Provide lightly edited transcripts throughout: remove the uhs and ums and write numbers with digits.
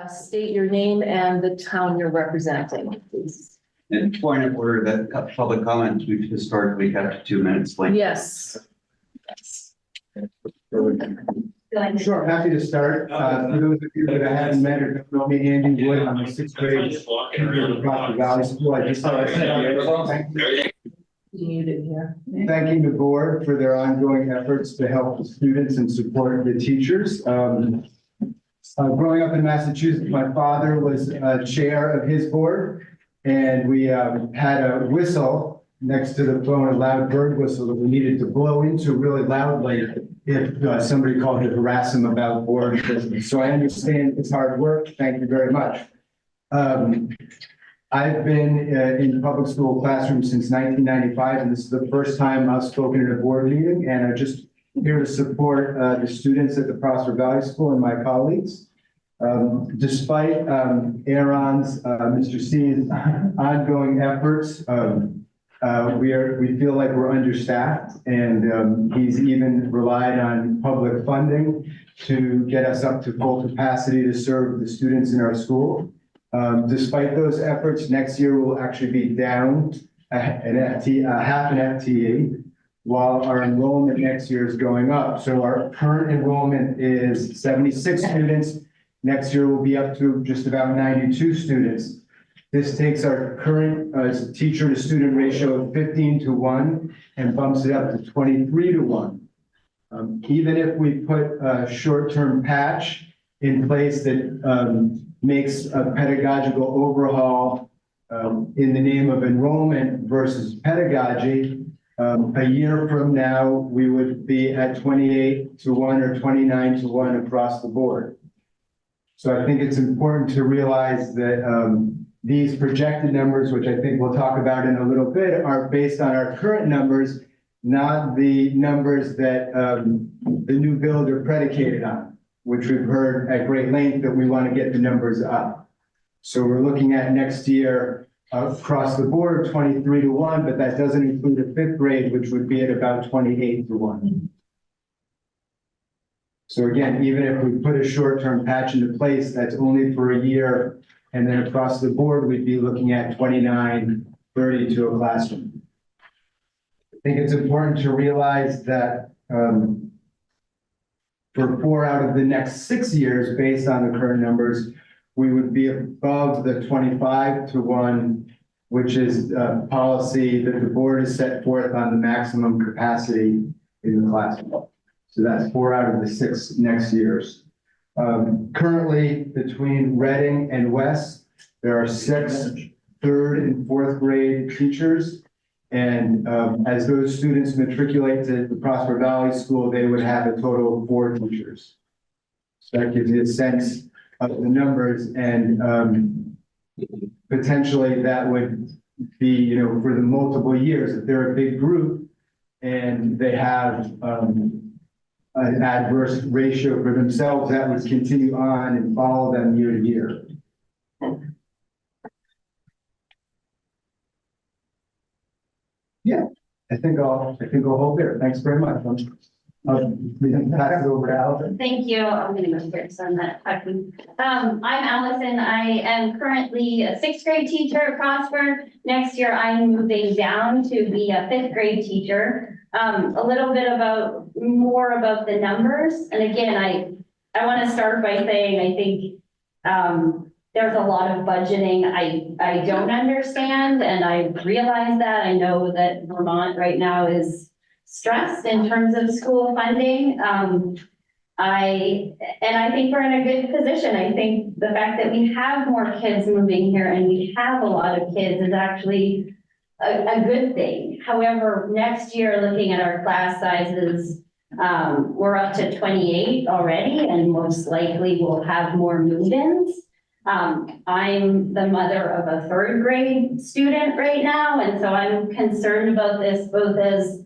State your name and the town you're representing, please. And point of order that public comments we've historically kept 2 minutes length. Yes. Sure, happy to start. For those of you that I haven't met or don't know me, Andy Wood, I'm a sixth grade teacher across the Valley School. I just thought I'd start Muted here. thanking the board for their ongoing efforts to help the students and support the teachers. Growing up in Massachusetts, my father was chair of his board, and we had a whistle next to the phone, a loud bird whistle that we needed to blow into really loudly if somebody called to harass him about board business. So I understand it's hard work. Thank you very much. I've been in public school classroom since 1995, and this is the first time I've spoken at a board meeting, and I'm just here to support the students at the Prosper Valley School and my colleagues. Despite Aaron's, Mr. C's ongoing efforts, we feel like we're understaffed, and he's even relied on public funding to get us up to full capacity to serve the students in our school. Despite those efforts, next year we'll actually be down half an FTE, while our enrollment next year is going up. So our current enrollment is 76 students. Next year we'll be up to just about 92 students. This takes our current teacher to student ratio of 15:1 and bumps it up to 23:1. Even if we put a short-term patch in place that makes a pedagogical overhaul in the name of enrollment versus pedagogy, a year from now, we would be at 28:1 or 29:1 across the board. So I think it's important to realize that these projected numbers, which I think we'll talk about in a little bit, are based on our current numbers, not the numbers that the new build are predicated on, which we've heard at great length that we want to get the numbers up. So we're looking at next year across the board, 23:1, but that doesn't include a fifth grade, which would be at about 28:1. So again, even if we put a short-term patch into place, that's only for a year. And then across the board, we'd be looking at 29:30 to a classroom. I think it's important to realize that for 4 out of the next 6 years, based on the current numbers, we would be above the 25:1, which is a policy that the board has set forth on the maximum capacity in the classroom. So that's 4 out of the 6 next years. Currently, between Reading and West, there are 6 third and fourth grade teachers. And as those students matriculate to the Prosper Valley School, they would have a total of 4 teachers. So that gives you a sense of the numbers, and potentially that would be, for the multiple years, if they're a big group and they have an adverse ratio for themselves, that would continue on and follow them year to year. Yeah, I think I'll hold there. Thanks very much. I'll pass it over to Allison. Thank you. I'm going to go first on that. I'm Allison. I am currently a 6th grade teacher at Prosper. Next year, I'm moving down to be a 5th grade teacher. A little bit more about the numbers. And again, I want to start by saying, I think there's a lot of budgeting I don't understand, and I realize that. I know that Vermont right now is stressed in terms of school funding. I think we're in a good position. I think the fact that we have more kids moving here and we have a lot of kids is actually a good thing. However, next year, looking at our class sizes, we're up to 28 already, and most likely we'll have more move-ins. I'm the mother of a 3rd grade student right now, and so I'm concerned about this both as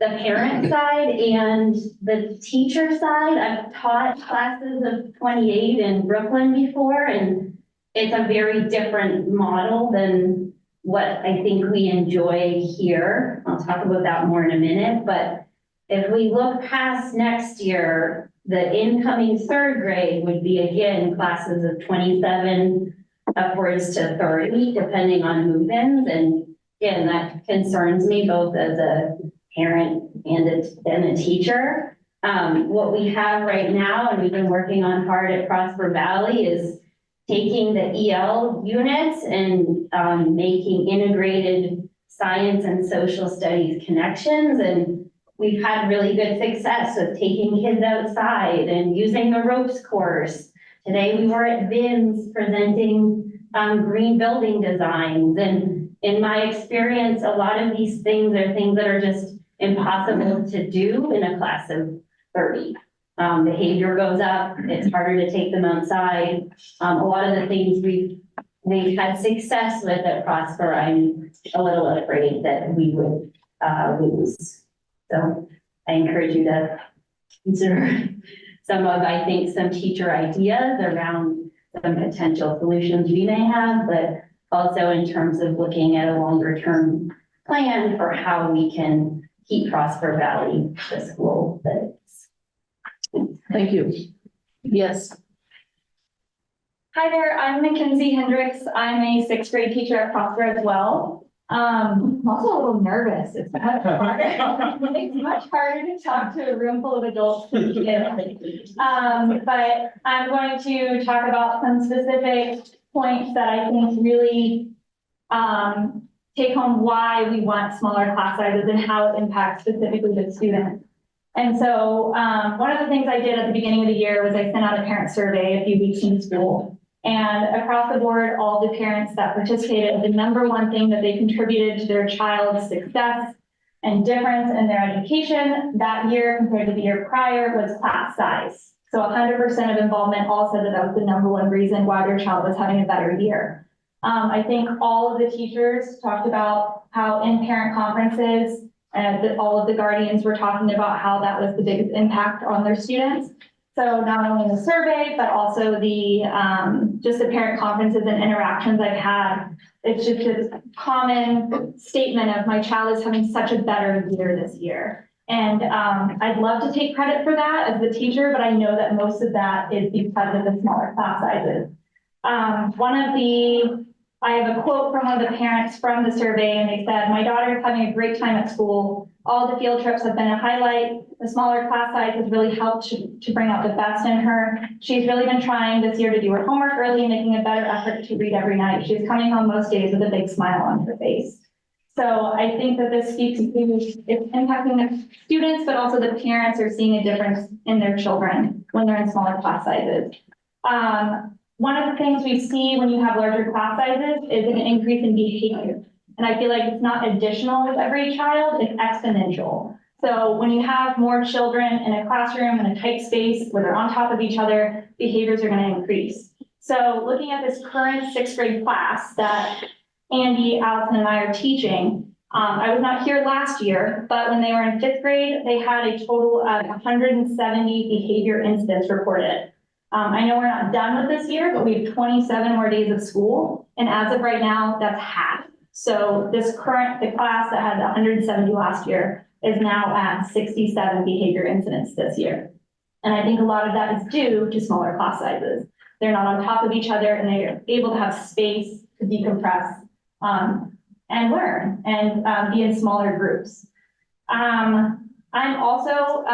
the parent side and the teacher side. I've taught classes of 28 in Brooklyn before, and it's a very different model than what I think we enjoy here. I'll talk about that more in a minute, but if we look past next year, the incoming third grade would be again classes of 27 upwards to 30, depending on move-ins. And again, that concerns me both as a parent and a teacher. What we have right now, and we've been working on hard at Prosper Valley, is taking the EL units and making integrated science and social studies connections. And we've had really good success with taking kids outside and using the ropes course. Today we were at VINS presenting green building designs. And in my experience, a lot of these things are things that are just impossible to do in a class of 30. Behavior goes up, it's harder to take them outside. A lot of the things we've had success with at Prosper, I'm a little afraid that we would lose. So I encourage you to consider I think some teacher ideas around some potential solutions we may have, but also in terms of looking at a longer term plan for how we can keep Prosper Valley the school that it's. Thank you. Yes. Hi there, I'm Mackenzie Hendricks. I'm a sixth grade teacher at Prosper as well. I'm also a little nervous. It's much harder. It's much harder to talk to a room full of adults than kids. But I'm going to talk about some specific points that I think really take home why we want smaller class sizes and how it impacts specifically the students. And so one of the things I did at the beginning of the year was I sent out a parent survey a few weeks in school. And across the board, all the parents that participated, the number one thing that they contributed to their child's success and difference in their education that year compared to the year prior was class size. So 100% of involvement all said that that was the number one reason why their child was having a better year. I think all of the teachers talked about how in parent conferences, all of the guardians were talking about how that was the biggest impact on their students. So not only the survey, but also the just the parent conferences and interactions I've had. It's just this common statement of my child is having such a better year this year. And I'd love to take credit for that as the teacher, but I know that most of that is because of the smaller class sizes. I have a quote from one of the parents from the survey, and they said, "My daughter is having a great time at school. All the field trips have been a highlight. The smaller class size has really helped to bring out the best in her. She's really been trying this year to do her homework early and making a better effort to read every night. She's coming home most days with a big smile on her face." So I think that this speaks to it's impacting the students, but also the parents are seeing a difference in their children when they're in smaller class sizes. One of the things we see when you have larger class sizes is an increase in behavior. And I feel like it's not additional with every child, it's exponential. So when you have more children in a classroom in a tight space where they're on top of each other, behaviors are going to increase. So looking at this current sixth grade class that Andy, Allison, and I are teaching, I was not here last year, but when they were in fifth grade, they had a total of 170 behavior incidents reported. I know we're not done with this year, but we have 27 more days of school. And as of right now, that's half. So the class that had 170 last year is now at 67 behavior incidents this year. And I think a lot of that is due to smaller class sizes. They're not on top of each other and they're able to have space to decompress and learn and be in smaller groups. I'm also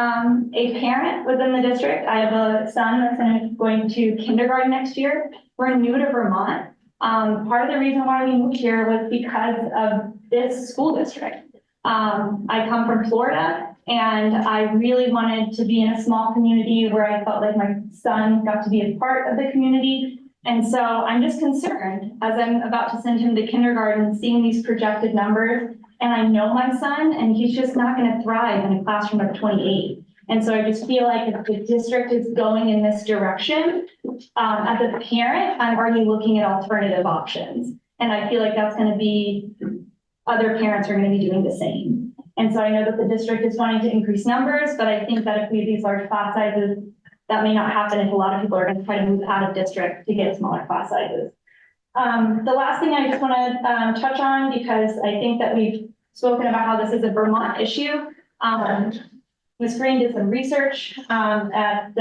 a parent within the district. I have a son that's going to kindergarten next year. We're new to Vermont. Part of the reason why we moved here was because of this school district. I come from Florida and I really wanted to be in a small community where I felt like my son got to be a part of the community. And so I'm just concerned as I'm about to send him to kindergarten, seeing these projected numbers. And I know my son, and he's just not going to thrive in a classroom of 28. And so I just feel like if the district is going in this direction, as a parent, I'm already looking at alternative options. And I feel like that's going to be, other parents are going to be doing the same. And so I know that the district is wanting to increase numbers, but I think that if we have these large class sizes, that may not happen if a lot of people are going to try to move out of district to get smaller class sizes. The last thing I just want to touch on, because I think that we've spoken about how this is a Vermont issue. Ms. Green did some research at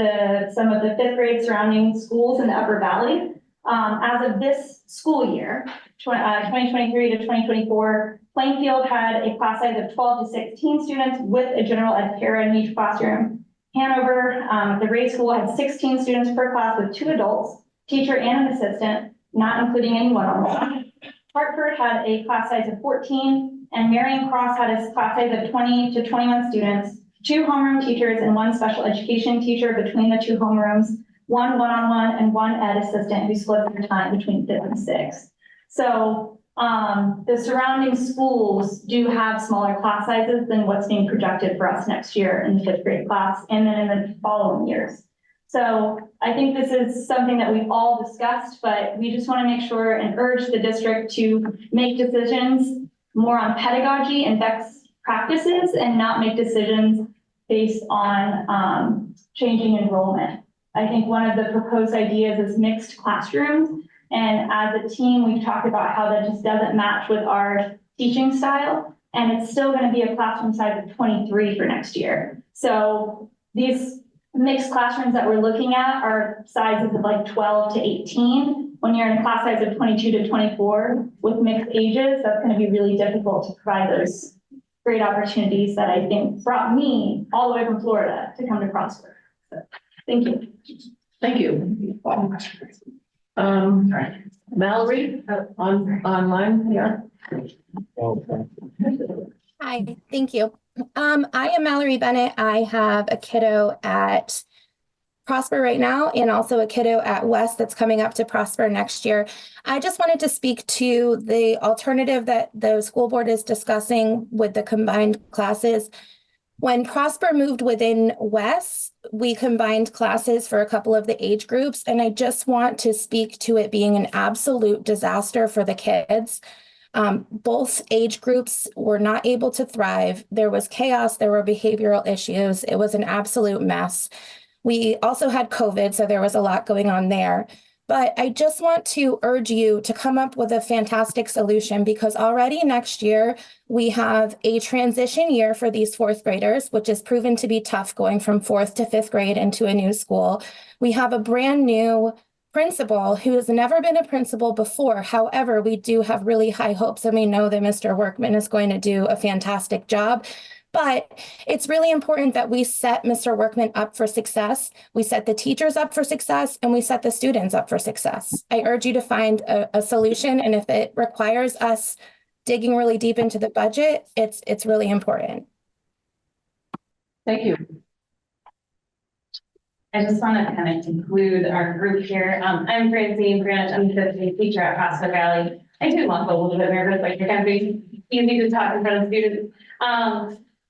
some of the fifth grade surrounding schools in the Upper Valley. As of this school year, 2023 to 2024, Plainfield had a class size of 12 to 16 students with a general ed para in each classroom. Hanover, the grade school, had 16 students per class with 2 adults, teacher and an assistant, not including any one-on-one. Hartford had a class size of 14, and Marion Cross had a class size of 20 to 21 students, 2 homeroom teachers and 1 special education teacher between the 2 homerooms, 1 one-on-one and 1 ed assistant who split their time between 5th and 6th. So the surrounding schools do have smaller class sizes than what's being projected for us next year in the 5th grade class and then in the following years. So I think this is something that we've all discussed, but we just want to make sure and urge the district to make decisions more on pedagogy and best practices and not make decisions based on changing enrollment. I think one of the proposed ideas is mixed classrooms. And as a team, we've talked about how that just doesn't match with our teaching style. And it's still going to be a classroom size of 23 for next year. So these mixed classrooms that we're looking at are sizes of like 12 to 18. When you're in a class size of 22 to 24 with mixed ages, that's going to be really difficult to provide those great opportunities that I think brought me all the way from Florida to come to Prosper. So, thank you. Thank you. Mallory, online, yeah. Hi, thank you. I am Mallory Bennett. I have a kiddo at Prosper right now and also a kiddo at West that's coming up to Prosper next year. I just wanted to speak to the alternative that the school board is discussing with the combined classes. When Prosper moved within West, we combined classes for a couple of the age groups, and I just want to speak to it being an absolute disaster for the kids. Both age groups were not able to thrive. There was chaos, there were behavioral issues. It was an absolute mess. We also had COVID, so there was a lot going on there. But I just want to urge you to come up with a fantastic solution, because already next year we have a transition year for these 4th graders, which is proven to be tough going from 4th to 5th grade into a new school. We have a brand new principal who has never been a principal before. However, we do have really high hopes, and we know that Mr. Workman is going to do a fantastic job. But it's really important that we set Mr. Workman up for success. We set the teachers up for success, and we set the students up for success. I urge you to find a solution. And if it requires us digging really deep into the budget, it's really important. Thank you. I just want to kind of conclude our group here. I'm Francine Branch. I'm the 5th grade teacher at Prosper Valley. I do look a little bit nervous, like you're going to be easy to talk in front of students.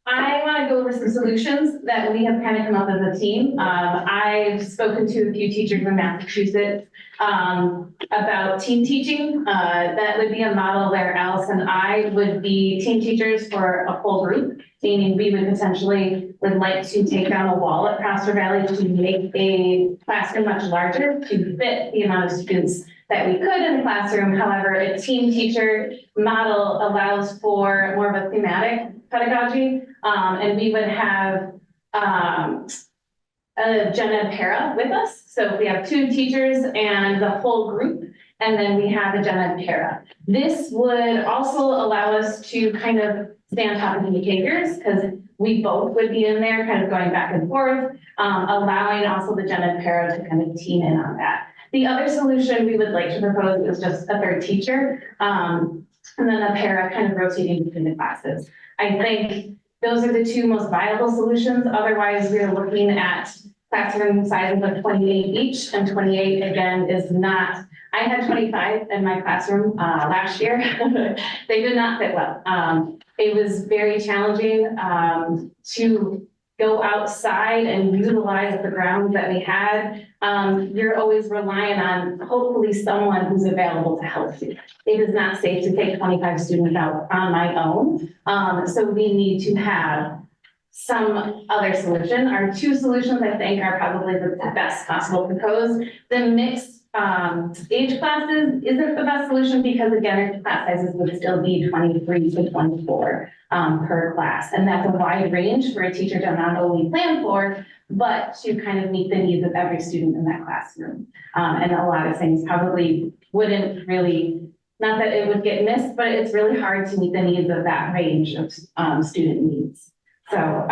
I want to go over some solutions that we have kind of come up as a team. I've spoken to a few teachers in Massachusetts about team teaching. That would be a model where Alice and I would be team teachers for a full group, meaning we would would like to take down a wall at Prosper Valley to make a classroom much larger to fit the amount of students that we could in the classroom. However, a team teacher model allows for more of a thematic pedagogy, and we would have a gen ed para with us. So we have 2 teachers and the whole group, and then we have a gen ed para. This would also allow us to kind of stay on top of the behaviors, because we both would be in there kind of going back and forth, allowing also the gen ed para to kind of team in on that. The other solution we would like to propose is just a 3rd teacher, and then a para kind of rotating between the classes. I think those are the 2 most viable solutions. Otherwise, we're looking at classroom sizes of 28 each, and 28 again is not, I had 25 in my classroom last year. They did not fit well. It was very challenging to go outside and utilize the grounds that we had. You're always relying on hopefully someone who's available to help you. It is not safe to take 25 students out on my own. So we need to have some other solution. Our 2 solutions, I think, are probably the best possible proposed. The mixed age classes isn't the best solution because again, our class sizes would still be 23 to 24 per class. And that's a wide range for a teacher to not only plan for, but to kind of meet the needs of every student in that classroom. And a lot of things probably wouldn't really, not that it would get missed, but it's really hard to meet the needs of that range of student needs. So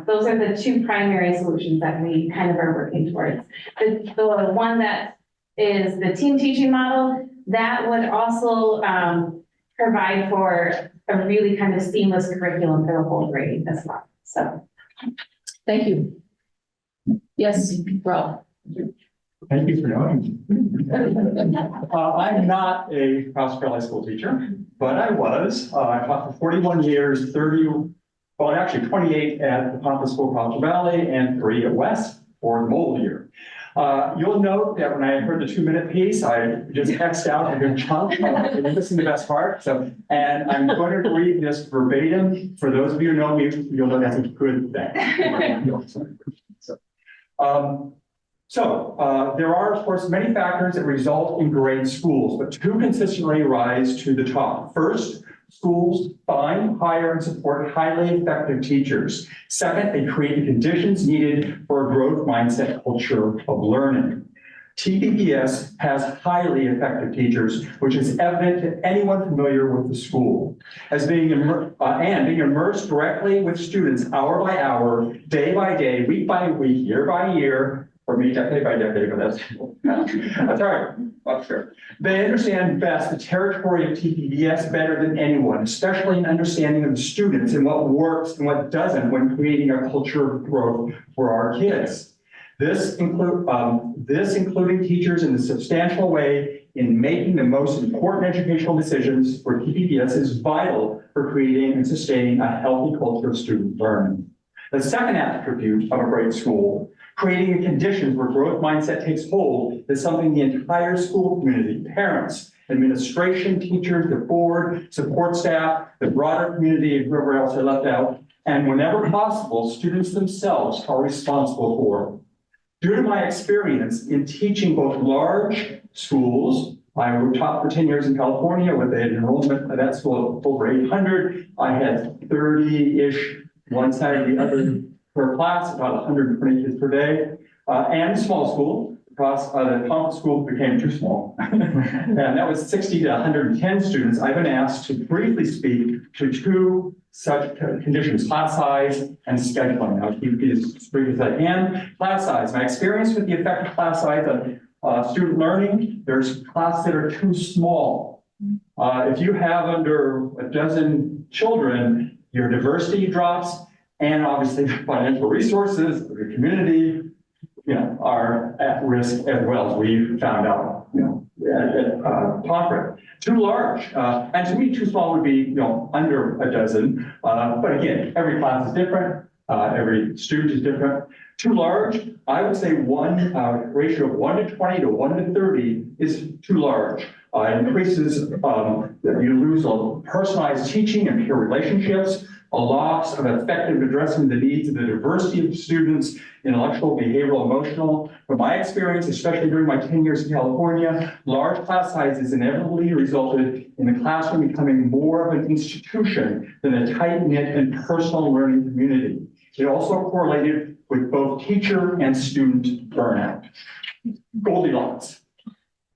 those are the two primary solutions that we kind of are working towards. The one that is the team teaching model, that would also provide for a really kind of seamless curriculum for the whole grade as well. So. Thank you. Yes, Rob. Thank you for knowing. I'm not a Prosper High School teacher, but I was. I taught for 41 years, 28 at the Pompano School, Prosper Valley, and 3 at West for the whole year. You'll note that when I heard the 2-minute piece, I just X'd out a good chunk. You're missing the best part. And I'm going to read this verbatim. For those of you who know me, you'll know that's a good thing. There are, of course, many factors that result in great schools, but 2 consistently rise to the top. First, schools find, hire, and support highly effective teachers. Second, they create the conditions needed for a growth mindset culture of learning. TPPS has highly effective teachers, which is evident to anyone familiar with the school. As being immersed directly with students hour by hour, day by day, week by week, year by year, for me, decade by decade, but that's all right. Well, sure. They understand best the territory of TPPS better than anyone, especially in understanding of the students and what works and what doesn't when creating a culture of growth for our kids. This including teachers in a substantial way in making the most important educational decisions for TPPS is vital for creating and sustaining a healthy culture of student learning. The second attribute of a great school, creating the conditions where growth mindset takes hold, is something the entire school community, parents, administration, teachers, the board, support staff, the broader community, and whoever else I left out, and whenever possible, students themselves are responsible for. Due to my experience in teaching both large schools, I taught for 10 years in California with an enrollment at that school of over 800. I had 30-ish one side or the other per class, about 120 kids per day, and a small school. Because the Pompano School became too small. And that was 60 to 110 students. I've been asked to briefly speak to 2 such conditions, class size and scheduling. I'll keep these as brief as I can. Class size. My experience with the effect of class size on student learning, there's classes that are too small. If you have under a dozen children, your diversity drops, and obviously financial resources of your community, are at risk as well, as we found out, at Pomfret. Too large, and to me, too small would be, under a dozen. But again, every class is different, every student is different. Too large, I would say ratio of 1 to 20 to 1 to 30 is too large. It increases, you lose personalized teaching and peer relationships, a loss of effective addressing the needs of the diversity of students, intellectual, behavioral, emotional. From my experience, especially during my 10 years in California, large class sizes inevitably resulted in the classroom becoming more of an institution than a tight-knit and personal learning community. It also correlated with both teacher and student burnout. Goldilocks.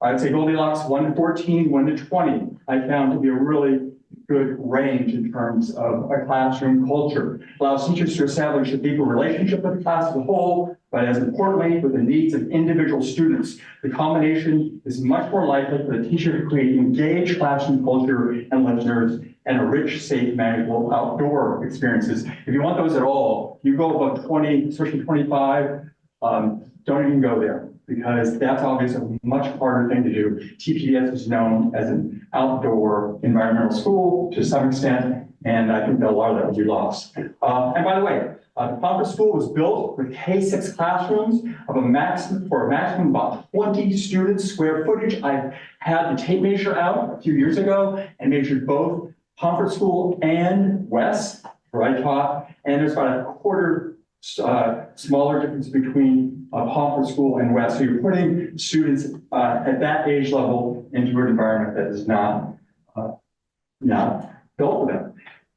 I'd say Goldilocks 1 to 14, 1 to 20, I found to be a really good range in terms of a classroom culture. Allows teachers to establish a deeper relationship with the class as a whole, but as importantly, with the needs of individual students. The combination is much more likely for the teacher to create engaged classroom culture and listeners and a rich, safe, manageable outdoor experiences. If you want those at all, you go above 20, especially 25, don't even go there, because that's obviously a much harder thing to do. TPPS is known as an outdoor environmental school to some extent, and I think that a lot of that will be lost. And by the way, the Pomfret School was built with K-6 classrooms of a maximum about 20 students. Square footage. I had the tape measure out a few years ago and measured both Pomfret School and West, where I taught, and there's about a quarter square smaller difference between Pomfret School and West. So you're putting students at that age level into an environment that is not built for them.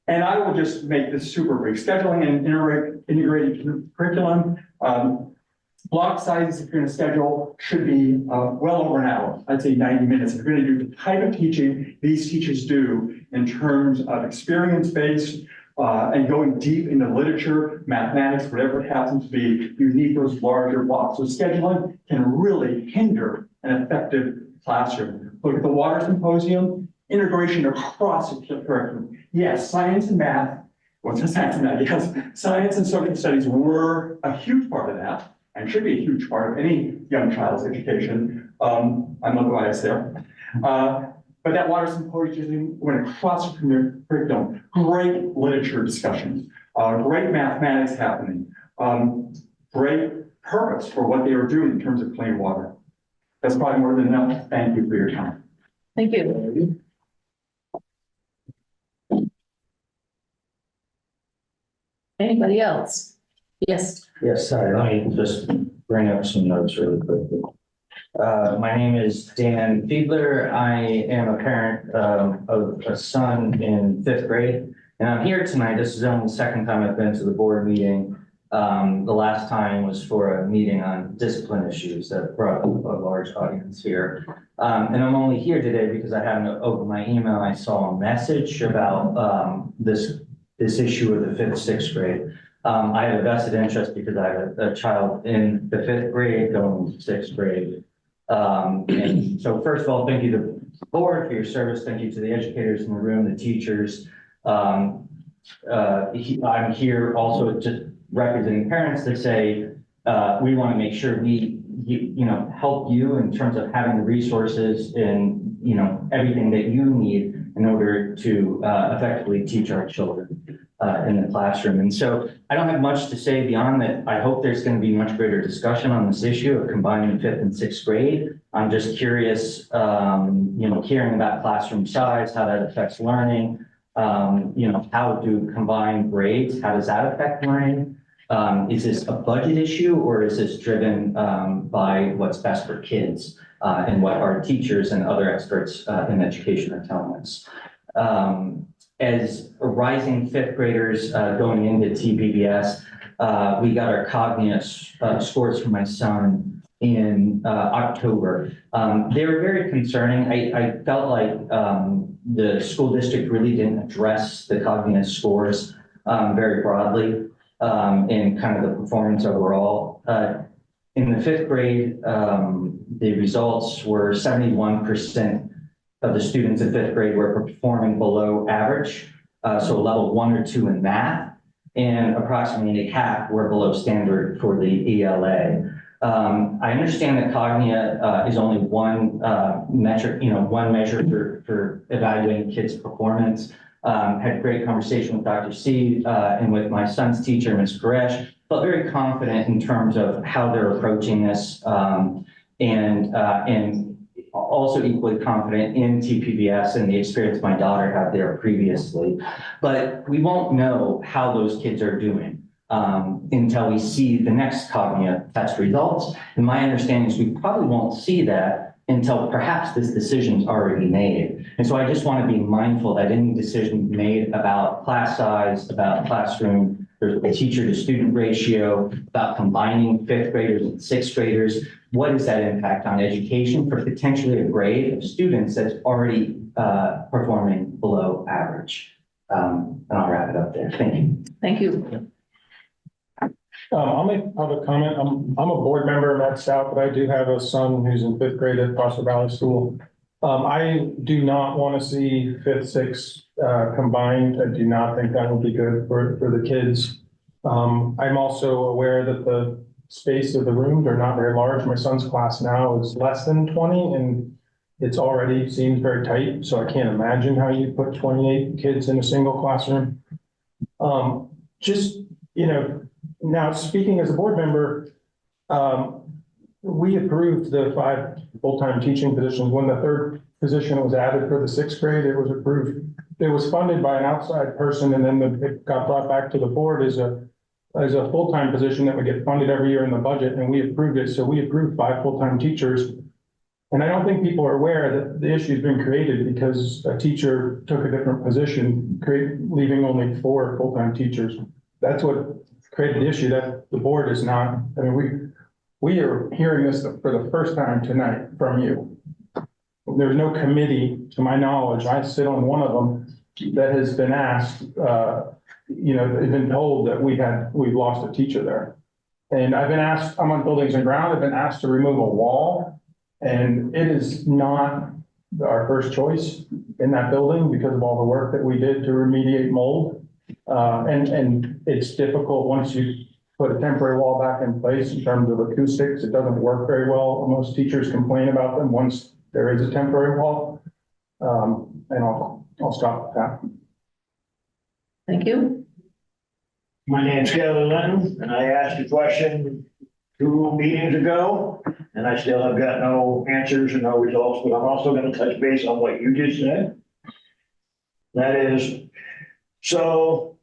And I will just make this super brief. Scheduling and integrated curriculum. Block sizes, if you're going to schedule, should be well over an hour. I'd say 90 minutes. If you're going to do the type of teaching these teachers do in terms of experience-based and going deep into literature, mathematics, whatever it happens to be, you need those larger blocks. So scheduling can really hinder an effective classroom. Look at the water symposium, integration across the curriculum. Yes, science and math, what's the science and math? Yes, science and social studies were a huge part of that and should be a huge part of any young child's education. I'm not biased there. But that water symposium went across the curriculum. Great literature discussions, great mathematics happening, great purpose for what they were doing in terms of clean water. That's probably more than enough. Thank you for your time. Thank you. Anybody else? Yes. Yes, sorry, let me just bring up some notes really quickly. My name is Dan Fiedler. I am a parent of a son in 5th grade, and I'm here tonight. This is the only second time I've been to the board meeting. The last time was for a meeting on discipline issues that brought a large audience here. And I'm only here today because I happened to open my email. I saw a message about this issue of the 5th, 6th grade. I have a vested interest because I have a child in the 5th grade going to 6th grade. And so first of all, thank you to the board for your service. Thank you to the educators in the room, the teachers. I'm here also just representing parents to say, we want to make sure we, help you in terms of having the resources and, everything that you need in order to effectively teach our children in the classroom. And so I don't have much to say beyond that. I hope there's going to be much greater discussion on this issue of combining 5th and 6th grade. I'm just curious, hearing about classroom size, how that affects learning, how do combined grades, how does that affect learning? Is this a budget issue or is this driven by what's best for kids and what our teachers and other experts in education are telling us? As rising 5th graders going into TPBS, we got our Cognia scores for my son in October. They were very concerning. I felt like the school district really didn't address the Cognia scores very broadly in kind of the performance overall. In the 5th grade, the results were 71% of the students in 5th grade were performing below average, so level 1 or 2 in math, and approximately half were below standard for the ELA. I understand that Cognia is only one metric, one measure for evaluating kids' performance. Had a great conversation with Dr. C and with my son's teacher, Ms. Koresh. Felt very confident in terms of how they're approaching this, and also equally confident in TPBS and the experience my daughter had there previously. But we won't know how those kids are doing until we see the next Cognia test results. And my understanding is we probably won't see that until perhaps this decision's already made. And so I just want to be mindful that any decision made about class size, about classroom, there's a teacher to student ratio, about combining 5th graders and 6th graders, what is that impact on education for potentially a grade of students that's already performing below average? And I'll wrap it up there. Thank you. Thank you. I'll make public comment. I'm a board member at South, but I do have a son who's in 5th grade at Prosper Valley School. I do not want to see 5th, 6th combined. I do not think that will be good for the kids. I'm also aware that the space of the rooms are not very large. My son's class now is less than 20 and it's already seems very tight. So I can't imagine how you put 28 kids in a single classroom. Now speaking as a board member, we approved the 5 full-time teaching positions. When the 3rd position was added for the 6th grade, it was approved. It was funded by an outside person and then it got brought back to the board as a is a full-time position that would get funded every year in the budget, and we approved it. So we approved 5 full-time teachers. And I don't think people are aware that the issue's been created because a teacher took a different position, leaving only 4 full-time teachers. That's what created the issue, that the board is not. I mean, we are hearing this for the first time tonight from you. There's no committee, to my knowledge, I sit on one of them, that has been asked, they've been told that we've lost a teacher there. And I've been asked, I'm on buildings and ground, I've been asked to remove a wall, and it is not our first choice in that building because of all the work that we did to remediate mold. And it's difficult once you put a temporary wall back in place in terms of acoustics. It doesn't work very well. Most teachers complain about them once there is a temporary wall. And I'll stop with that. Thank you. My name's Kelly Linton, and I asked a question 2 meetings ago, and I still have got no answers and no results, but I'm also gonna touch base on what you just said. That is, so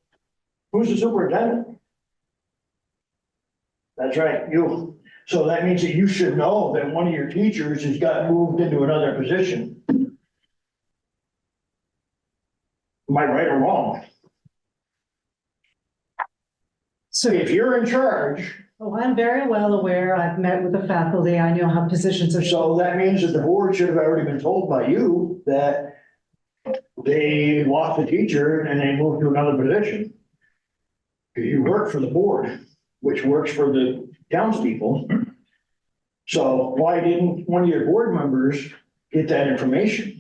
who's the superintendent? That's right, you. So that means that you should know that one of your teachers has got moved into another position. Am I right or wrong? So, If you're in charge, oh, I'm very well aware. I've met with the faculty. I know how positions are. so that means that the board should have already been told by you that they lost a teacher and they moved to another position. Because you work for the board, which works for the townspeople. So why didn't one of your board members get that information?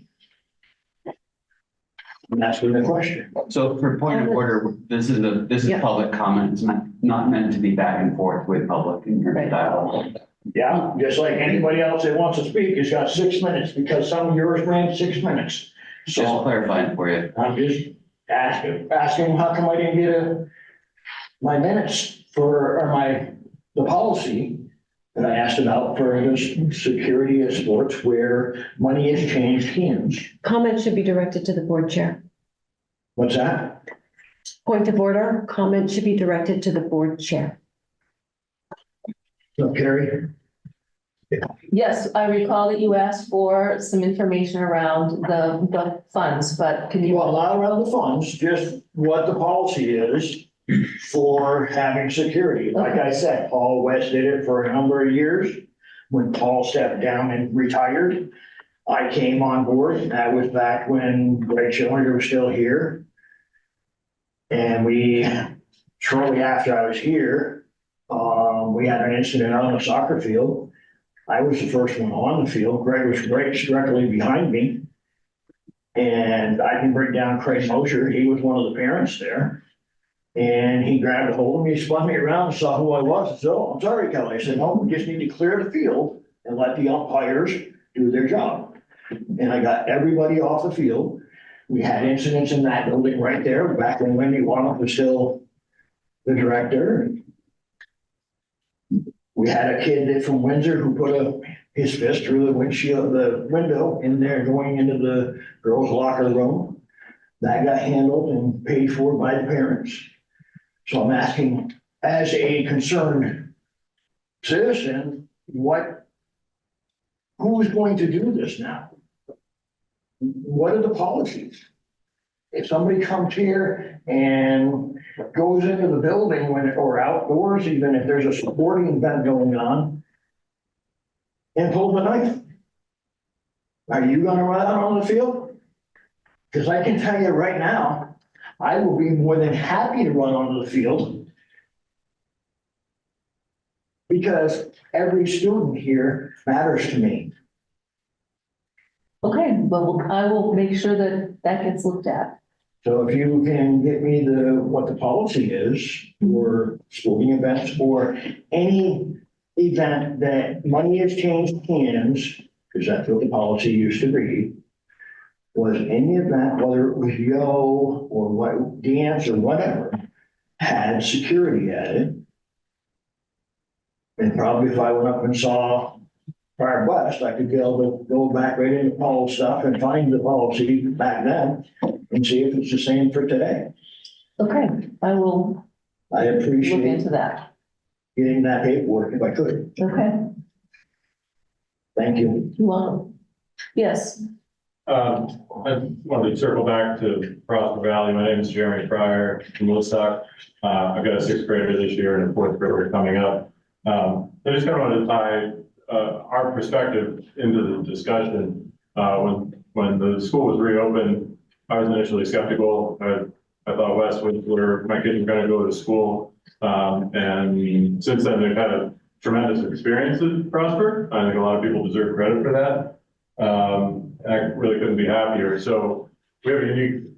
And that's been the question. So for point of order, this is Yeah. public comment. It's not meant to be back and forth with public in your Right. dialogue. Yeah, just like anybody else that wants to speak has got 6 minutes because some of yours ran 6 minutes. Just So clarifying for you. I'm just asking how come I didn't get my minutes the policy that I asked about for the security of sports where money has changed hands. Comment should be directed to the board chair. What's that? Point of order, comment should be directed to the board chair. So Carrie? Yes, I recall that you asked for some information around the funds, but can you? Well, not around the funds, just what the policy is for having security. Like I said, Paul West did it for a number of years. When Paul stepped down and retired, I came on board. That was back when Greg Schillinger was still here. And shortly after I was here, we had an incident on the soccer field. I was the first one on the field. Greg was right directly behind me. And I can bring down Craig Mosher. He was one of the parents there. And he grabbed a hold of me, spun me around, and saw who I was. I said, "Oh, I'm sorry, Kelly." I said, "No, we just need to clear the field and let the umpires do their job." And I got everybody off the field. We had incidents in that building right there, back when Wendy Warnock was still the director. We had a kid from Windsor who put his fist through the window in there going into the girls' locker room. That got handled and paid for by the parents. So I'm asking, as a concerned citizen, who is going to do this now? What are the policies? If somebody comes here and goes into the building or outdoors, even if there's a sporting event going on, and pulls a knife, are you gonna run out on the field? Because I can tell you right now, I will be more than happy to run onto the field. Because every student here matters to me. Okay, well, I will make sure that gets looked at. So if you can get me what the policy is for sporting events or any event that money has changed hands, because that's what the policy used to read, was any event, whether it was yo or what dance or whatever, had security at it. And probably if I went up and saw Fire West, I could be able to go back right into Paul's stuff and find the policy back then and see if it's the same for today. Okay, I will I look appreciate into that. getting that paperwork if I could. Okay, Thank you. you want, yes, I wanted to circle back to Prosper Valley. My name is Jeremy Pryor from Woodstock. I've got a sixth grader this year and a fourth grader coming up. I just kind of wanted to tie our perspective into the discussion. When the school was reopened, I was initially skeptical. I thought West was where my kids were going to go to school. And since then, they've had a tremendous experience at Prosper. I think a lot of people deserve credit for that. I really couldn't be happier. So we have a unique,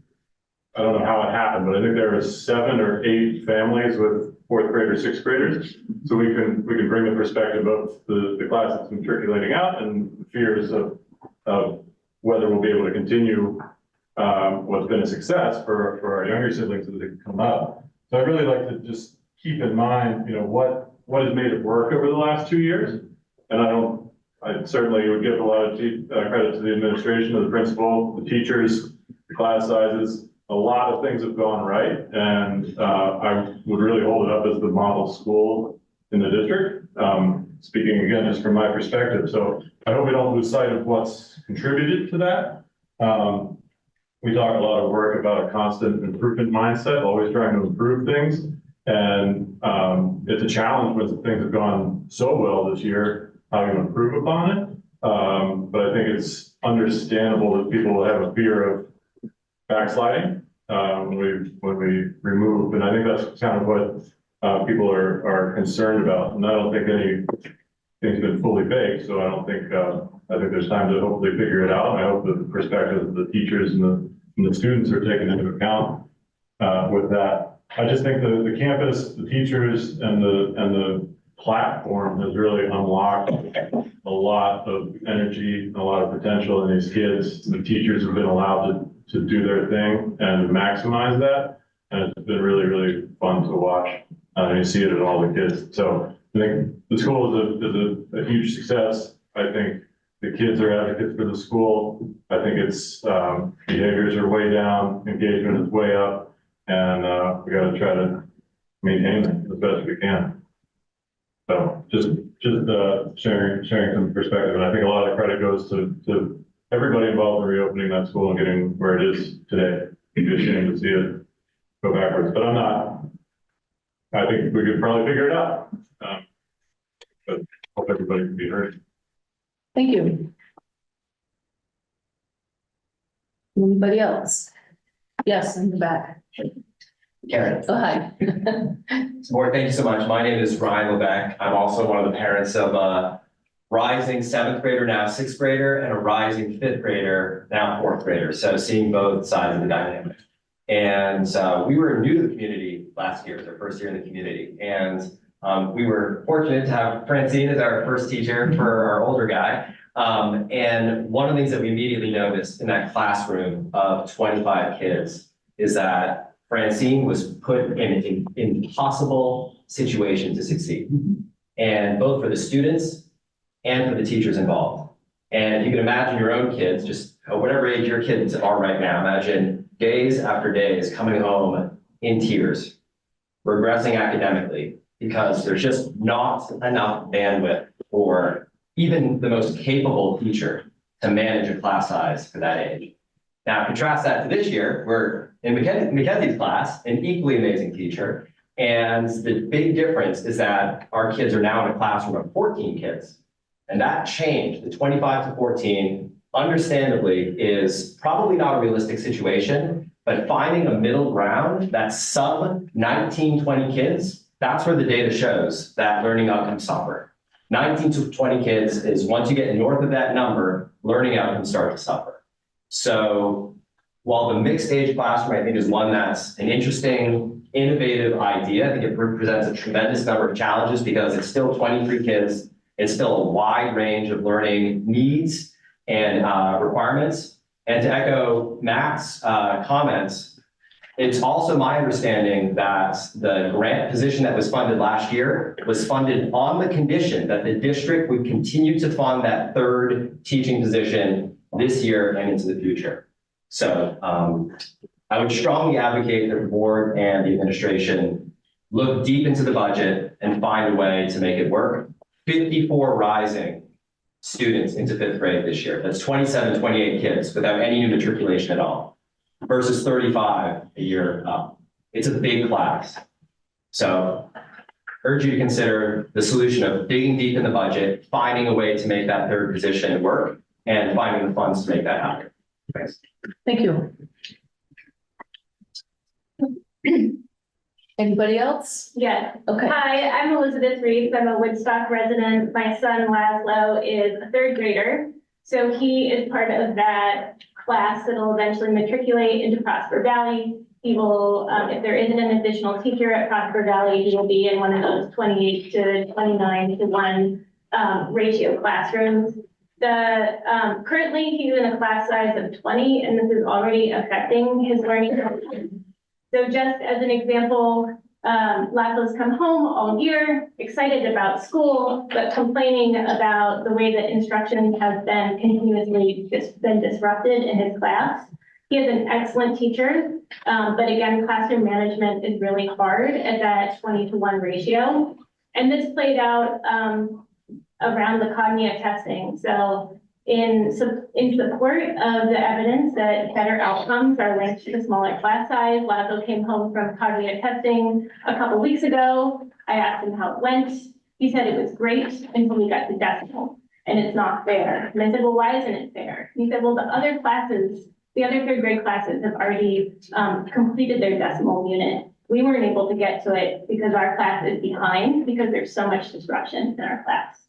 I don't know how it happened, but I think there are 7 or 8 families with fourth graders, sixth graders. So we can bring the perspective of the class that's matriculating out and fears of whether we'll be able to continue what's been a success for our younger siblings as they come up. So I'd really like to just keep in mind, what has made it work over the last 2 years. And I certainly would give a lot of credit to the administration, to the principal, the teachers, the class sizes. A lot of things have gone right, and I would really hold it up as the model school in the district. Speaking again, just from my perspective. So I hope we don't lose sight of what's contributed to that. We talk a lot of work about a constant improvement mindset, always trying to improve things. And it's a challenge when things have gone so well this year, how you improve upon it. But I think it's understandable that people have a fear of backsliding when we remove. And I think that's kind of what people are concerned about. And I don't think anything's been fully baked. So I think there's time to hopefully figure it out. And I hope that the perspective of the teachers and the students are taken into account with that. I just think the campus, the teachers, and the platform has really unlocked a lot of energy and a lot of potential in these kids. The teachers have been allowed to do their thing and maximize that. And it's been really, really fun to watch. You see it in all the kids. So I think the school is a huge success. I think the kids are advocates for the school. I think its behaviors are way down, engagement is way up. And we got to try to maintain it as best we can. So just sharing some perspective, and I think a lot of credit goes to everybody involved in reopening that school and getting where it is today. It's a shame to see it go backwards, but I'm not. I think we could probably figure it out. But hope everybody can be heard. thank you. Anybody else? Yes, in the back. Karen. Oh, hi. Board, thank you so much. My name is Ryan Lebeck. I'm also one of the parents of a rising 7th grader, now 6th grader, and a rising 5th grader, now 4th grader. So seeing both sides of the dynamic. And we were new to the community last year, it was our first year in the community. And we were fortunate to have Francine as our first teacher for our older guy. And one of the things that we immediately noticed in that classroom of 25 kids is that Francine was put in an impossible situation to succeed. And both for the students and for the teachers involved. And you can imagine your own kids, just whatever age your kids are right now, imagine days after days coming home in tears, regressing academically, because there's just not enough bandwidth for even the most capable teacher to manage a class size for that age. Now, contrast that to this year, we're in Mackenzie's class, an equally amazing teacher. And the big difference is that our kids are now in a classroom of 14 kids. And that change, the 25 to 14, understandably, is probably not a realistic situation, but finding a middle ground that's sub 19, 20 kids, that's where the data shows that learning outcomes suffer. 19 to 20 kids is once you get north of that number, learning outcomes start to suffer. So while the mixed age classroom, I think, is one that's an interesting, innovative idea, I think it presents a tremendous number of challenges because it's still 23 kids. It's still a wide range of learning needs and requirements. And to echo Matt's comments, it's also my understanding that the grant position that was funded last year was funded on the condition that the district would continue to fund that third teaching position this year and into the future. So I would strongly advocate that the board and the administration look deep into the budget and find a way to make it work. 54 rising students into 5th grade this year. That's 27, 28 kids without any new matriculation at all, versus 35 a year up. It's a big class. So urge you to consider the solution of digging deep in the budget, finding a way to make that third position work, and finding the funds to make that happen. Thanks. Thank you. Anybody else? Yes. Okay. Hi, I'm Elizabeth Reeves. I'm a Woodstock resident. My son Laszlo is a 3rd grader. So he is part of that class that will eventually matriculate into Prosper Valley. He will, if there isn't an additional teacher at Prosper Valley, he will be in one of those 28 to 29 to 1 ratio classrooms. Currently he's in a class size of 20, and this is already affecting his learning. So just as an example, Laszlo's come home all year, excited about school, but complaining about the way that instruction has been continuously been disrupted in his class. He is an excellent teacher, but again, classroom management is really hard at that 20 to 1 ratio. And this played out around the cognitive testing. So in support of the evidence that better outcomes are linked to smaller class size, Laszlo came home from cognitive testing a couple weeks ago. I asked him how it went. He said it was great until we got to decimal, and it's not fair. And I said, well, why isn't it fair? He said, well, the other 3rd grade classes have already completed their decimal unit. We weren't able to get to it because our class is behind because there's so much disruption in our class.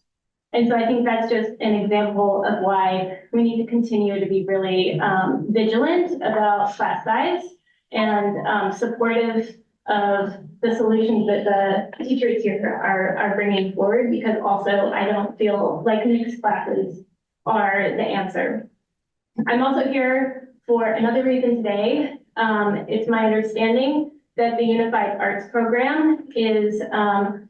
And so I think that's just an example of why we need to continue to be really vigilant about class size and supportive of the solutions that the teachers here are bringing forward, because also I don't feel like mixed classes are the answer. I'm also here for another reason today. It's my understanding that the Unified Arts Program is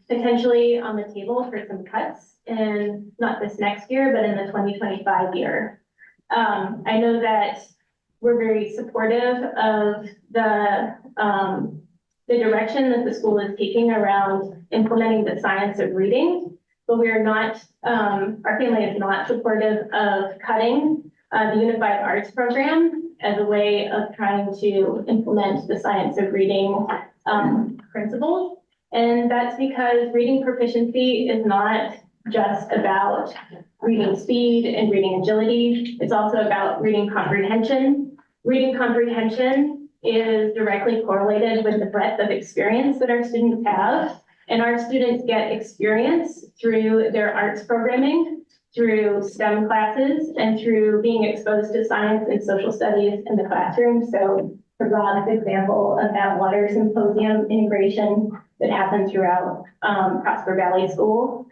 potentially on the table for some cuts in not this next year, but in the 2025 year. I know that we're very supportive of the direction that the school is taking around implementing the science of reading, but we are not, our family is not supportive of cutting the Unified Arts Program as a way of trying to implement the science of reading principles. And that's because reading proficiency is not just about reading speed and reading agility. It's also about reading comprehension. Reading comprehension is directly correlated with the breadth of experience that our students have. And our students get experience through their arts programming, through STEM classes, and through being exposed to science and social studies in the classroom. So for Rob's example of that water symposium integration that happened throughout Prosper Valley School.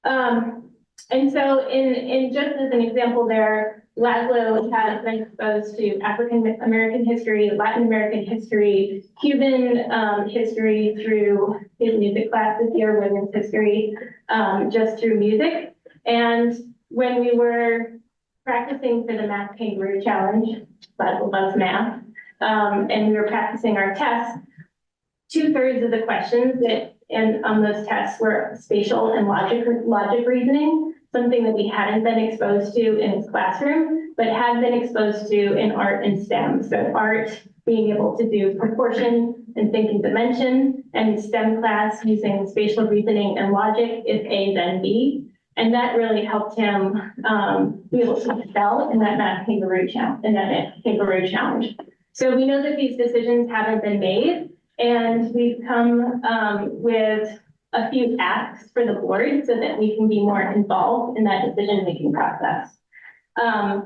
And so in just as an example there, Laszlo has been exposed to African American history, Latin American history, Cuban history through his music class this year, women's history, just through music. And when we were practicing for the Math Kangaroo Challenge, Laszlo loves math, and we were practicing our tests, 2/3 of the questions that on those tests were spatial and logic reasoning, something that we hadn't been exposed to in his classroom, but had been exposed to in art and STEM. So art, being able to do proportion and think in dimension, and STEM class using spatial reasoning and logic is A, then B. And that really helped him be able to excel in that Math Kangaroo Challenge. So we know that these decisions haven't been made, and we've come with a few asks for the board so that we can be more involved in that decision-making process.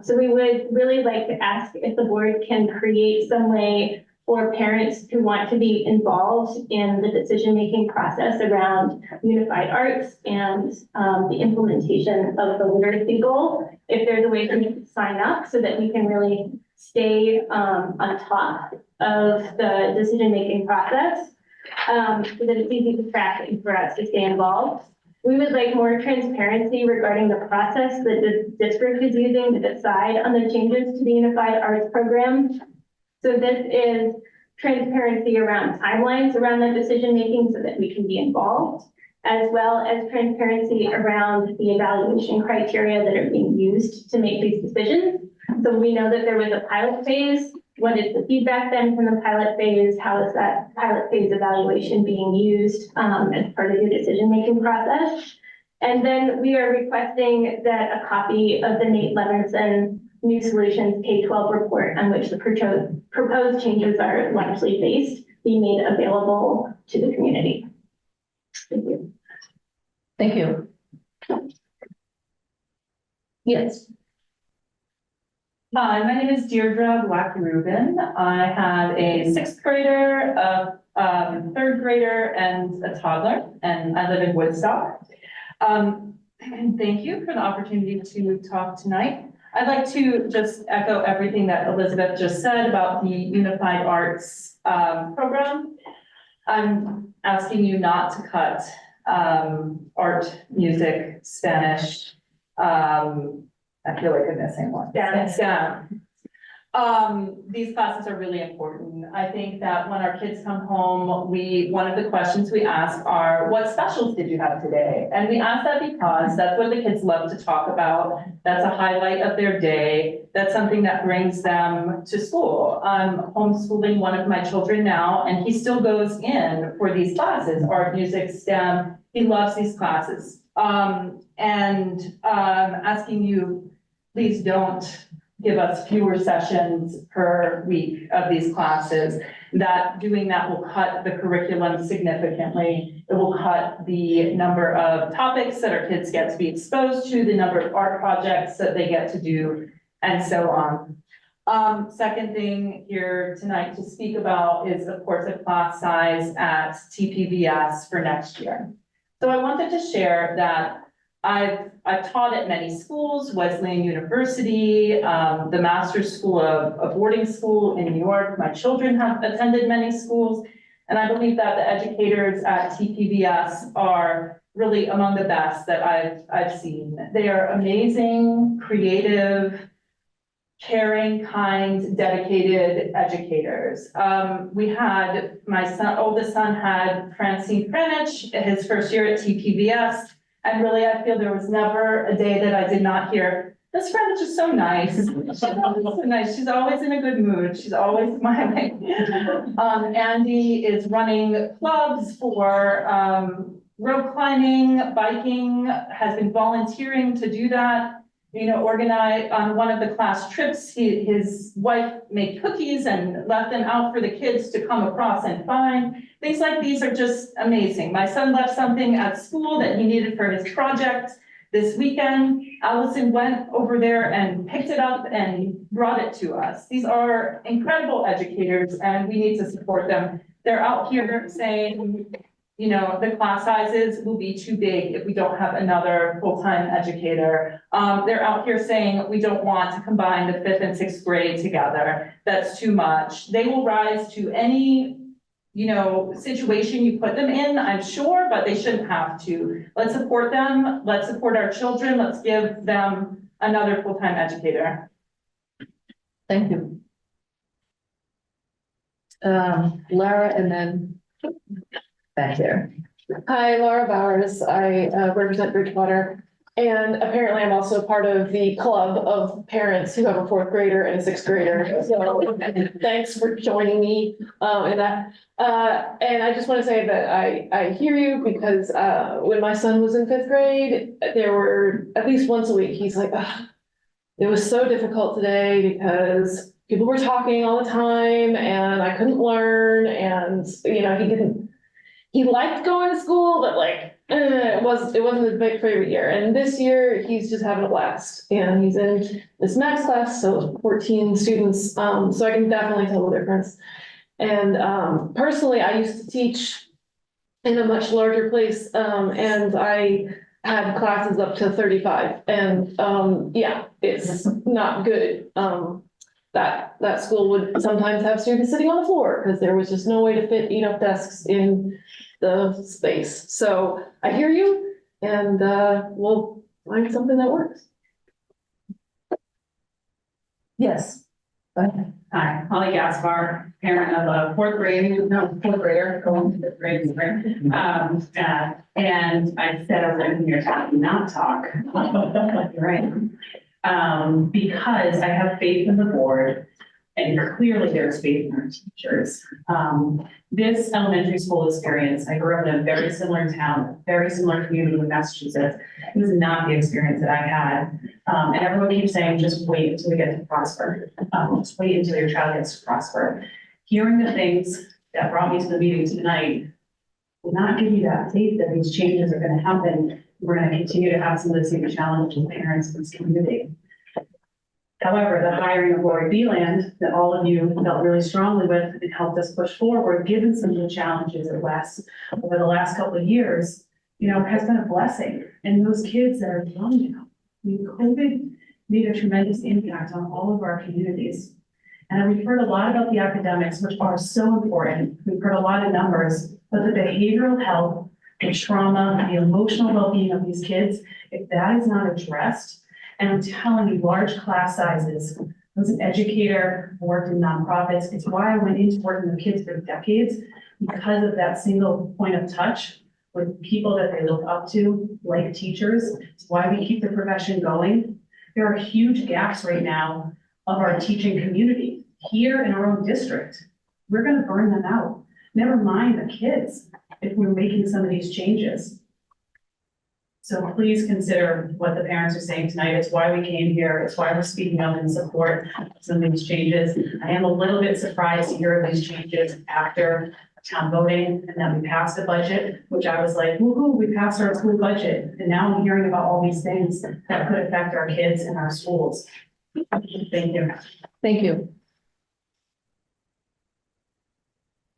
So we would really like to ask if the board can create some way for parents who want to be involved in the decision-making process around unified arts and the implementation of the literacy goal. If there's a way for them to sign up so that we can really stay on top of the decision-making process, so that it's easy to track and for us to stay involved. We would like more transparency regarding the process that the district is using to decide on the changes to the Unified Arts Program. So this is transparency around timelines around the decision-making so that we can be involved, as well as transparency around the evaluation criteria that are being used to make these decisions. So we know that there was a pilot phase. What is the feedback then from the pilot phase? How is that pilot phase evaluation being used as part of your decision-making process? And then we are requesting that a copy of the Nate Levinson New Solutions K-12 report on which the proposed changes are largely based be made available to the community. Thank you. Thank you. Yes. Hi, my name is Deirdre Black Rubin. I have a sixth grader, a third grader, and a toddler, and I live in Woodstock. Thank you for the opportunity to talk tonight. I'd like to just echo everything that Elizabeth just said about the Unified Arts program. I'm asking you not to cut art, music, Spanish. I feel like I'm missing one. STEM. These classes are really important. I think that when our kids come home, one of the questions we ask are, what specials did you have today? And we ask that because that's what the kids love to talk about. That's a highlight of their day. That's something that brings them to school. I'm homeschooling one of my children now, and he still goes in for these classes, art, music, STEM. He loves these classes. Asking you, please don't give us fewer sessions per week of these classes. Doing that will cut the curriculum significantly. It will cut the number of topics that our kids get to be exposed to, the number of art projects that they get to do, and so on. Second thing here tonight to speak about is, of course, a class size at TPVS for next year. So I wanted to share that I've taught at many schools, Wesleyan University, the Master's School of Boarding School in New York. My children have attended many schools, and I believe that the educators at TPVS are really among the best that I've seen. They are amazing, creative, caring, kind, dedicated educators. My oldest son had Francine Kranich, his first year at TPVS. And really, I feel there was never a day that I did not hear, this French is so nice. She's always so nice. She's always in a good mood. She's always smiling. Andy is running clubs for rope climbing, biking, has been volunteering to do that. Organize on one of the class trips, his wife made cookies and left them out for the kids to come across and find. Things like these are just amazing. My son left something at school that he needed for his project this weekend. Allison went over there and picked it up and brought it to us. These are incredible educators, and we need to support them. They're out here saying, the class sizes will be too big if we don't have another full-time educator. They're out here saying we don't want to combine the 5th and 6th grade together. That's too much. They will rise to any, situation you put them in, I'm sure, but they shouldn't have to. Let's support them. Let's support our children. Let's give them another full-time educator. Thank you. Lara, and then back there. Hi, Laura Bowers. I represent Bridgewater. And apparently I'm also part of the club of parents who have a 4th grader and a 6th grader. So thanks for joining me in that. And I just want to say that I hear you because when my son was in 5th grade, there were at least once a week, he's like, it was so difficult today because people were talking all the time and I couldn't learn. And, he liked going to school, but it wasn't his big favorite year. And this year he's just having a blast, and he's in this max class, so 14 students. So I can definitely tell the difference. And personally, I used to teach in a much larger place, and I had classes up to 35. And it's not good. That school would sometimes have students sitting on the floor because there was just no way to fit enough desks in the space. So I hear you, and we'll find something that works. Yes. Hi, Holly Gaspar, parent of a fourth grader going to fifth grade. And I said I was going here to not talk. Right. Because I have faith in the board and clearly there's faith in our teachers. This elementary school experience, I grew up in a very similar town, very similar community with Massachusetts. It was not the experience that I had. And everyone keeps saying, just wait until we get to Prosper. Just wait until your child gets to Prosper. Hearing the things that brought me to the meeting tonight will not give you that faith that these changes are going to happen. We're going to continue to have some of the same challenges with parents in this community. However, the hiring of Lori Beeland that all of you felt really strongly with and helped us push forward, given some of the challenges at West over the last couple of years, has been a blessing. And those kids that are young now, COVID made a tremendous impact on all of our communities. And we've heard a lot about the academics, which are so important. We've heard a lot of numbers, but the behavioral health, the trauma, the emotional well-being of these kids, if that is not addressed, and I'm telling you, large class sizes, I was an educator, worked in nonprofits. It's why I went into working with kids for decades, because of that single point of touch with people that they look up to, like teachers. It's why we keep the profession going. There are huge gaps right now of our teaching community here in our own district. We're going to burn them out. Never mind the kids if we're making some of these changes. So please consider what the parents are saying tonight. It's why we came here. It's why we're speaking up in support of some of these changes. I am a little bit surprised to hear of these changes after town voting and then we passed a budget, which I was like, woohoo, we passed our school budget. And now I'm hearing about all these things that could affect our kids and our schools. Thank you. Thank you.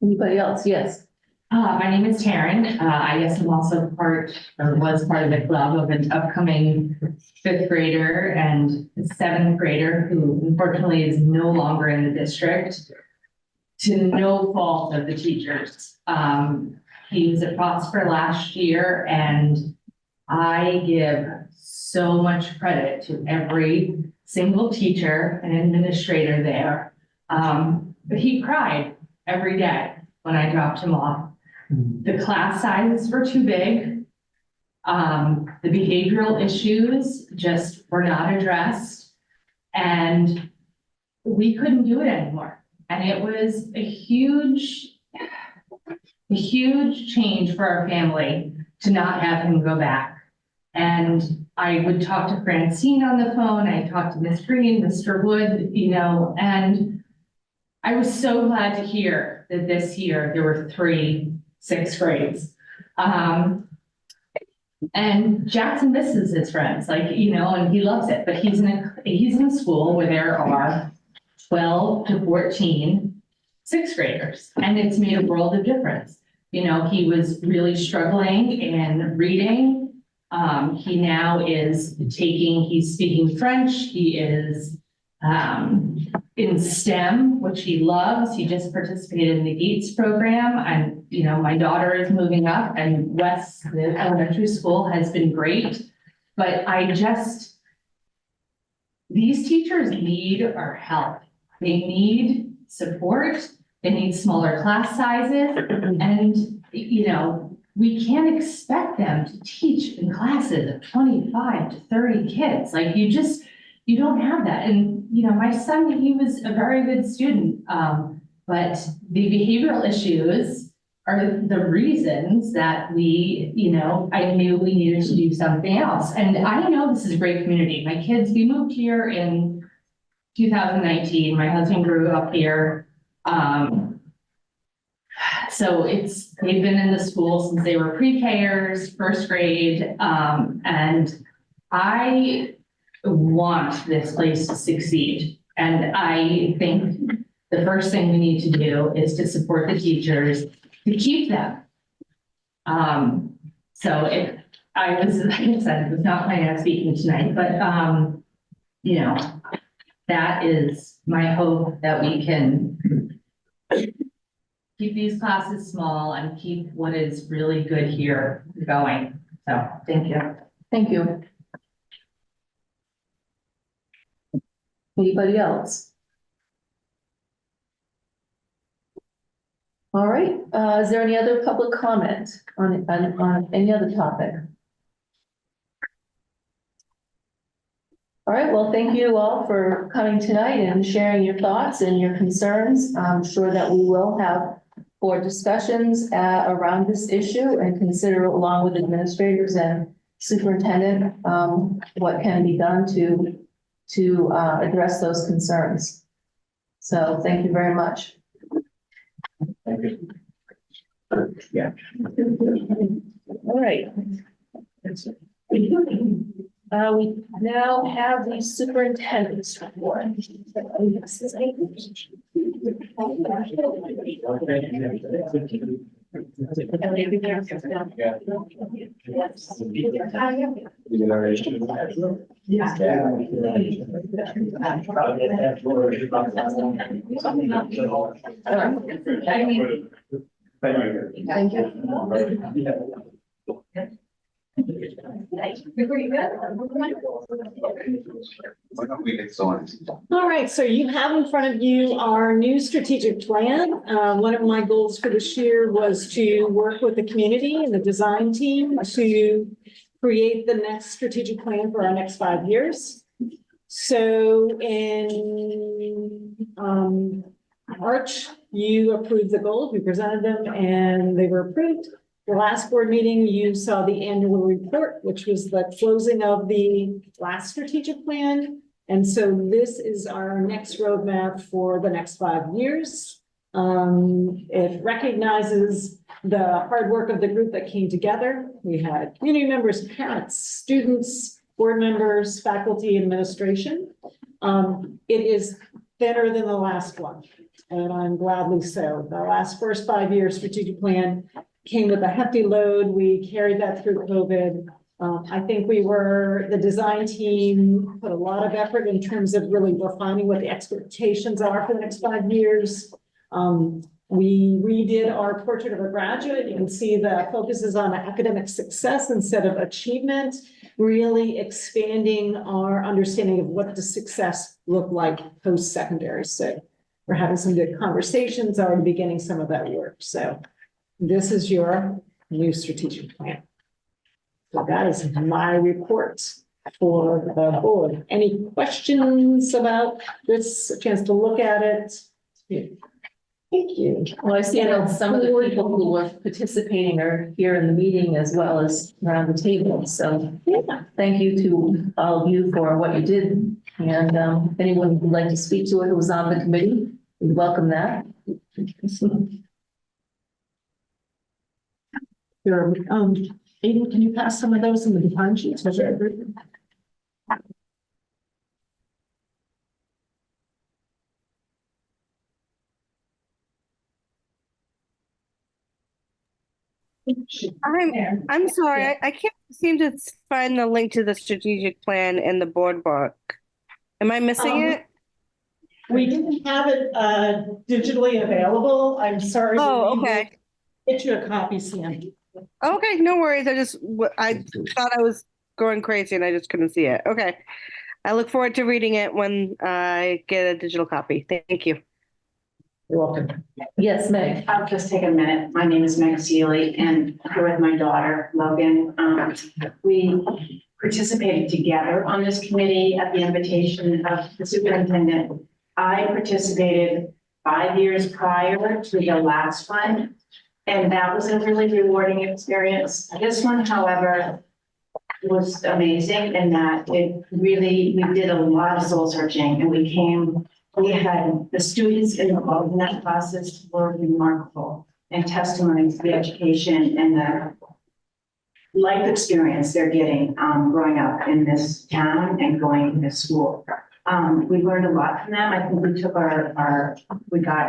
Anybody else? Yes. My name is Taryn. I guess I'm also was part of the club of an upcoming fifth grader and seventh grader who unfortunately is no longer in the district to no fault of the teachers. He was at Prosper last year and I give so much credit to every single teacher and administrator there. But he cried every day when I dropped him off. The class sizes were too big. The behavioral issues just were not addressed and we couldn't do it anymore. And it was a huge change for our family to not have him go back. And I would talk to Francine on the phone. I talked to Miss Green, Mr. Wood, and I was so glad to hear that this year there were 3 6th grades. And Jackson misses his friends, and he loves it, but he's in a school where there are 12 to 14 6th graders, and it's made a world of difference. He was really struggling in reading. He now he's speaking French. He is in STEM, which he loves. He just participated in the Gates program. And, my daughter is moving up and West, the elementary school has been great. But these teachers need our help. They need support. They need smaller class sizes. And, we can't expect them to teach in classes of 25 to 30 kids. You don't have that. And, my son, he was a very good student, but the behavioral issues are the reasons that I knew we needed to do something else. And I know this is a great community. My kids, we moved here in 2019. My husband grew up here. So they've been in the school since they were pre-Kers, first grade. And I want this place to succeed. And I think the first thing we need to do is to support the teachers to keep them. So like I said, was not planning on speaking tonight, but that is my hope that we can keep these classes small and keep what is really good here going. So thank you. Thank you. Anybody else? All right, is there any other public comment on any other topic? All right, well, thank you all for coming tonight and sharing your thoughts and your concerns. I'm sure that we will have board discussions around this issue and consider along with administrators and superintendent what can be done to address those concerns. So thank you very much. Thank you. Yeah. All right. We now have the superintendent's report. Thank you. Why don't we get going? All right, so you have in front of you our new strategic plan. One of my goals for this year was to work with the community and the design team to create the next strategic plan for our next 5 years. So in March, you approved the goals, we presented them and they were approved. The last board meeting, you saw the annual report, which was the closing of the last strategic plan. And so this is our next roadmap for the next 5 years. It recognizes the hard work of the group that came together. We had community members, parents, students, board members, faculty, administration. It is better than the last one, and I'm gladly so. The first 5 year strategic plan came with a hefty load. We carried that through COVID. I think the design team put a lot of effort in terms of really refining what the expectations are for the next 5 years. We redid our portrait of a graduate. You can see the focus is on academic success instead of achievement, really expanding our understanding of what does success look like post-secondary. So we're having some good conversations, already beginning some of that work. So this is your new strategic plan. So that is my report for the board. Any questions about this? A chance to look at it? Yeah. Thank you. Well, I see that some of the people who were participating are here in the meeting as well as around the table. So yeah, thank you to all of you for what you did. And if anyone would like to speak to it who was on the committee, we welcome that. Sure. Aiden, can you pass some of those in the behind sheets? I'm sorry, I can't seem to find the link to the strategic plan in the board book. Am I missing it? We didn't have it digitally available. I'm sorry. Oh, okay. Get you a copy, Sam. Okay, no worries. I thought I was going crazy and I just couldn't see it. Okay. I look forward to reading it when I get a digital copy. Thank you. You're welcome. Yes, Meg. I'll just take a minute. My name is Meg Seeley, and I'm here with my daughter, Logan. We participated together on this committee at the invitation of the superintendent. I participated 5 years prior to the last one, and that was a really rewarding experience. This one, however, was amazing in that we did a lot of soul searching, and we had the students involved in that process were remarkable, and testimonies to the education and the life experience they're getting growing up in this town and going to this school. We learned a lot from them. I think we took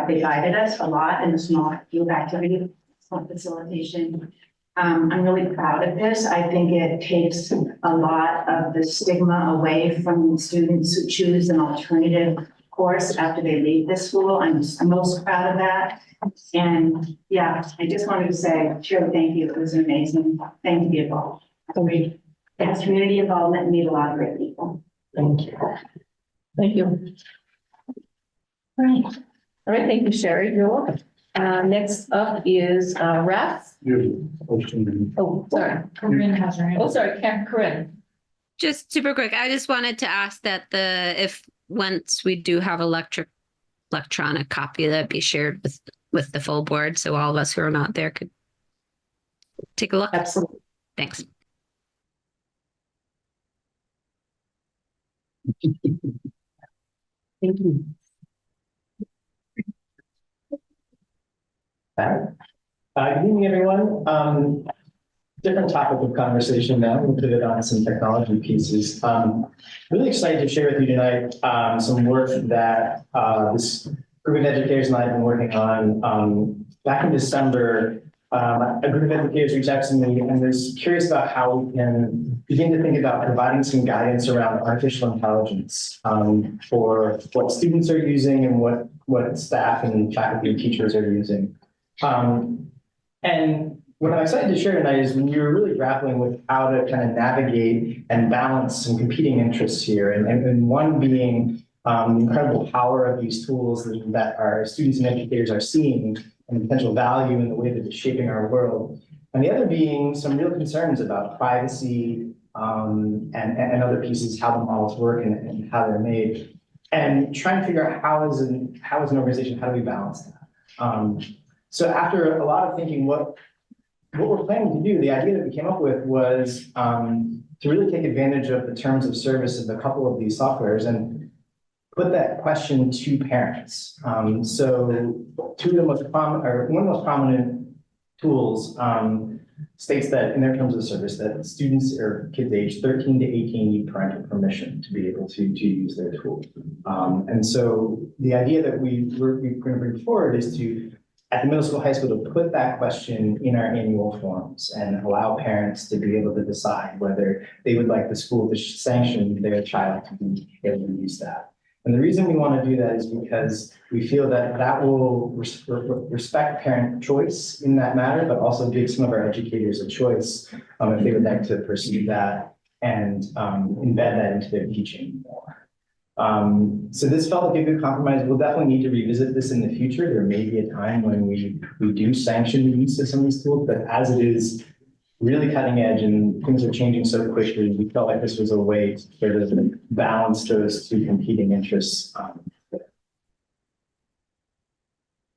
they guided us a lot in the small group activity, small facilitation. I'm really proud of this. I think it takes a lot of the stigma away from students who choose an alternative course after they leave this school. I'm most proud of that. And yeah, I just wanted to say, Shirley, thank you. It was an amazing thing to be involved. It has community involvement and meet a lot of great people. Thank you. Thank you. All right. All right. Thank you, Sherry. You're welcome. Next up is Raf. Oh, sorry. Corinne has her hand. Oh, sorry, Corinne. Just super quick, I just wanted to ask that if once we do have electronic copy, that be shared with the full board, so all of us who are not there could take a look. Absolutely. Thanks. Thank you. Good evening, everyone. Different topic of conversation now. We'll pivot on some technology pieces. Really excited to share with you tonight some work that this group of educators and I have been working on. Back in December, a group of educators reached out to me and was curious about how we can begin to think about providing some guidance around artificial intelligence for what students are using and what staff and faculty and teachers are using. And what I'm excited to share tonight is we were really grappling with how to kind of navigate and balance some competing interests here. And one being the incredible power of these tools that our students and educators are seeing and the potential value in the way that it's shaping our world. And the other being some real concerns about privacy and other pieces, how the models work and how they're made. And trying to figure out how as an organization, how do we balance that? So after a lot of thinking, what we're planning to do, the idea that we came up with was to really take advantage of the terms of service of a couple of these softwares and put that question to parents. So two of the most prominent, or one of the most prominent tools states that in their terms of service that students or kids aged 13 to 18 need parental permission to be able to use their tool. And so the idea that we're going to bring forward is to, at the middle school, high school, to put that question in our annual forums and allow parents to be able to decide whether they would like the school to sanction their child to be able to use that. And the reason we want to do that is because we feel that that will respect parent choice in that matter, but also give some of our educators a choice if they would like to pursue that and embed that into their teaching more. So this felt like a good compromise. We'll definitely need to revisit this in the future. There may be a time when we do sanction the use of some of these tools, but as it is really cutting edge and things are changing so quickly, we felt like this was a way to sort of balance those two competing interests.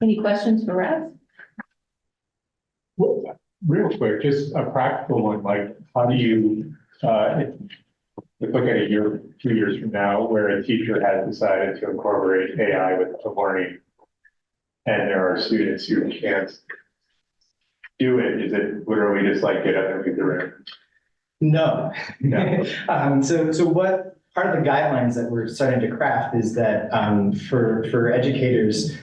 Any questions for Raf? Well, real quick, just a practical one, like how do you, look at a year, 2 years from now, where a teacher has decided to incorporate AI with the learning, and there are students who can't do it? Is it literally just like get up and leave the room? No. So what part of the guidelines that we're starting to craft is that for educators,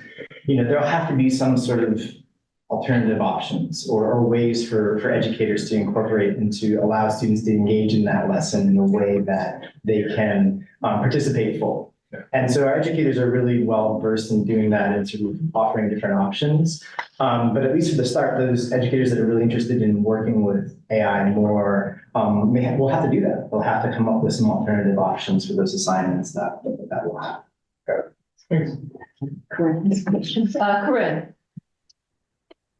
there'll have to be some sort of alternative options or ways for educators to incorporate and to allow students to engage in that lesson in a way that they can participate fully. Yeah. And so our educators are really well versed in doing that and sort of offering different options. But at least for the start, those educators that are really interested in working with AI more will have to do that. They'll have to come up with some alternative options for those assignments that will have. Thanks. Corinne.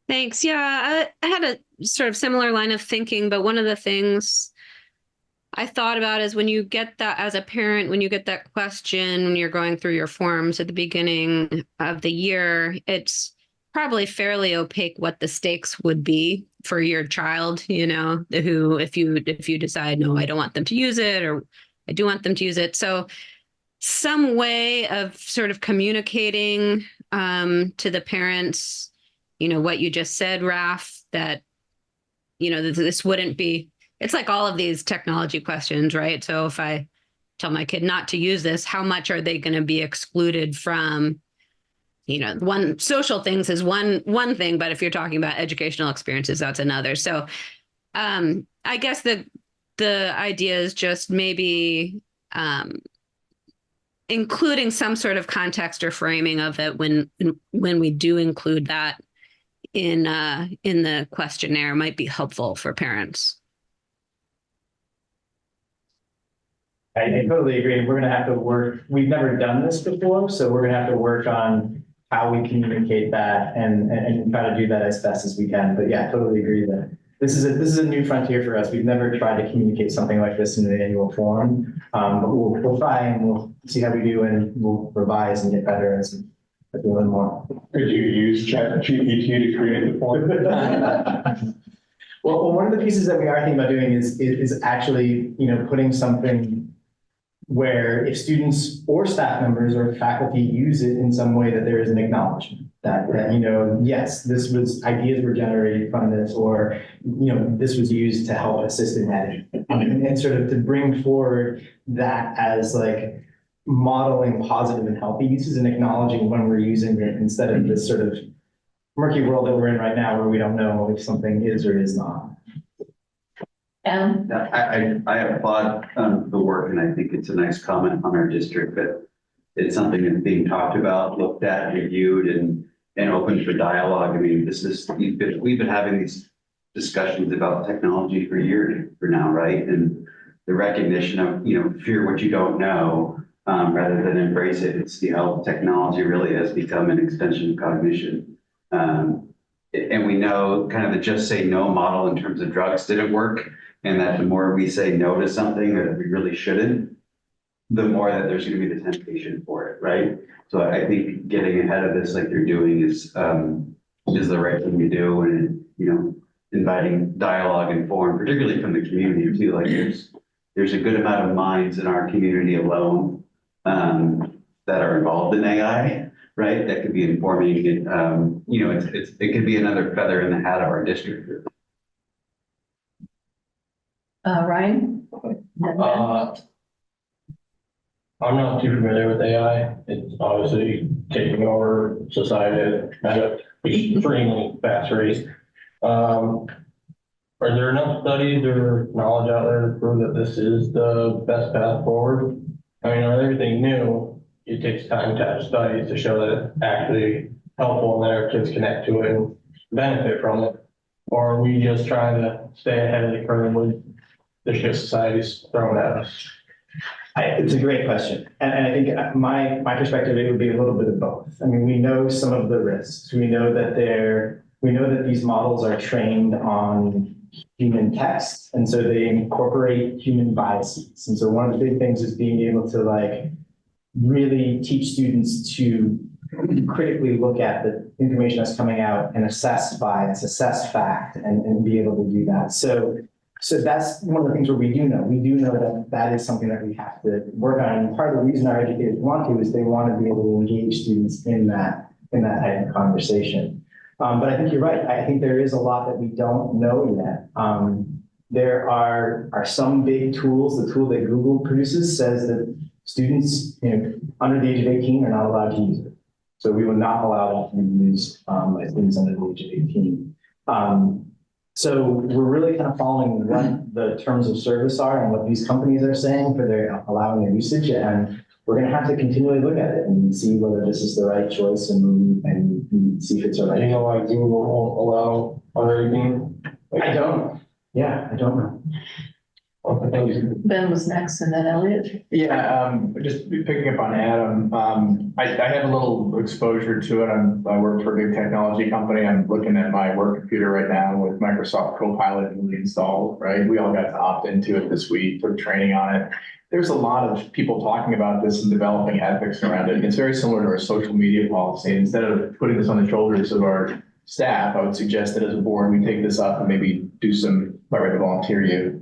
Thanks. Yeah, I had a sort of similar line of thinking, but one of the things I thought about is when you get that as a parent, when you get that question, when you're going through your forms at the beginning of the year, it's probably fairly opaque what the stakes would be for your child, who, if you decide, no, I don't want them to use it, or I do want them to use it. So some way of sort of communicating to the parents, what you just said, Raf, that, this wouldn't be, it's like all of these technology questions, right? So if I tell my kid not to use this, how much are they going to be excluded from, one social things is one thing, but if you're talking about educational experiences, that's another. So I guess the idea is just maybe including some sort of context or framing of it when we do include that in the questionnaire might be helpful for parents. I totally agree. We're going to have to work. We've never done this before, so we're going to have to work on how we communicate that and try to do that as best as we can. But yeah, totally agree that this is a new frontier for us. We've never tried to communicate something like this in an annual form. But we'll try and we'll see how we do, and we'll revise and get better as we learn more. Could you use ChatGPT to create the form? Well, one of the pieces that we are thinking about doing is actually, putting something where if students or staff members or faculty use it in some way, that there is an acknowledgement that yes, ideas were generated from this, or, this was used to help assist in management, and sort of to bring forward that as like modeling positive and healthy uses and acknowledging when we're using it, instead of this sort of murky world that we're in right now where we don't know if something is or is not. I applaud the work, and I think it's a nice comment on our district that it's something that's being talked about, looked at, reviewed, and open for dialogue. I mean, we've been having these discussions about technology for years now, right? And the recognition of, fear what you don't know, rather than embrace it. It's how technology really has become an extension of cognition. And we know kind of the just say no model in terms of drugs didn't work. And that the more we say no to something that we really shouldn't, the more that there's going to be the temptation for it, right? So I think getting ahead of this like you're doing is the right thing to do, and inviting dialogue and forum, particularly from the community too. Like there's a good amount of minds in our community alone that are involved in AI, right? That could be informing it. It could be another feather in the hat of our district. Ryan? I'm not too familiar with AI. It's obviously taking over society at an extremely fast rate. Are there enough studies or knowledge out there to prove that this is the best path forward? I mean, with everything new, it takes time to have studies to show that it's actually helpful and that our kids connect to it and benefit from it. Or are we just trying to stay ahead of the curve with the shit society's throwing at us? It's a great question. And I think my perspective, it would be a little bit of both. I mean, we know some of the risks. We know that these models are trained on human text. And so they incorporate human biases. And so one of the big things is being able to really teach students to critically look at the information that's coming out and assess bias, assess fact, and be able to do that. So that's one of the things where we do know that is something that we have to work on. And part of the reason our educators want to is they want to be able to engage students in that type of conversation. But I think you're right. I think there is a lot that we don't know yet. There are some big tools. The tool that Google produces says that students under the age of 18 are not allowed to use it. So we will not allow that to be used by students under the age of 18. So we're really kind of following what the terms of service are and what these companies are saying for their allowing their usage. And we're going to have to continually look at it and see whether this is the right choice and see if it's the right. Do you know why Google won't allow under 18? I don't. Yeah, I don't know. Ben was next, and then Elliot. Yeah, just picking up on Adam, I have a little exposure to it. I work for a big technology company. I'm looking at my work computer right now with Microsoft Copilot newly installed, right? We all got to opt into it this week, took training on it. There's a lot of people talking about this and developing ethics around it. It's very similar to our social media policy. Instead of putting this on the shoulders of our staff, I would suggest that as a board, we take this up and maybe do some, if I were to volunteer you.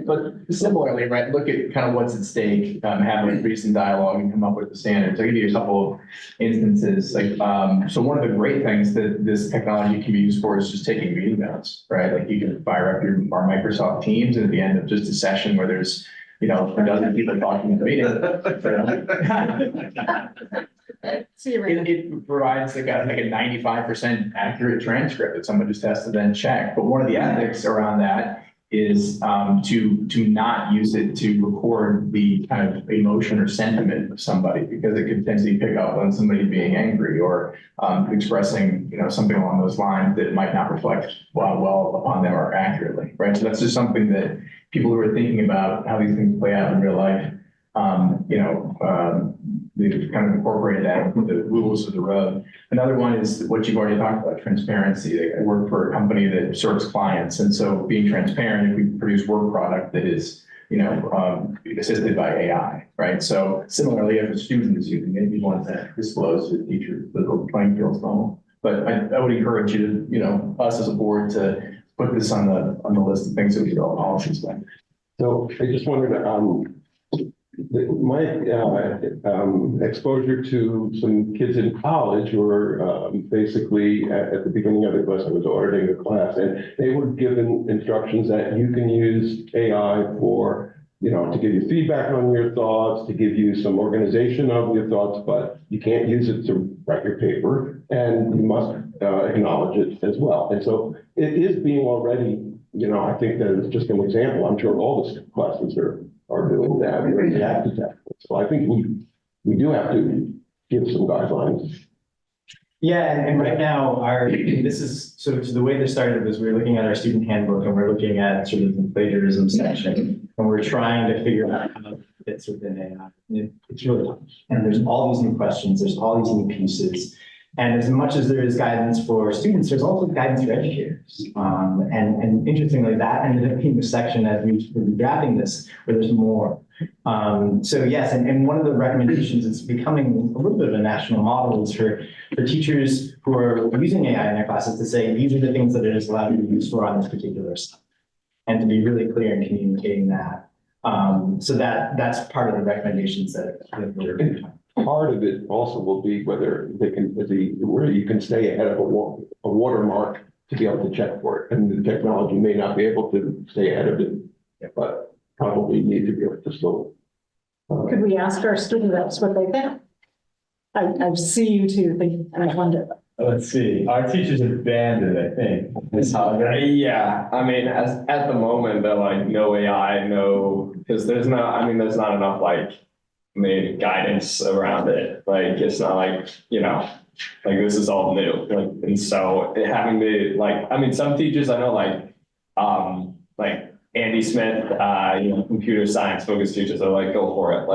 But similarly, right, look at kind of what's at stake, have a recent dialogue and come up with the standards. I'll give you a couple of instances. So one of the great things that this technology can be used for is just taking meeting notes, right? Like you can fire up our Microsoft Teams, and at the end of just a session where there's, a dozen people talking in the meeting. It provides like a 95% accurate transcript that someone just has to then check. But one of the ethics around that is to not use it to record the kind of emotion or sentiment of somebody, because it could potentially pick up on somebody being angry or expressing something along those lines that might not reflect well upon them or accurately, right? So that's just something that people who are thinking about how these things play out in real life, we've kind of incorporated that into the rules of the road. Another one is what you've already talked about, transparency. Like, I work for a company that serves clients, and so being transparent, if we produce work product that is, assisted by AI, right? So similarly, if a student is using it, you want to disclose to the teacher the playing field's level. But I would encourage you to, us as a board, to put this on the list of things that we develop policies by. So I just wondered, my exposure to some kids in college were basically at the beginning of the class, I was auditing the class, and they were given instructions that you can use AI for, to give you feedback on your thoughts, to give you some organization of your thoughts, but you can't use it to write your paper, and you must acknowledge it as well. And so it is being already, I think that it's just an example. I'm sure all the classes are doing that. We have to tackle it. So I think we do have to give some guidelines. Yeah, and right now, this is sort of the way this started was we were looking at our student handbook and we're looking at sort of the plagiarism section, and we're trying to figure out how it fits within AI. It's really tough. And there's all these new questions, there's all these new pieces. And as much as there is guidance for students, there's also guidance for educators. And interestingly, that ended up being the section as we were drafting this, where there's more. So yes, and one of the recommendations is becoming a little bit of a national model is for teachers who are using AI in their classes to say, these are the things that it is allowed to be used for on this particular stuff. And to be really clear in communicating that. So that's part of the recommendations that we're doing. Part of it also will be whether they can, where you can stay ahead of a watermark to be able to check for it. And the technology may not be able to stay ahead of it, but probably need to be able to slow. Could we ask our student reps what they think? I see you two think, and I wonder. Let's see, our teachers have banned it, I think. It's yeah, I mean, at the moment, they're like, no AI, no, because there's not enough guidance around it. Like, it's not like, this is all new. And so having to some teachers I know, like Andy Smith, computer science focused teachers are like, go for it.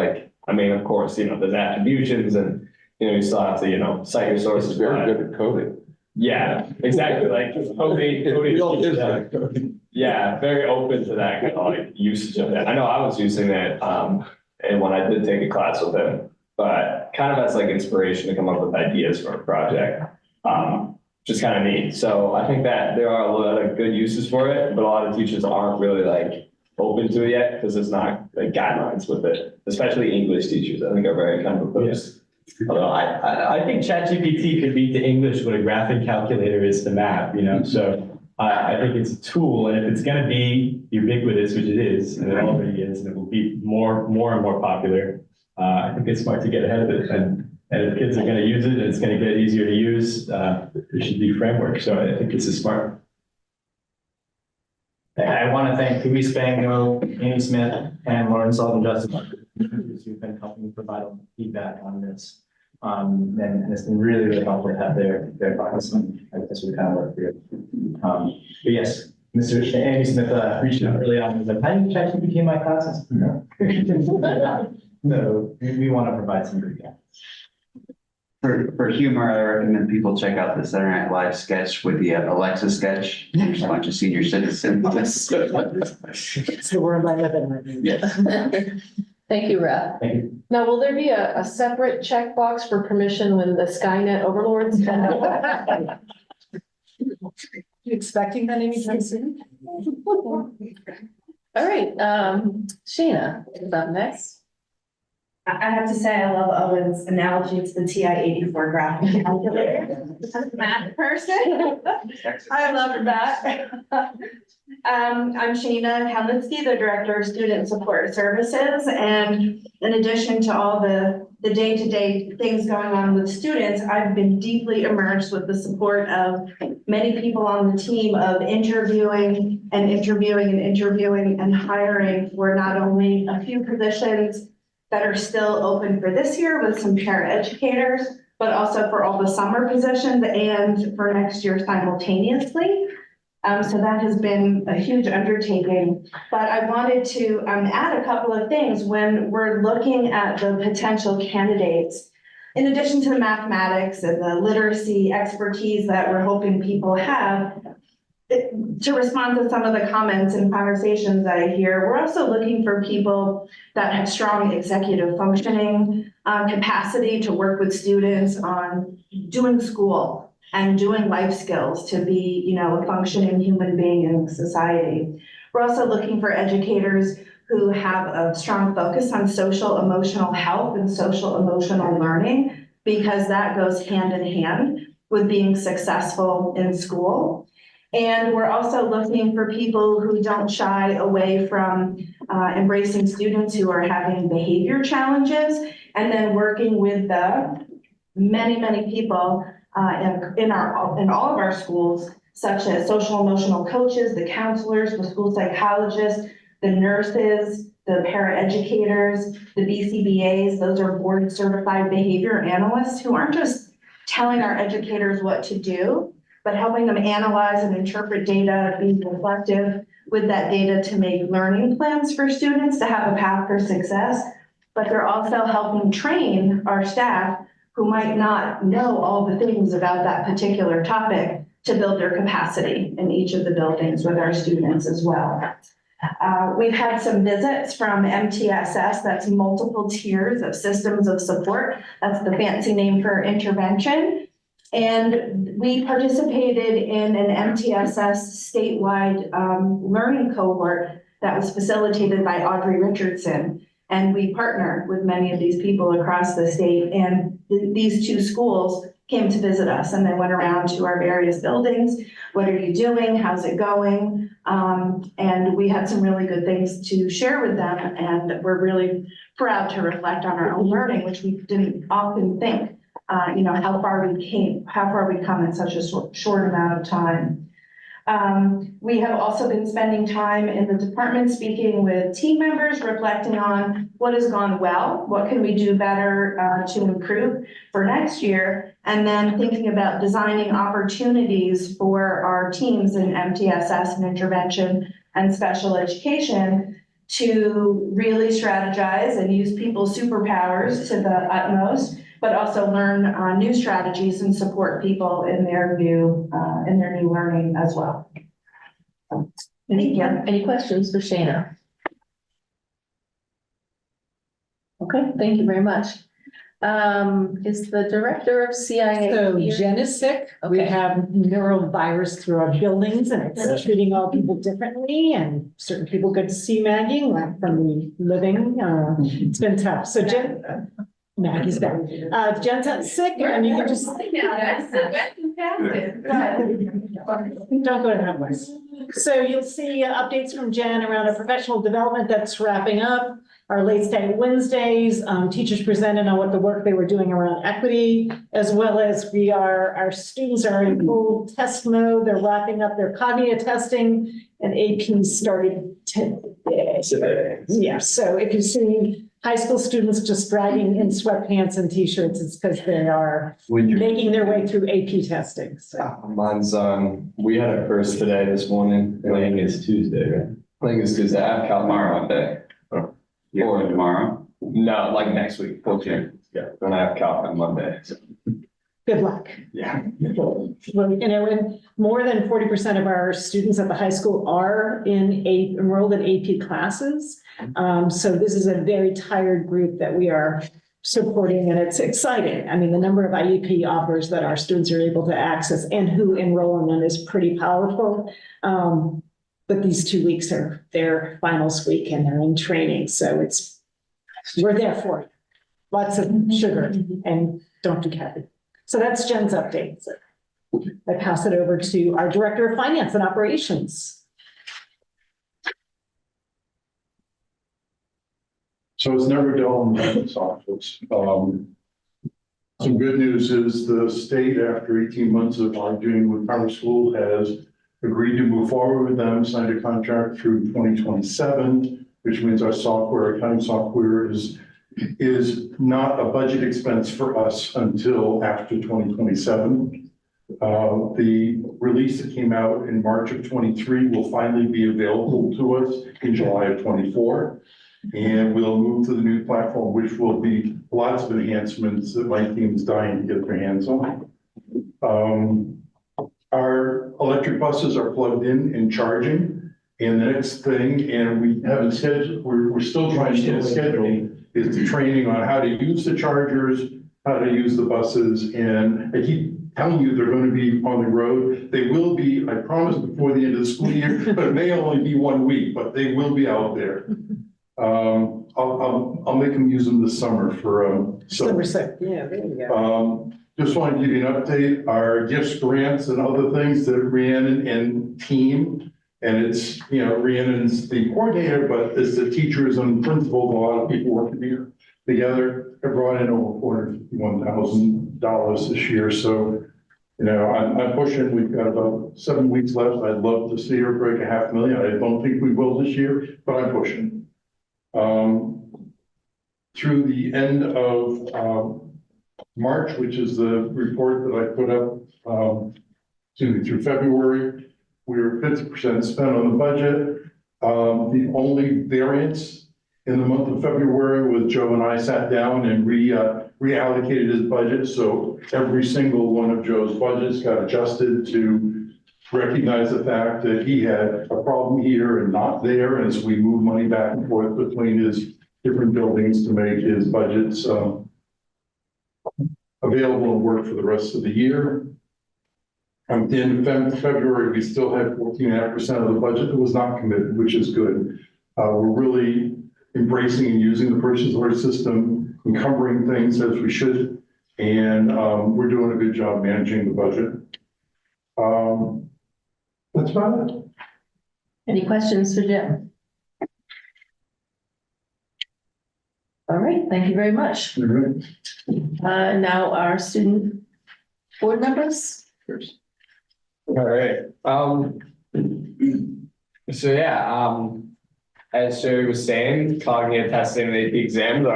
Of course, there's attributions and, you still have to, cite your sources. It's very good at coding. Yeah, exactly. Coding. Yeah, very open to that kind of usage of it. I know I was using it, and when I did take a class with him, but kind of as inspiration to come up with ideas for a project, just kind of neat. So I think that there are a lot of good uses for it, but a lot of teachers aren't really open to it yet because there's not guidelines with it, especially English teachers. I think are very kind of opposed. Although I think ChatGPT could beat the English what a graphic calculator is to math, so I think it's a tool, and if it's going to be ubiquitous, which it is, and it already is, and it will be more and more popular, I think it's smart to get ahead of it. And if kids are going to use it and it's going to get easier to use, there should be framework. So I think this is smart. I want to thank Louise Spangno, Amy Smith, and Lauren Sullivan Justice who've been helping provide feedback on this. And it's been really helpful to have their thoughts on as we kind of work through it. But yes, Mr. Amy Smith reached out early on and was like, how do you ChatGPT in my classes? No. No, we want to provide some feedback. For humor, I recommend people check out the Saturday Night Live sketch with the Alexa sketch. There's a bunch of senior citizens. So we're in my living room. Yes. Thank you, Rep. Thank you. Now, will there be a separate checkbox for permission when the Skynet overlords come out? You expecting that anytime soon? All right, Sheena is up next. I have to say, I love Owen's analogy to the TI-84 graphic calculator. I'm a math person. I love her back. I'm Sheena Helensky, the Director of Student Support Services. And in addition to all the day-to-day things going on with students, I've been deeply immersed with the support of many people on the team of interviewing and hiring for not only a few positions that are still open for this year with some paraeducators, but also for all the summer positions and for next year simultaneously. So that has been a huge undertaking. But I wanted to add a couple of things when we're looking at the potential candidates. In addition to the mathematics and the literacy expertise that we're hoping people have, to respond to some of the comments and conversations I hear, we're also looking for people that have strong executive functioning capacity to work with students on doing school and doing life skills to be, you know, a functioning human being in society. We're also looking for educators who have a strong focus on social emotional health and social emotional learning, because that goes hand in hand with being successful in school. And we're also looking for people who don't shy away from embracing students who are having behavior challenges, and then working with the many people in all of our schools, such as social emotional coaches, the counselors, the school psychologists, the nurses, the paraeducators, the BCBAs. Those are board certified behavior analysts who aren't just telling our educators what to do, but helping them analyze and interpret data, be reflective with that data to make learning plans for students to have a path for success. But they're also helping train our staff who might not know all the things about that particular topic to build their capacity in each of the buildings with our students as well. We've had some visits from MTSS, that's multiple tiers of systems of support. That's the fancy name for intervention. And we participated in an MTSS statewide learning cohort that was facilitated by Audrey Richardson. And we partnered with many of these people across the state, and these two schools came to visit us, and they went around to our various buildings. What are you doing? How's it going? And we had some really good things to share with them, and we're really proud to reflect on our own learning, which we didn't often think, you know, how far we've come in such a short amount of time. We have also been spending time in the department speaking with team members, reflecting on what has gone well, what can we do better to improve for next year, and then thinking about designing opportunities for our teams in MTSS and intervention and special education to really strategize and use people's superpowers to the utmost, but also learn new strategies and support people in their new learning as well. Any questions for Shana? Okay, thank you very much. Is the director of CIA So here? Jen is sick. We Okay. have neurovirus through our buildings, and it's treating all people differently, and certain people get to see Maggie like from the living. It's been tough. So Maggie's back. Jen's sick, and you can just. Don't go to that way. So you'll see updates from Jen around our professional development that's wrapping up. Our late study Wednesdays, teachers presented on what the work they were doing around equity, as well as our students are in full test mode. They're wrapping up their cognitive testing, and AP started today. Yeah, so if you see high school students just dragging in sweatpants and t-shirts, it's because they are making their way through AP testing. So. Mine's we had a first today this morning. Playing is Tuesday, right? Playing is Tuesday. I have Cal tomorrow Monday. Or tomorrow? No, like next week, 14th. Yeah. Then I have Cal on Monday. So. Good luck. Yeah. Well, you know, and more than 40% of our students at the high school are enrolled in AP classes. So this is a very tired group that we are supporting, and it's exciting. I mean, the number of IEP offers that our students are able to access and who enroll in them is pretty powerful. But these 2 weeks are their finals week, and they're in training. So we're there for you. Lots of sugar, and don't do caffeine. So that's Jen's update. So I pass it over to our Director of Finance and Operations. So it's never dull in this office. Some good news is the state, after 18 months of arguing with Power School, has agreed to move forward with them, signed a contract through 2027, which means our accounting software is not a budget expense for us until after 2027. The release that came out in March of 23 will finally be available to us in July of 24. And we'll move to the new platform, which will be lots of enhancements that my team is dying to get their hands on. Our electric buses are plugged in and charging. And the next thing, and we haven't scheduled, we're still trying to get a schedule, is the training on how to use the chargers, how to use the buses. And I keep telling you they're going to be on the road. They will be, I promise, before the end of the school year, but it may only be 1 week, but they will be out there. I'll make them use them this summer for, Summer sec, yeah, there you go. just want to give you an update, our gifts, grants and other things that Rhiannon and team, and it's, you know, Rhiannon's the coordinator, but it's the teachers and principals, a lot of people working here together, have brought in over $451,000 this year. So, you know, I'm pushing, we've got about 7 weeks left. I'd love to see her break $500,000. I don't think we will this year, but I'm pushing. Through the end of March, which is the report that I put up, through February, we were 50% spent on the budget. The only variance in the month of February was Joe and I sat down and reallocated his budget. So every single one of Joe's budgets got adjusted to recognize the fact that he had a problem here and not there. And as we move money back and forth between his different buildings to make his budgets available and work for the rest of the year. At the end of February, we still had 14.5% of the budget that was not committed, which is good. We're really embracing and using the purchase order system, encumbering things as we should, and we're doing a good job managing the budget. That's about it. Any questions for Jim? All right, thank you very much. Now our student board members. All right. So yeah, as Sherry was saying, cognitive testing and AP exams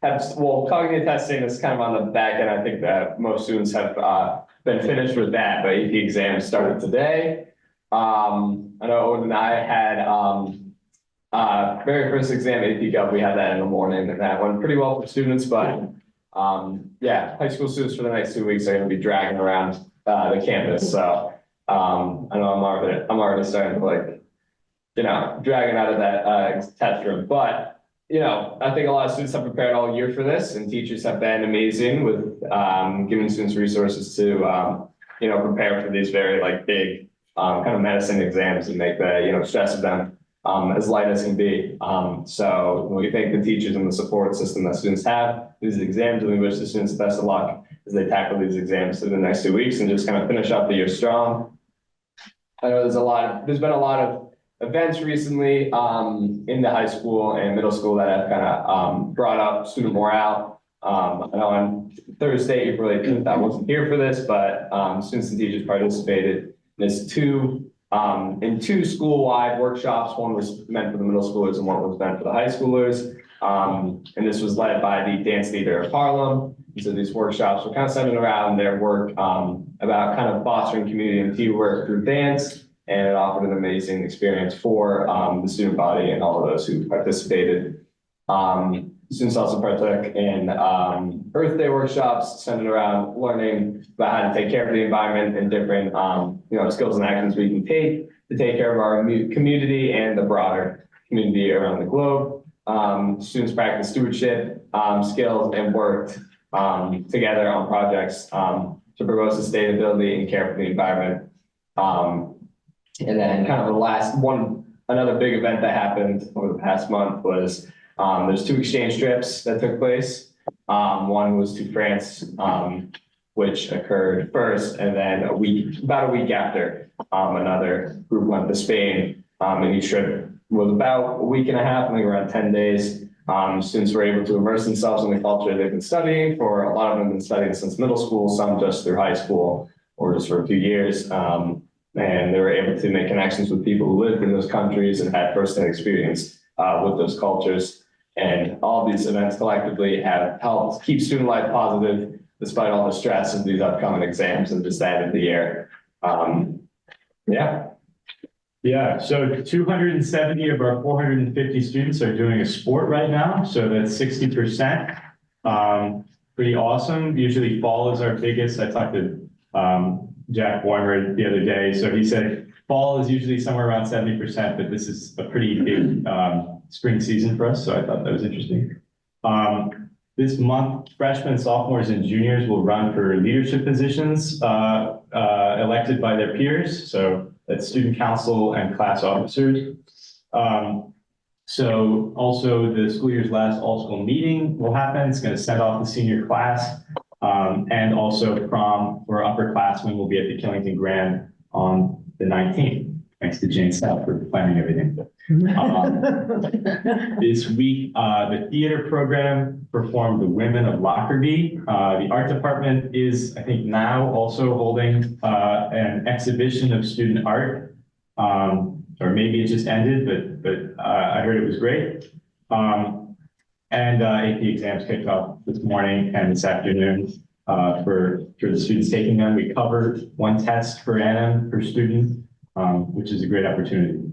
cognitive testing is kind of on the back end. I think that most students have been finished with that, but AP exams started today. I know Owen and I had very first exam, AP Gov, we had that in the morning, and that went pretty well for students, but yeah, high school students for the next 2 weeks are going to be dragging around the campus. So I know I'm already starting to, like, you know, dragging out of that test room. But, you know, I think a lot of students have prepared all year for this, and teachers have been amazing with giving students resources to, you know, prepare for these very, like, big kind of medicine exams and make the, you know, stress of them as light as can be. So we thank the teachers and the support system that students have these exams, and we wish the students the best of luck as they tackle these exams through the next 2 weeks and just kind of finish out the year strong. I know there's been a lot of events recently in the high school and middle school that have kind of brought up student morale. I know on Thursday, April 18th, I wasn't here for this, but students and teachers participated in two school-wide workshops. One was meant for the middle schoolers and one was meant for the high schoolers. And this was led by the dance leader of Harlem. So these workshops were kind of centered around their work about kind of fostering community and teamwork through dance. And it offered an amazing experience for the student body and all of those who participated. Students also partook in Earth Day workshops centered around learning about how to take care of the environment and different you know, skills and actions we can take to take care of our community and the broader community around the globe. Students practiced stewardship skills and worked together on projects to promote sustainability and care for the environment. And then kind of the last one, another big event that happened over the past month was there's 2 exchange trips that took place. One was to France, which occurred first, and then about a week after, another group went to Spain. And each trip was about a week and a half, I think around 10 days. Students were able to immerse themselves in the culture they've been studying for. A lot of them have been studying since middle school, some just through high school or just for a few years. And they were able to make connections with people who lived in those countries and had firsthand experience with those cultures. And all of these events collectively have helped keep student life positive despite all the stress of these upcoming exams and just the end of the year. Yeah. Yeah, so 270 of our 450 students are doing a sport right now, so that's 60%. Pretty awesome. Usually fall is our biggest. I talked to Jack Weimer the other day, so he said fall is usually somewhere around 70%, but this is a pretty big spring season for us, so I thought that was interesting. This month, freshmen, sophomores, and juniors will run for leadership positions elected by their peers. So that's student council and class officers. So also the school year's last all-school meeting will happen. It's going to send off the senior class. And also prom for upperclassmen will be at the Killington Grand on the 19th. Thanks to Jane Stout for planning everything. This week, the theater program performed The Women of Lockerbie. The art department is, I think, now also holding an exhibition of student art. Or maybe it just ended, but I heard it was great. And AP exams kicked off this morning and this afternoon for the students taking them. We covered one test per annum per student, which is a great opportunity.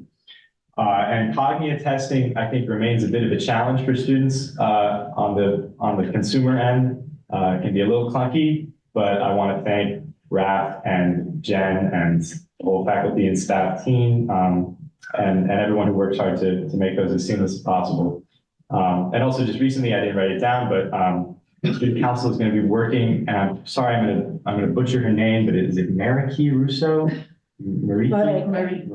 And cognitive testing, I think, remains a bit of a challenge for students on the consumer end. It can be a little clunky, but I want to thank Raph and Jen and the whole faculty and staff team and everyone who works hard to make those as seamless as possible. And also just recently, I didn't write it down, but the student council is going to be working, and I'm sorry, I'm going to butcher her name, but is it Mariki Russo? Marike?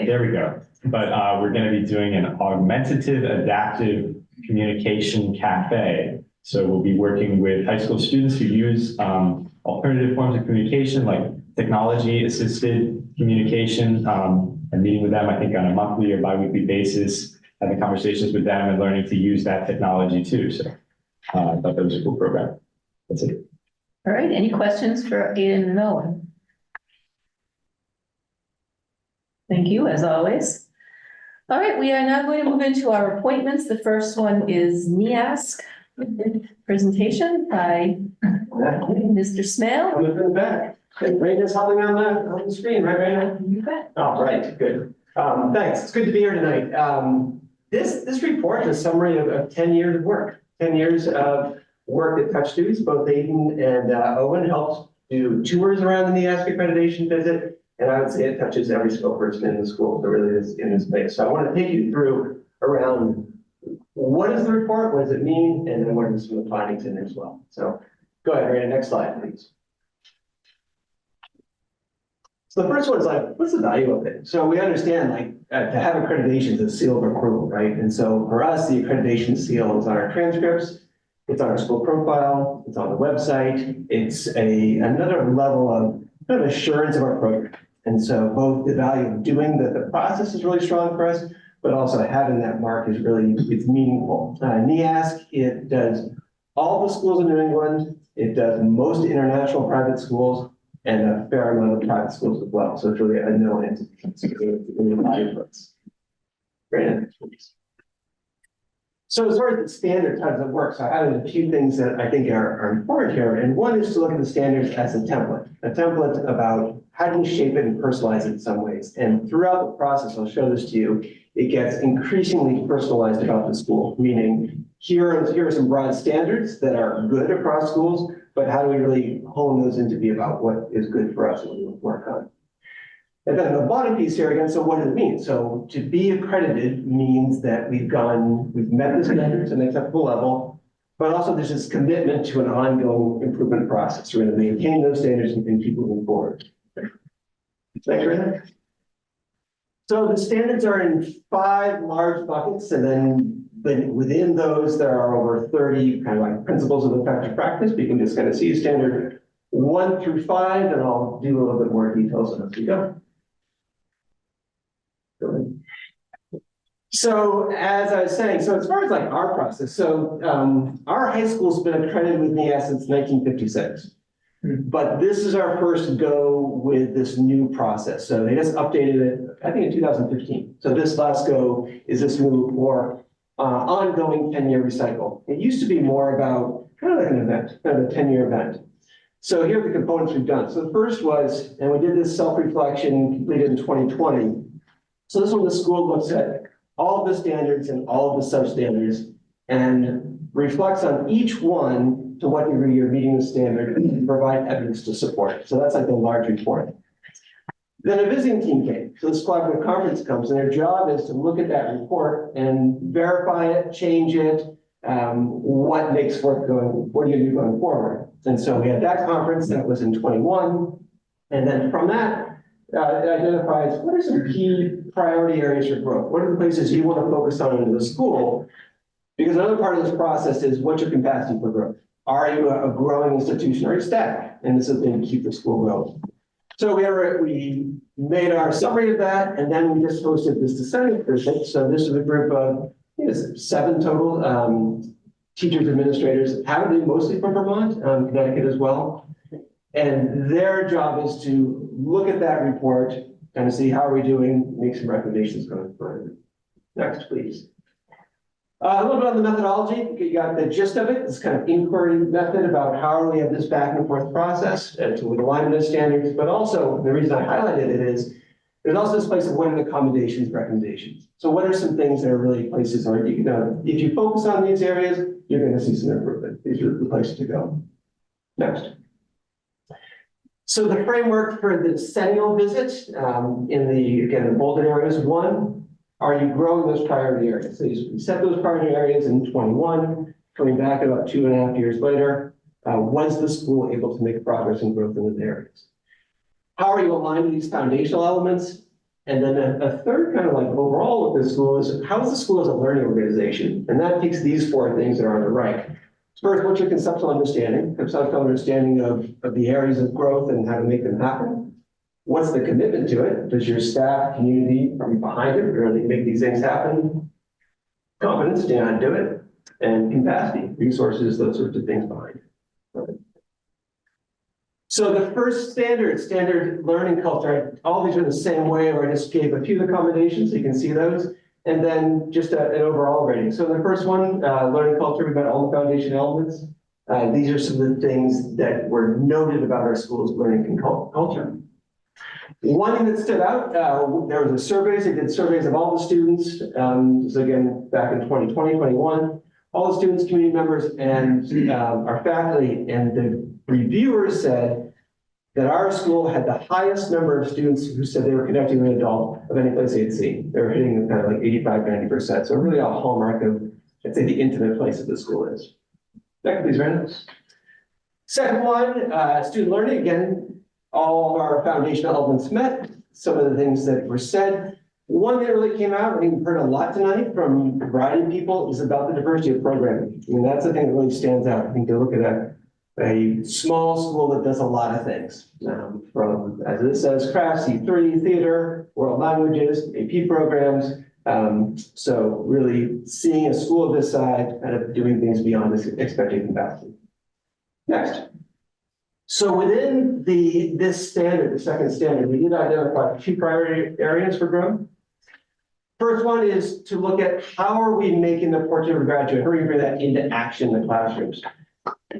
There we go. But we're going to be doing an augmentative adaptive communication cafe. So we'll be working with high school students who use alternative forms of communication like technology assisted communication and meeting with them, I think, on a monthly or bi-weekly basis, having conversations with them and learning to use that technology too. So I thought that was a cool program. That's it. All right, any questions for Aiden and Owen? Thank you, as always. All right, we are now going to move into our appointments. The first one is NEASC presentation by Mr. Smale. I'm in the back. Raina's helping on the screen, right, Raina? You bet. Oh, right, good. Thanks. It's good to be here tonight. This report is a summary of 10 years of work, 10 years of work that touched students. Both Aiden and Owen helped do tours around the NEASC accreditation visit. And I would say it touches every single person in the school that really is in this space. So I want to take you through around what is the report, what does it mean, and then what are some of the findings in there as well. So go ahead, Rita, next slide, please. So the first one is like, what's the value of it? So we understand like to have accreditation is a seal of approval, right? And so for us, the accreditation seal is on our transcripts, it's on our school profile, it's on the website, it's another level of kind of assurance of our program. And so both the value of doing the process is really strong for us, but also having that mark is really, it's meaningful. NEASC, it does all the schools in New England. It does most international private schools and a fair amount of private schools as well. So it's really a known entity. So it's really value for us. Great. So as far as the standard types of work, so I have a few things that I think are important here. And one is to look at the standards as a template about how do you shape it and personalize it in some ways. And throughout the process, I'll show this to you, it gets increasingly personalized about the school, meaning here are some broad standards that are good across schools, but how do we really hone those in to be about what is good for us and what we work on. And then the bottom piece here again, so what does it mean? So to be accredited means that we've met the standards at an acceptable level, but also there's this commitment to an ongoing improvement process. We're going to maintain those standards and keep moving forward. Thanks, Rita. So the standards are in 5 large buckets, and then within those, there are over 30 kind of like principles of effective practice. We can just kind of see standard 1 through 5, and I'll do a little bit more details as we go. So as I was saying, so as far as like our process, so our high school's been accredited with NEASC since 1956. But this is our first go with this new process. So they just updated it, I think in 2015. So this last go is this new more ongoing 10-year recycle. It used to be more about kind of like an event, kind of a 10-year event. So here are the components we've done. So the first was, and we did this self-reflection completed in 2020. So this one, the school looks at all of the standards and all of the substandards and reflects on each one to what degree you're meeting the standard and provide evidence to support it. So that's like the large report. Then a visiting team came. So this collaborative conference comes, and their job is to look at that report and verify it, change it, what makes work going, what do you do going forward? And so we had that conference that was in 21. And then from that, it identifies what are some key priority areas for growth? What are the places you want to focus on in the school? Because another part of this process is what's your capacity for growth? Are you a growing institution or are you static? And this is going to keep the school growing. So we made our summary of that, and then we just hosted this discussion visit. So this is a group of, I think it's 7 total teachers, administrators, happen to be mostly from Vermont, Connecticut as well. And their job is to look at that report, kind of see how are we doing, make some recommendations going forward. Next, please. A little bit on the methodology. You got the gist of it. It's kind of inquiry method about how we have this back and forth process and with alignment of standards. But also, the reason I highlighted it is there's also this place of what are the accommodations, recommendations. So what are some things that are really places where you can, if you focus on these areas, you're going to see some improvement. These are the places to go. Next. So the framework for the decennial visit in the, again, the bolded areas, 1, are you growing those priority areas? So you set those priority areas in 21, coming back about 2.5 years later, was the school able to make progress and growth in those areas? How are you aligned with these foundational elements? And then a third kind of like overall with the school is, how is the school as a learning organization? And that takes these 4 things that are on the right. First, what's your conceptual understanding of the areas of growth and how to make them happen? What's the commitment to it? Does your staff, community, are you behind it? Really make these things happen? Confidence, do you know how to do it? And capacity, resources, those sorts of things behind it. So the first standard learning culture, all these are the same way, where I just gave a few accommodations, so you can see those. And then just an overall rating. So the first one, learning culture, we've got all the foundation elements. These are some of the things that were noted about our school's learning culture. One thing that stood out, there was a survey, they did surveys of all the students, this again, back in 2020, 21, all the students, community members, and our faculty, and the reviewers said that our school had the highest number of students who said they were connecting with an adult of any place they had seen. They were hitting kind of like 85, 90%. So really a hallmark of, I'd say, the intimate place that the school is. Next, please, Brandon. Second one, student learning. Again, all of our foundational elements met. Some of the things that were said. One that really came out, I think we've heard a lot tonight from a variety of people, is about the diversity of programming. I mean, that's the thing that really stands out. I think to look at a small school that does a lot of things, from, as it says, crafts, E3, theater, world languages, AP programs. So really seeing a school of this size kind of doing things beyond this expected capacity. Next. So within this standard, the second standard, we did identify 2 priority areas for growth. First one is to look at how are we making the portrait of a graduate, how are we bring that into action in the classrooms.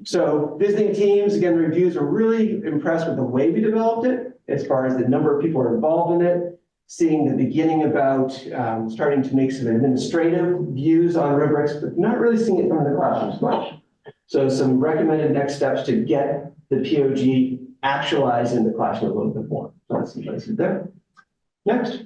So visiting teams, again, the reviews are really impressed with the way we developed it, as far as the number of people involved in it, seeing the beginning about starting to make some administrative views on rubrics, but not really seeing it from the classrooms much. So some recommended next steps to get the POG actualized in the classroom a little bit more. So that's some places there. Next.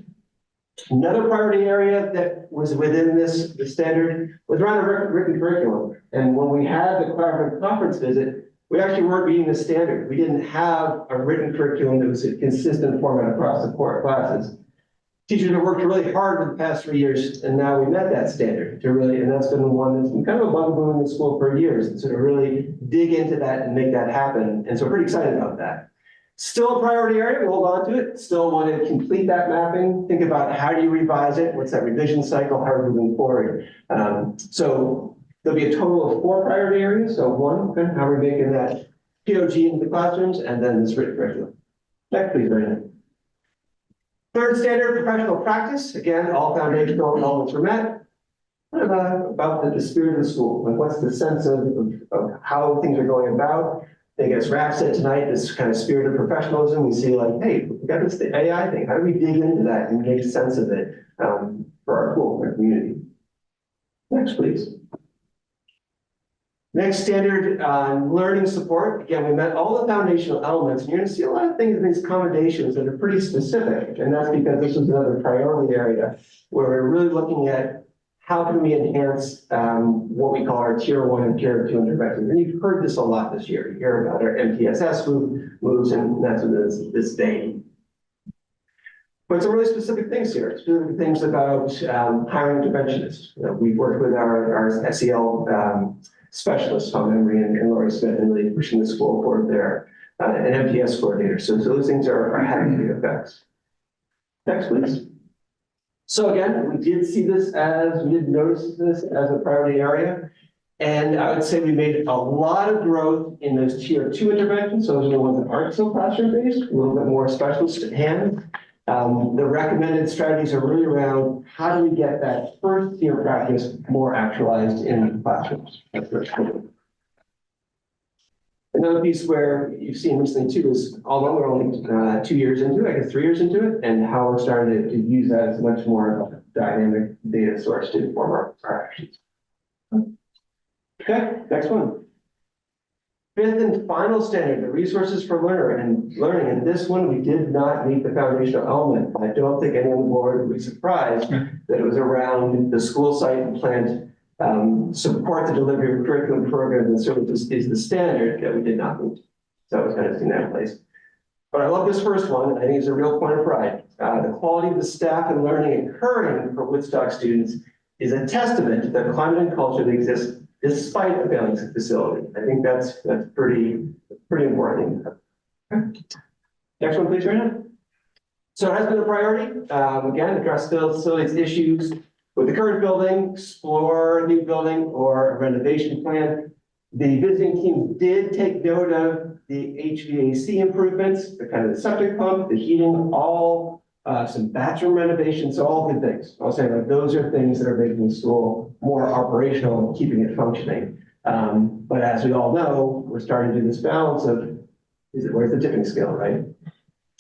Another priority area that was within the standard was around a written curriculum. And when we had the collaborative conference visit, we actually weren't meeting the standard. We didn't have a written curriculum that was a consistent format across the core classes. Teachers have worked really hard for the past 3 years, and now we met that standard to really, and that's been one that's been kind of a bugaboo in the school for years, and so to really dig into that and make that happen. And so we're pretty excited about that. Still a priority area, we'll hold on to it. Still want to complete that mapping. Think about how do you revise it? What's that revision cycle? How are we moving forward? So there'll be a total of 4 priority areas. So 1, how are we making that POG into the classrooms, and then this written curriculum. Next, please, Brandon. Third standard, professional practice. Again, all foundational elements were met. about the spirit of the school, like what's the sense of how things are going about. I think as Raph said tonight, this kind of spirit of professionalism, we see like, hey, we got this AI thing. How do we dig into that and make sense of it for our school, our community? Next, please. Next, standard learning support. Again, we met all the foundational elements, and you're going to see a lot of things in these accommodations that are pretty specific, and that's because this is another priority area where we're really looking at how can we enhance what we call our tier 1 and tier 2 interventions. And you've heard this a lot this year. You hear about our MTSS moves, and that's what this day. But some really specific things here, specific things about hiring interventionists. We've worked with our SEL specialists, Tom Emery and Lori Smith, and really pushing the school forward there, an MTS coordinator. So those things are having big effects. Next, please. So again, we did notice this as a priority area. And I would say we made a lot of growth in those tier 2 interventions. So those are the ones that aren't so classroom based, a little bit more specialist at hand. The recommended strategies are really around how do we get that first tier practice more actualized in classrooms. That's very cool. Another piece where you've seen recently too is, although we're only 2 years into it, I guess 3 years into it, and how we're starting to use that as much more of a dynamic data source to inform our actions. Okay, next one. Fifth and final standard, the resources for learning. And this one, we did not meet the foundational element. I don't think anyone on the board would be surprised that it was around the school site and plant support the delivery of curriculum programs and services is the standard that we did not meet. So I was kind of seeing that in place. But I love this first one. I think it's a real point of pride. The quality of the staff and learning occurring for Woodstock students is a testament to the climate and culture that exists despite a failing facility. I think that's pretty important. Next one, please, Rena. So it has been a priority. Again, address facilities issues with the current building, explore a new building or a renovation plan. The visiting team did take note of the HVAC improvements, the kind of the septic pump, the heating, all some bathroom renovations, so all good things. I'll say that those are things that are making the school more operational and keeping it functioning. But as we all know, we're starting to do this balance of, where's the tipping scale, right?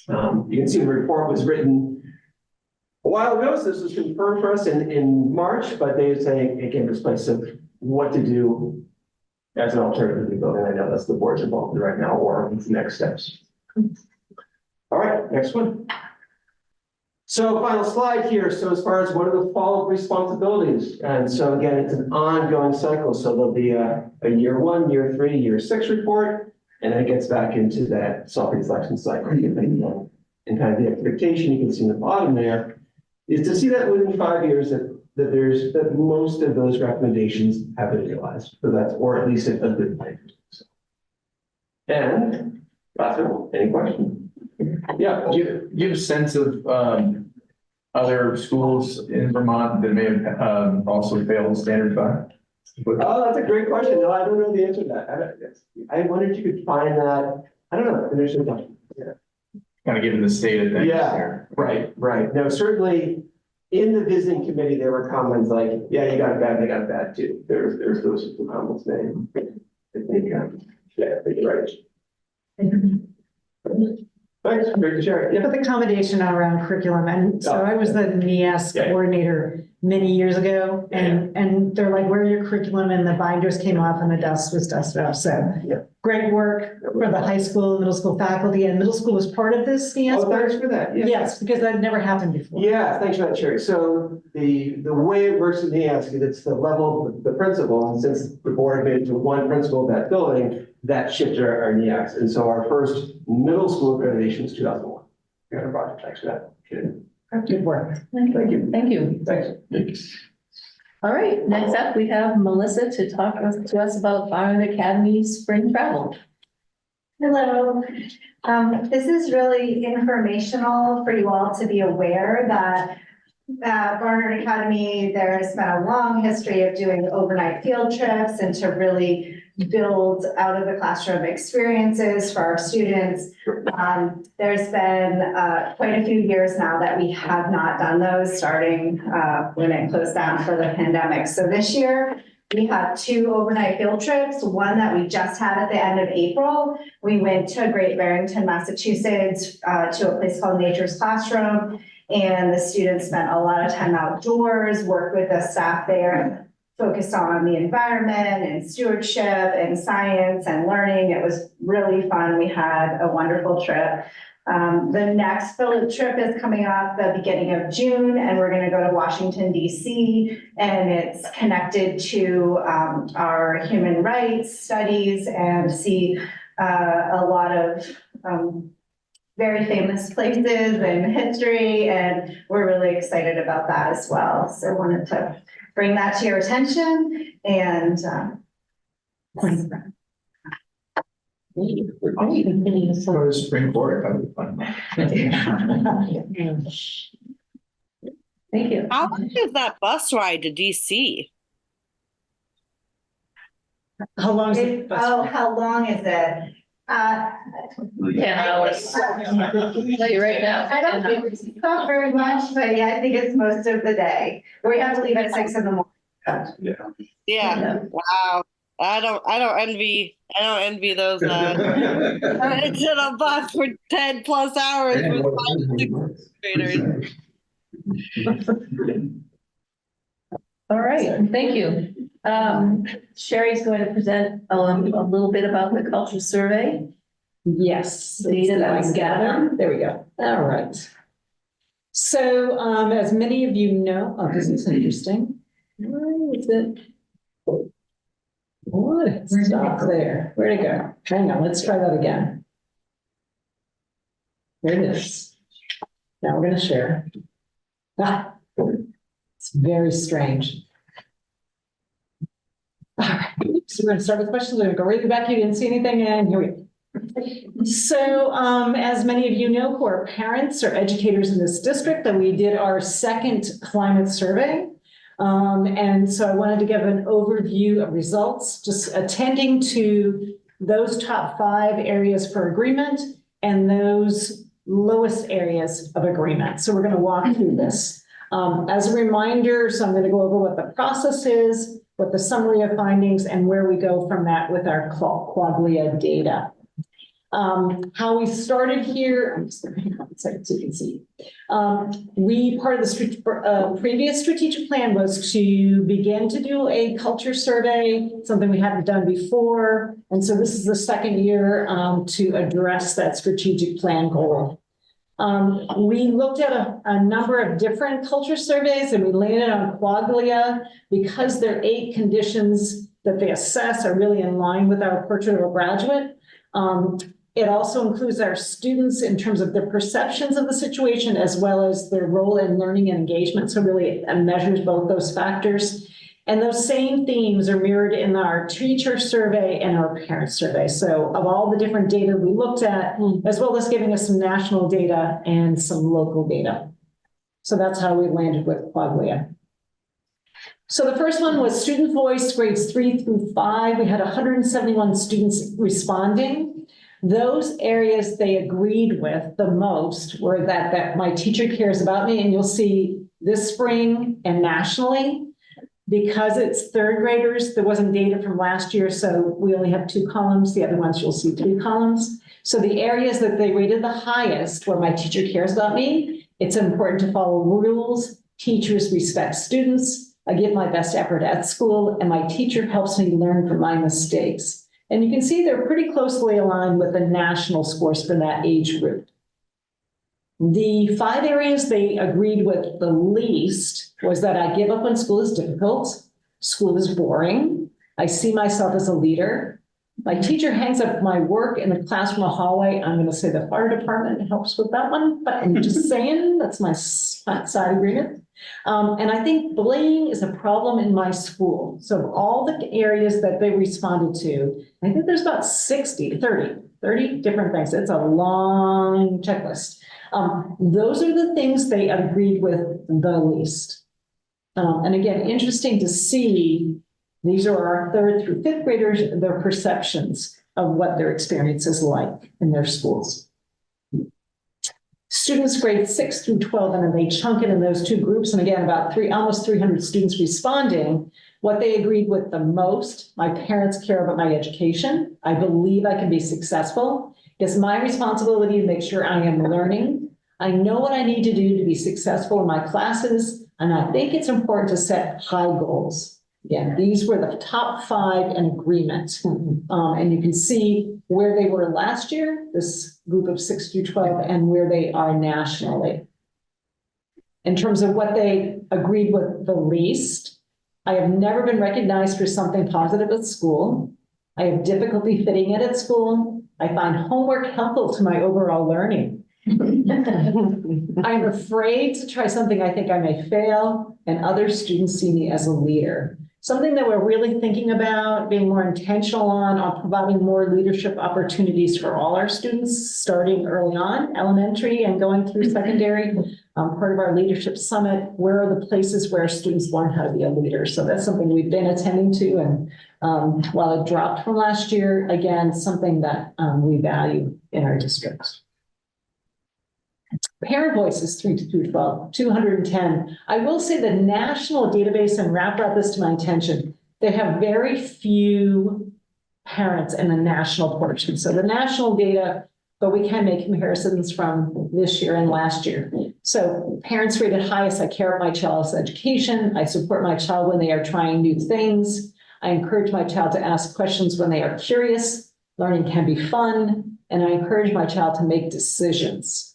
You can see the report was written a while ago, so this was confirmed for us in March, but they were saying it gave us place of what to do as an alternative to the building. I know that's the board's involved in right now, or the next steps. All right, next one. So final slide here. So as far as what are the follow-up responsibilities? And so again, it's an ongoing cycle. So there'll be a year 1, year 3, year 6 report, and then it gets back into that self-reflection cycle. And kind of the expectation you can see in the bottom there is to see that within 5 years that most of those recommendations have been realized. So that's, or at least a good plan. And that's it. Any questions? Yeah, do you have a sense of other schools in Vermont that may have also failed standard 5? Oh, that's a great question. No, I don't know the answer to that. I wondered if you could find that. I don't know. There's a question. Yeah. Kind of given the state of things. Yeah, right. No, certainly in the visiting committee, there were comments like, yeah, you got it bad, they got it bad too. There's those comments made. I think, yeah, you're right. Thanks, great to share it. But the accommodation around curriculum, and so I was the NEAS coordinator many years ago, and they're like, where are your curriculum? And the binders came off and the dust was dusted off. So great work for the high school, middle school faculty, and middle school was part of this NEAS. Oh, thanks for that. Yes, because that never happened before. Yeah, thanks for that, Sherry. So the way it works in NEAS is it's the level of the principal, and since the board made it to one principal of that building, that shifted our NEAS. And so our first middle school accreditation was 2001. We got a project. Thanks for that. Good work. Thank you. Thank you. Thanks. All right, next up, we have Melissa to talk to us about Barnard Academy spring travel. Hello. This is really informational for you all to be aware that Barnard Academy, there's been a long history of doing overnight field trips and to really build out of the classroom experiences for our students. There's been quite a few years now that we have not done those, starting when it closed down for the pandemic. So this year, we have 2 overnight field trips, one that we just had at the end of April. We went to Great Barrington, Massachusetts, to a place called Nature's Classroom, and the students spent a lot of time outdoors, worked with the staff there, focused on the environment and stewardship and science and learning. It was really fun. We had a wonderful trip. The next field trip is coming up the beginning of June, and we're going to go to Washington, D.C., and it's connected to our human rights studies and see a lot of very famous places and history, and we're really excited about that as well. So I wanted to bring that to your attention and Go to spring board, that would be fun. Thank you. How long is that bus ride to DC? How long is it? how long is it? 10 hours. Tell you right now. I don't think it's not very much, but yeah, I think it's most of the day. We have to leave at 6 in the morning. Yeah. Wow. I don't envy those it's in a bus for 10 plus hours with 5 6 graders. All right, thank you. Sherry's going to present a little bit about the culture survey. Yes. Data that was gathered. There we go. All right. So, as many of you know, this is interesting. Where is it? What? Stop there. Where'd it go? Hang on, let's try that again. There it is. Now we're going to share. It's very strange. All right, so we're going to start with questions. We're going to go right back. You didn't see anything, and here we go. So, as many of you know who are parents or educators in this district, that we did our second climate survey. And so I wanted to give an overview of results, just attending to those top 5 areas for agreement and those lowest areas of agreement. So we're going to walk through this. As a reminder, so I'm going to go over what the process is, what the summary of findings, and where we go from that with our Quaglia data. How we started here, I'm just going to hang on a second so you can see. Part of the previous strategic plan was to begin to do a culture survey, something we hadn't done before. And so this is the second year to address that strategic plan goal. We looked at a number of different culture surveys, and we landed on Quaglia because their 8 conditions that they assess are really in line with our portrait of a graduate. It also includes our students in terms of their perceptions of the situation, as well as their role in learning and engagement. So really it measures both those factors. And those same themes are mirrored in our teacher survey and our parent survey. So of all the different data we looked at, as well as giving us some national data and some local data. So that's how we landed with Quaglia. So the first one was student voice, grades 3 through 5. We had 171 students responding. Those areas they agreed with the most were that my teacher cares about me, and you'll see this spring and nationally, because it's 3rd graders, there wasn't data from last year, so we only have 2 columns. The other ones you'll see 3 columns. So the areas that they rated the highest where my teacher cares about me, it's important to follow rules, teachers respect students, I give my best effort at school, and my teacher helps me learn from my mistakes. And you can see they're pretty closely aligned with the national scores for that age group. The 5 areas they agreed with the least was that I give up when school is difficult, school is boring, I see myself as a leader, my teacher hangs up my work in the classroom or hallway. I'm going to say the fire department helps with that one, but I'm just saying that's my side agreement. And I think bullying is a problem in my school. So of all the areas that they responded to, I think there's about 30 different things. It's a long checklist. Those are the things they agreed with the least. And again, interesting to see These are our third through fifth graders, their perceptions of what their experience is like in their schools. Students grades 6 through 12, and then they chunk it in those two groups. And again, about almost 300 students responding. What they agreed with the most: my parents care about my education. I believe I can be successful. It's my responsibility to make sure I am learning. I know what I need to do to be successful in my classes, and I think it's important to set high goals. Again, these were the top 5 in agreement. And you can see where they were last year, this group of 6 through 12, and where they are nationally. In terms of what they agreed with the least, I have never been recognized for something positive at school. I have difficulty fitting in at school. I find homework helpful to my overall learning. I'm afraid to try something I think I may fail, and other students see me as a leader. Something that we're really thinking about, being more intentional on providing more leadership opportunities for all our students, starting early on, elementary and going through secondary. Part of our leadership summit, where are the places where students learn how to be a leader? So that's something we've been attending to. And while it dropped from last year, again, something that we value in our districts. Parent voices 3 through 12, 210. I will say the national database, and Rap brought this to my attention, they have very few parents in the national portion. So the national data, but we can make comparisons from this year and last year. So parents rated highest: I care about my child's education. I support my child when they are trying new things. I encourage my child to ask questions when they are curious. Learning can be fun. And I encourage my child to make decisions.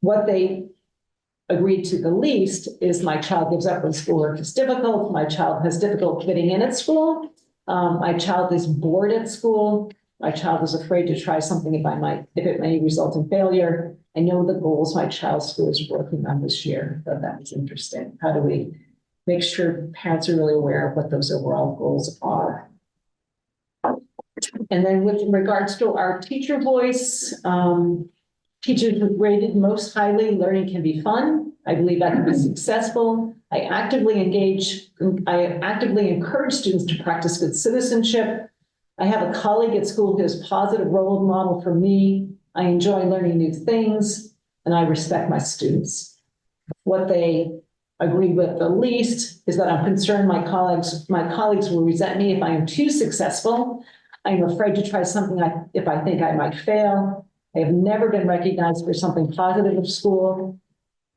What they agreed to the least is: my child gives up when schoolwork is difficult. My child has difficulty fitting in at school. My child is bored at school. My child is afraid to try something if it may result in failure. I know the goals my child's school is working on this year. So that was interesting. How do we make sure parents are really aware of what those overall goals are? And then with regards to our teacher voice, teachers rated most highly: learning can be fun. I believe I can be successful. I actively encourage students to practice good citizenship. I have a colleague at school who is a positive role model for me. I enjoy learning new things, and I respect my students. What they agree with the least is that I'm concerned my colleagues will resent me if I am too successful. I'm afraid to try something if I think I might fail. I have never been recognized for something positive at school.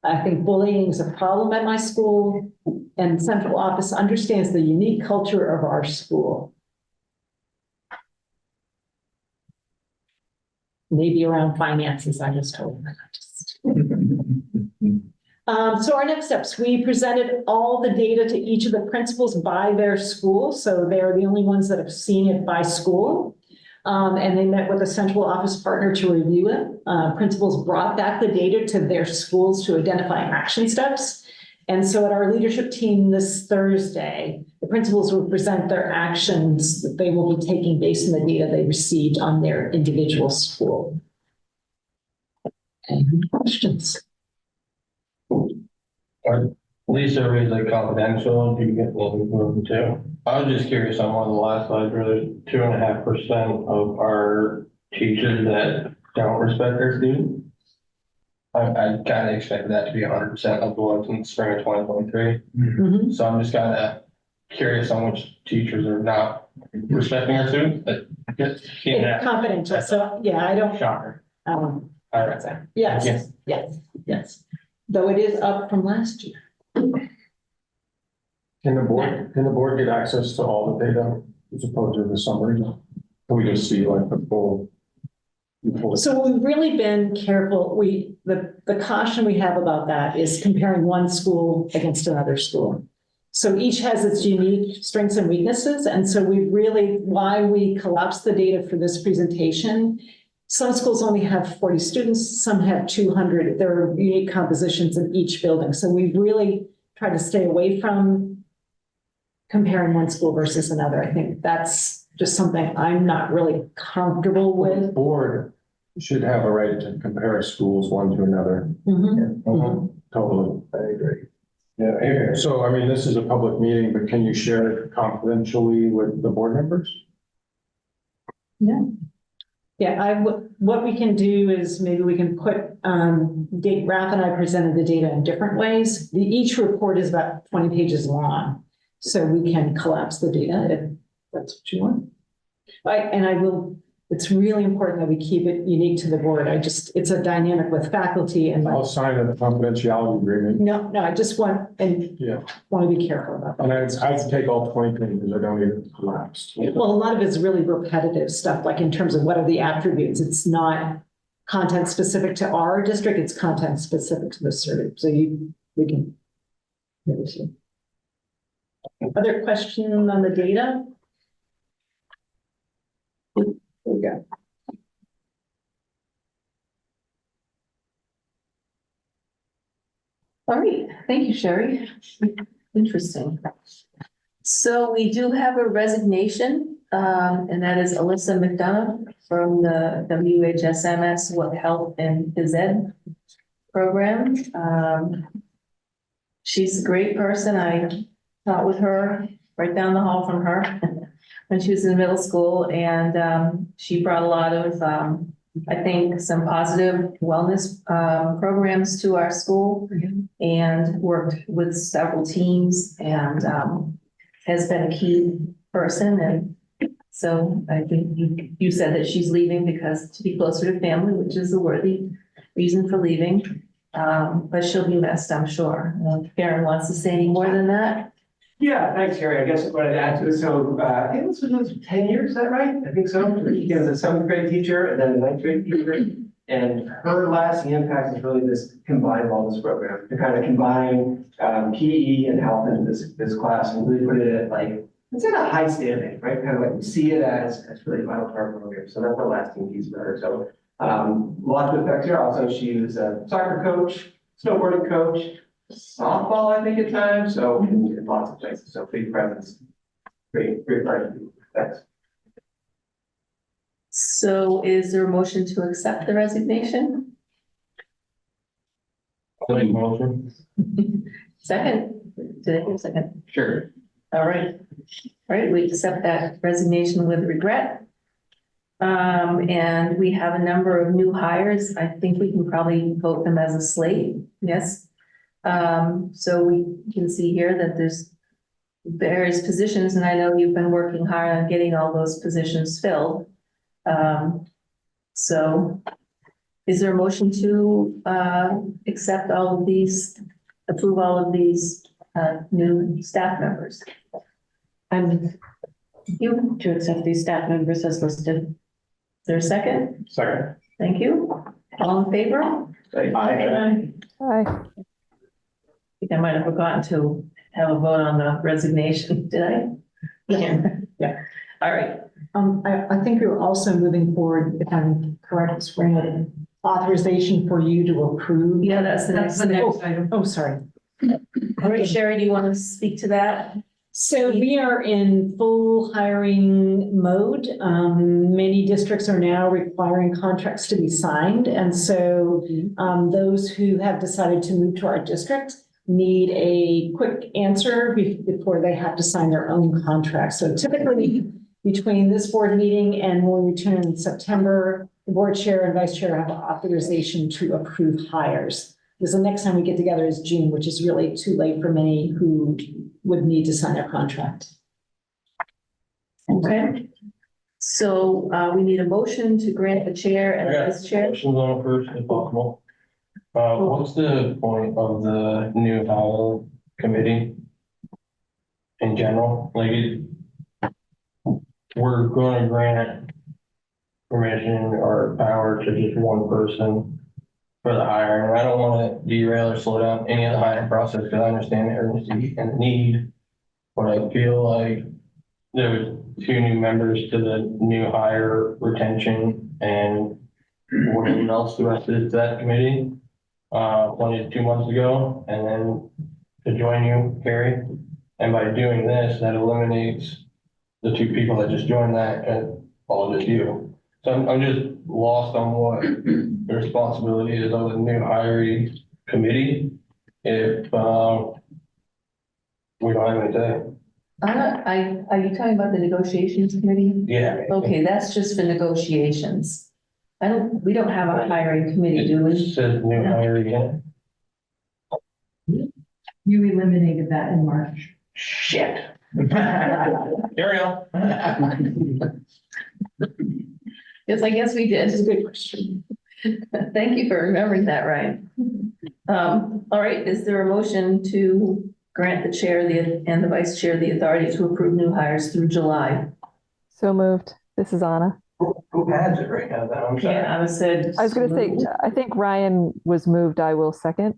I think bullying is a problem at my school, and central office understands the unique culture of our school. Maybe around finances, I just told them. So our next steps: we presented all the data to each of the principals by their school. So they're the only ones that have seen it by school. And they met with a central office partner to review it. Principals brought back the data to their schools to identify action steps. And so at our leadership team this Thursday, the principals will present their actions that they will be taking based on the data they received on their individual school. Any questions? Are these surveys like confidential? Do you get them too? I was just curious on one of the last slides where there's 2.5% of our teachers that don't respect their students. I kind of expected that to be 100% of the ones in the spring of 2023. So I'm just kind of curious on which teachers are not respecting our students. It's confidential, so yeah, I don't. Shocker. All right. Yes. Though it is up from last year. Can the board get access to all the data as opposed to the summary? Can we just see like the full? So we've really been careful. The caution we have about that is comparing one school against another school. So each has its unique strengths and weaknesses. And so why we collapsed the data for this presentation. Some schools only have 40 students, some have 200. There are unique compositions in each building. So we really try to stay away from comparing one school versus another. I think that's just something I'm not really comfortable with. The board should have a right to compare schools one to another. Totally, I agree. Yeah, So, I mean, this is a public meeting, but can you share it confidentially with the board members? Yeah, what we can do is maybe we can put, Ralph and I presented the data in different ways. Each report is about 20 pages long. So we can collapse the data if that's what you want. It's really important that we keep it unique to the board. It's a dynamic with faculty and. I'll sign a confidentiality agreement. No, I just want to be careful about that. And I'd take all 20 pages, I don't even collapse. Well, a lot of it's really repetitive stuff, like in terms of what are the attributes. It's not content specific to our district, it's content specific to the cert. So we can. Other question on the data? There we go. All right, thank you, Sherry. Interesting. So we do have a resignation, and that is Alyssa McDonough from the WHSMS What Health and Phys Ed program. She's a great person. I taught with her right down the hall from her when she was in middle school, and she brought a lot of, I think, some positive wellness programs to our school and worked with several teams and has been a key person. And so I think you said that she's leaving because to be closer to family, which is a worthy reason for leaving. But she'll be missed, I'm sure. Karen wants to say any more than that? Yeah, thanks, Harry. I guess what I'd add to it, so I think this was 10 years, is that right? I think so. She was a 7th grade teacher and then a 9th grade teacher. And her lasting impact is really this combined wellness program to kind of combine PE and health into this class and really put it at like, it's at a high standing, right? Kind of like we see it as really vital to our program. So that's the lasting piece for her. So lots of effects here. Also, she was a soccer coach, snowboarding coach, softball, I think at times. So in lots of places. So big presence. Great part. Thanks. So is there a motion to accept the resignation? Motion. Second? Did I hear a second? Sure. All right. All right, we accept that resignation with regret. And we have a number of new hires. I think we can probably vote them as a slate. Yes. So we can see here that there's various positions, and I know you've been working hard on getting all those positions filled. So is there a motion to accept all of these, approve all of these new staff members? You to accept these staff members as listed. Is there a second? Second. Thank you. All in favor? Aye. I think I might have forgotten to have a vote on the resignation, did I? Yeah. All right. I think you're also moving forward, if I'm correct, spring an authorization for you to approve. Yeah, that's the next item. Oh, sorry. All right, Sherry, do you want to speak to that? So we are in full hiring mode. Many districts are now requiring contracts to be signed. And so those who have decided to move to our district need a quick answer before they have to sign their own contract. So typically between this board meeting and when we return in September, the board chair and vice chair have authorization to approve hires. Because the next time we get together is June, which is really too late for many who would need to sign their contract. Okay. So we need a motion to grant the chair and vice chair. Questions on it first, if possible. What's the point of the new hire committee in general? Like, we're going to grant permission or power to just one person for the hiring. I don't want to derail or slow down any of the hiring process because I understand the urgency and the need. But I feel like there was 2 new members to the new hire retention and whatever else the rest is to that committee. Appointed 2 months ago, and then to join you, Carrie. And by doing this, that eliminates the 2 people that just joined that and all just you. So I'm just lost on what the responsibility is of the new hiring committee. If We don't have any day. Are you talking about the negotiations committee? Yeah. Okay, that's just for negotiations. We don't have a hiring committee, do It we? says new hire again. You eliminated that in March. Shit. Carry on. Yes, I guess we did. That's a good question. Thank you for remembering that, Ryan. All right, is there a motion to grant the chair and the vice chair the authority to approve new hires through July? So moved. This is Anna. Who has it right now? I'm sorry. Yeah, Anna said. I was going to say, I think Ryan was moved. I will second.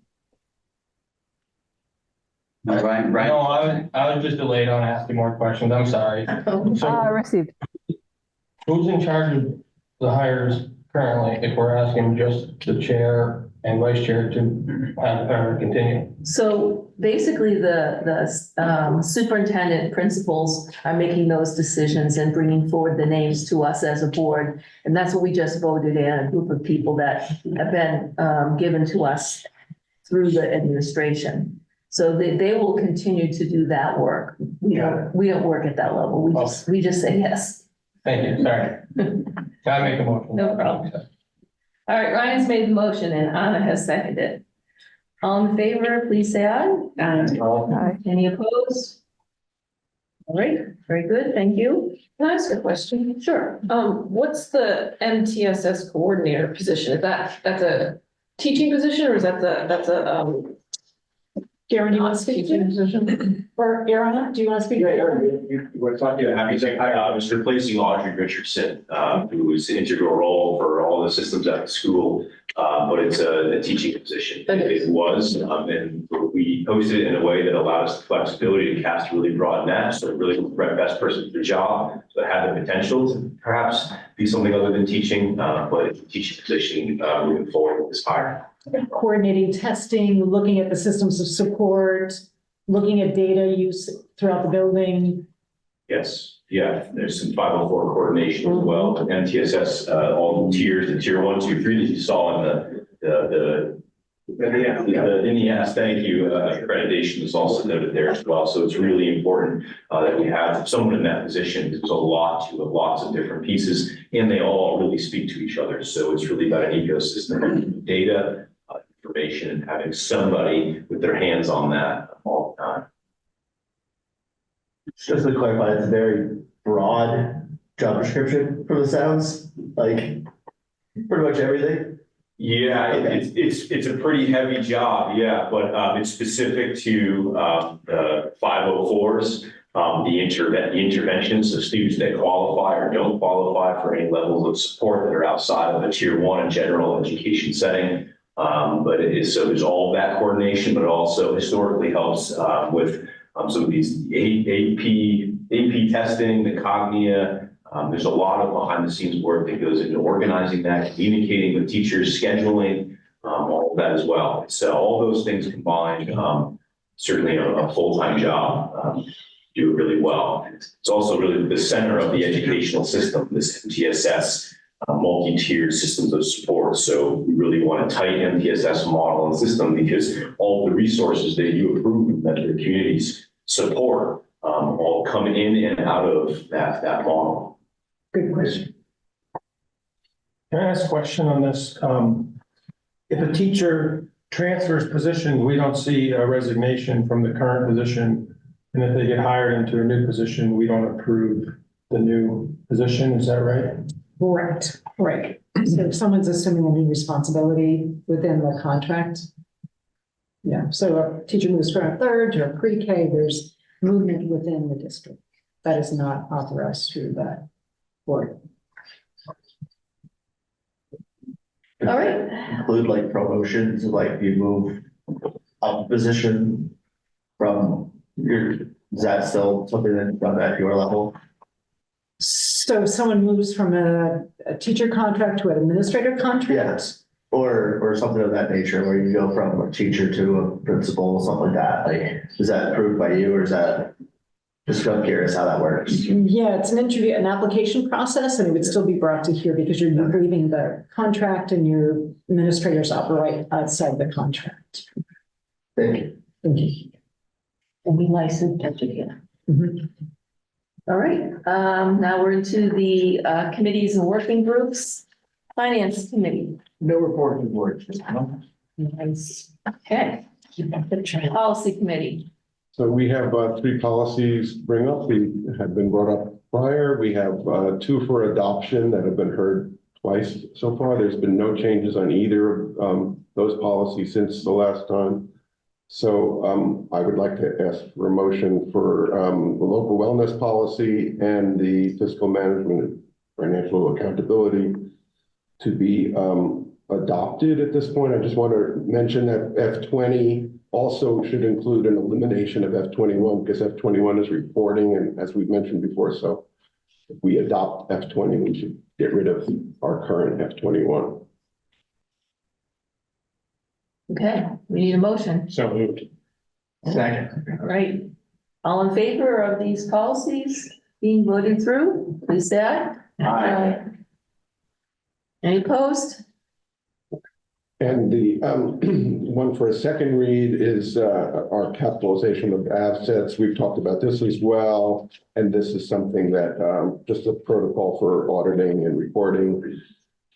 No, Ryan, No, I was just delayed on asking more questions. I'm sorry. So Received. who's in charge of the hires currently, if we're asking just the chair and vice chair to have the power to continue? So basically, the superintendent principals are making those decisions and bringing forward the names to us as a board. And that's what we just voted in, a group of people that have been given to us through the administration. So they will continue to do that work. We don't work at that level. We just say yes. Thank you, sorry. Gotta make a motion. No problem. All right, Ryan's made the motion and Anna has seconded. All in favor, please say aye. Aye. Any opposed? All right, very good, thank you. Can I ask a question? Sure. What's the MTSS coordinator position? Is that's a teaching position or is that's a, Karen, you want to speak to position? Or Aaron, do you want to speak? We're talking about having, it's replacing Audrey Richardson, who was an integral role for all the systems at the school. But it's a teaching position. It was, and we posted it in a way that allowed us the flexibility to cast a really broad net. So really the best person for the job, so it had the potential to perhaps be something other than teaching, but it's a teaching position moving forward with this hire. Coordinating testing, looking at the systems of support, looking at data use throughout the building. Yes, yeah, there's some 504 coordination as well, MTSS, all the tiers, the tier 1, 2, 3 that you saw in the NES, thank you, accreditation is also noted there as well. So it's really important that we have someone in that position. There's a lot to lots of different pieces, and they all really speak to each other. So it's really about an ecosystem of data, information, and having somebody with their hands on that all the time. Just to clarify, it's a very broad job description from the sounds, like pretty much everything. Yeah, it's a pretty heavy job, yeah, but it's specific to the 504s, the interventions of students that qualify or don't qualify for any levels of support that are outside of a tier 1 general education setting. But it is, so there's all of that coordination, but it also historically helps with some of these AP testing, the Cognia. There's a lot of behind the scenes work that goes into organizing that, communicating with teachers, scheduling, all of that as well. So all those things combined, certainly a full-time job, do it really well. It's also really the center of the educational system, this MTSS multi-tiered systems of support. So we really want a tight MTSS model and system because all the resources that you approve that the communities support all come in and out of that model. Good question. Can I ask a question on this? If a teacher transfers position, we don't see a resignation from the current position. And if they get hired into a new position, we don't approve the new position. Is that right? Correct, right. So if someone's assuming a new responsibility within the contract. Yeah, so a teacher moves from a third to a pre-K, there's movement within the district. That is not authorized through that board. All right. Include like promotions, like you move up position from is that still something that's done at your level? So if someone moves from a teacher contract to an administrator contract? Yes, or something of that nature, where you go from a teacher to a principal, something like that, like, is that approved by you, or is that, just I'm curious how that works? Yeah, it's an application process, and it would still be brought to here because you're leaving the contract and your administrators operate outside the contract. Thank you. Thank you. And be licensed educator. All right, now we're into the committees and working groups. Finance Committee. No report to board. Nice. Okay. Policy Committee. So we have three policies bring up. We have been brought up prior. We have two for adoption that have been heard twice so far. There's been no changes on either of those policies since the last time. So I would like to ask for a motion for the local wellness policy and the fiscal management and financial accountability to be adopted at this point. I just want to mention that F20 also should include an elimination of F21 because F21 is reporting, and as we've mentioned before, so if we adopt F20, we should get rid of our current F21. Okay, we need a motion. So moved. Second. All right. All in favor of these policies being voted through, please say aye. Aye. Any opposed? And the one for a second read is our capitalization of assets. We've talked about this as well. And this is something that just a protocol for auditing and reporting,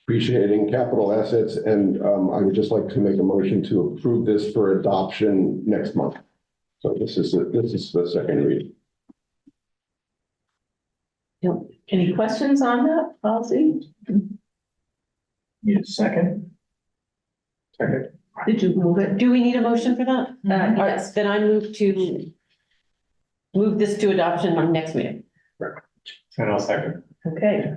appreciating capital assets. And I would just like to make a motion to approve this for adoption next month. So this is the second read. Yep. Any questions on that policy? Need a second? Second. Did you move it? Do we need a motion for that? Yes. Then I move this to adoption on next meeting. And I'll second. Okay.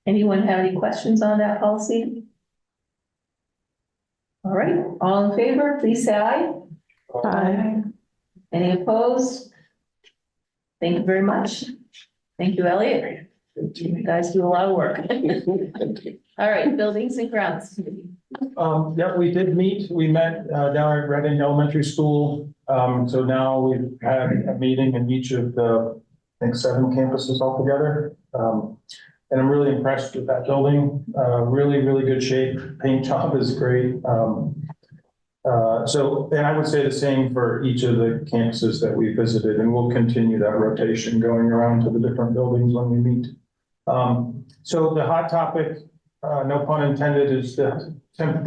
Anyone have any questions on that policy? All right, all in favor, please say aye. Aye. Any opposed? Thank you very much. Thank you, Elliot. You guys do a lot of work. All right, buildings and grounds committee. Yeah, we did meet. We met down at Reading Elementary School. So now we've had a meeting in each of the, I think, 7 campuses altogether. And I'm really impressed with that building. Really, really good shape. Paint job is great. And I would say the same for each of the campuses that we visited, and we'll continue that rotation going around to the different buildings when we meet. So the hot topic, no pun intended, is the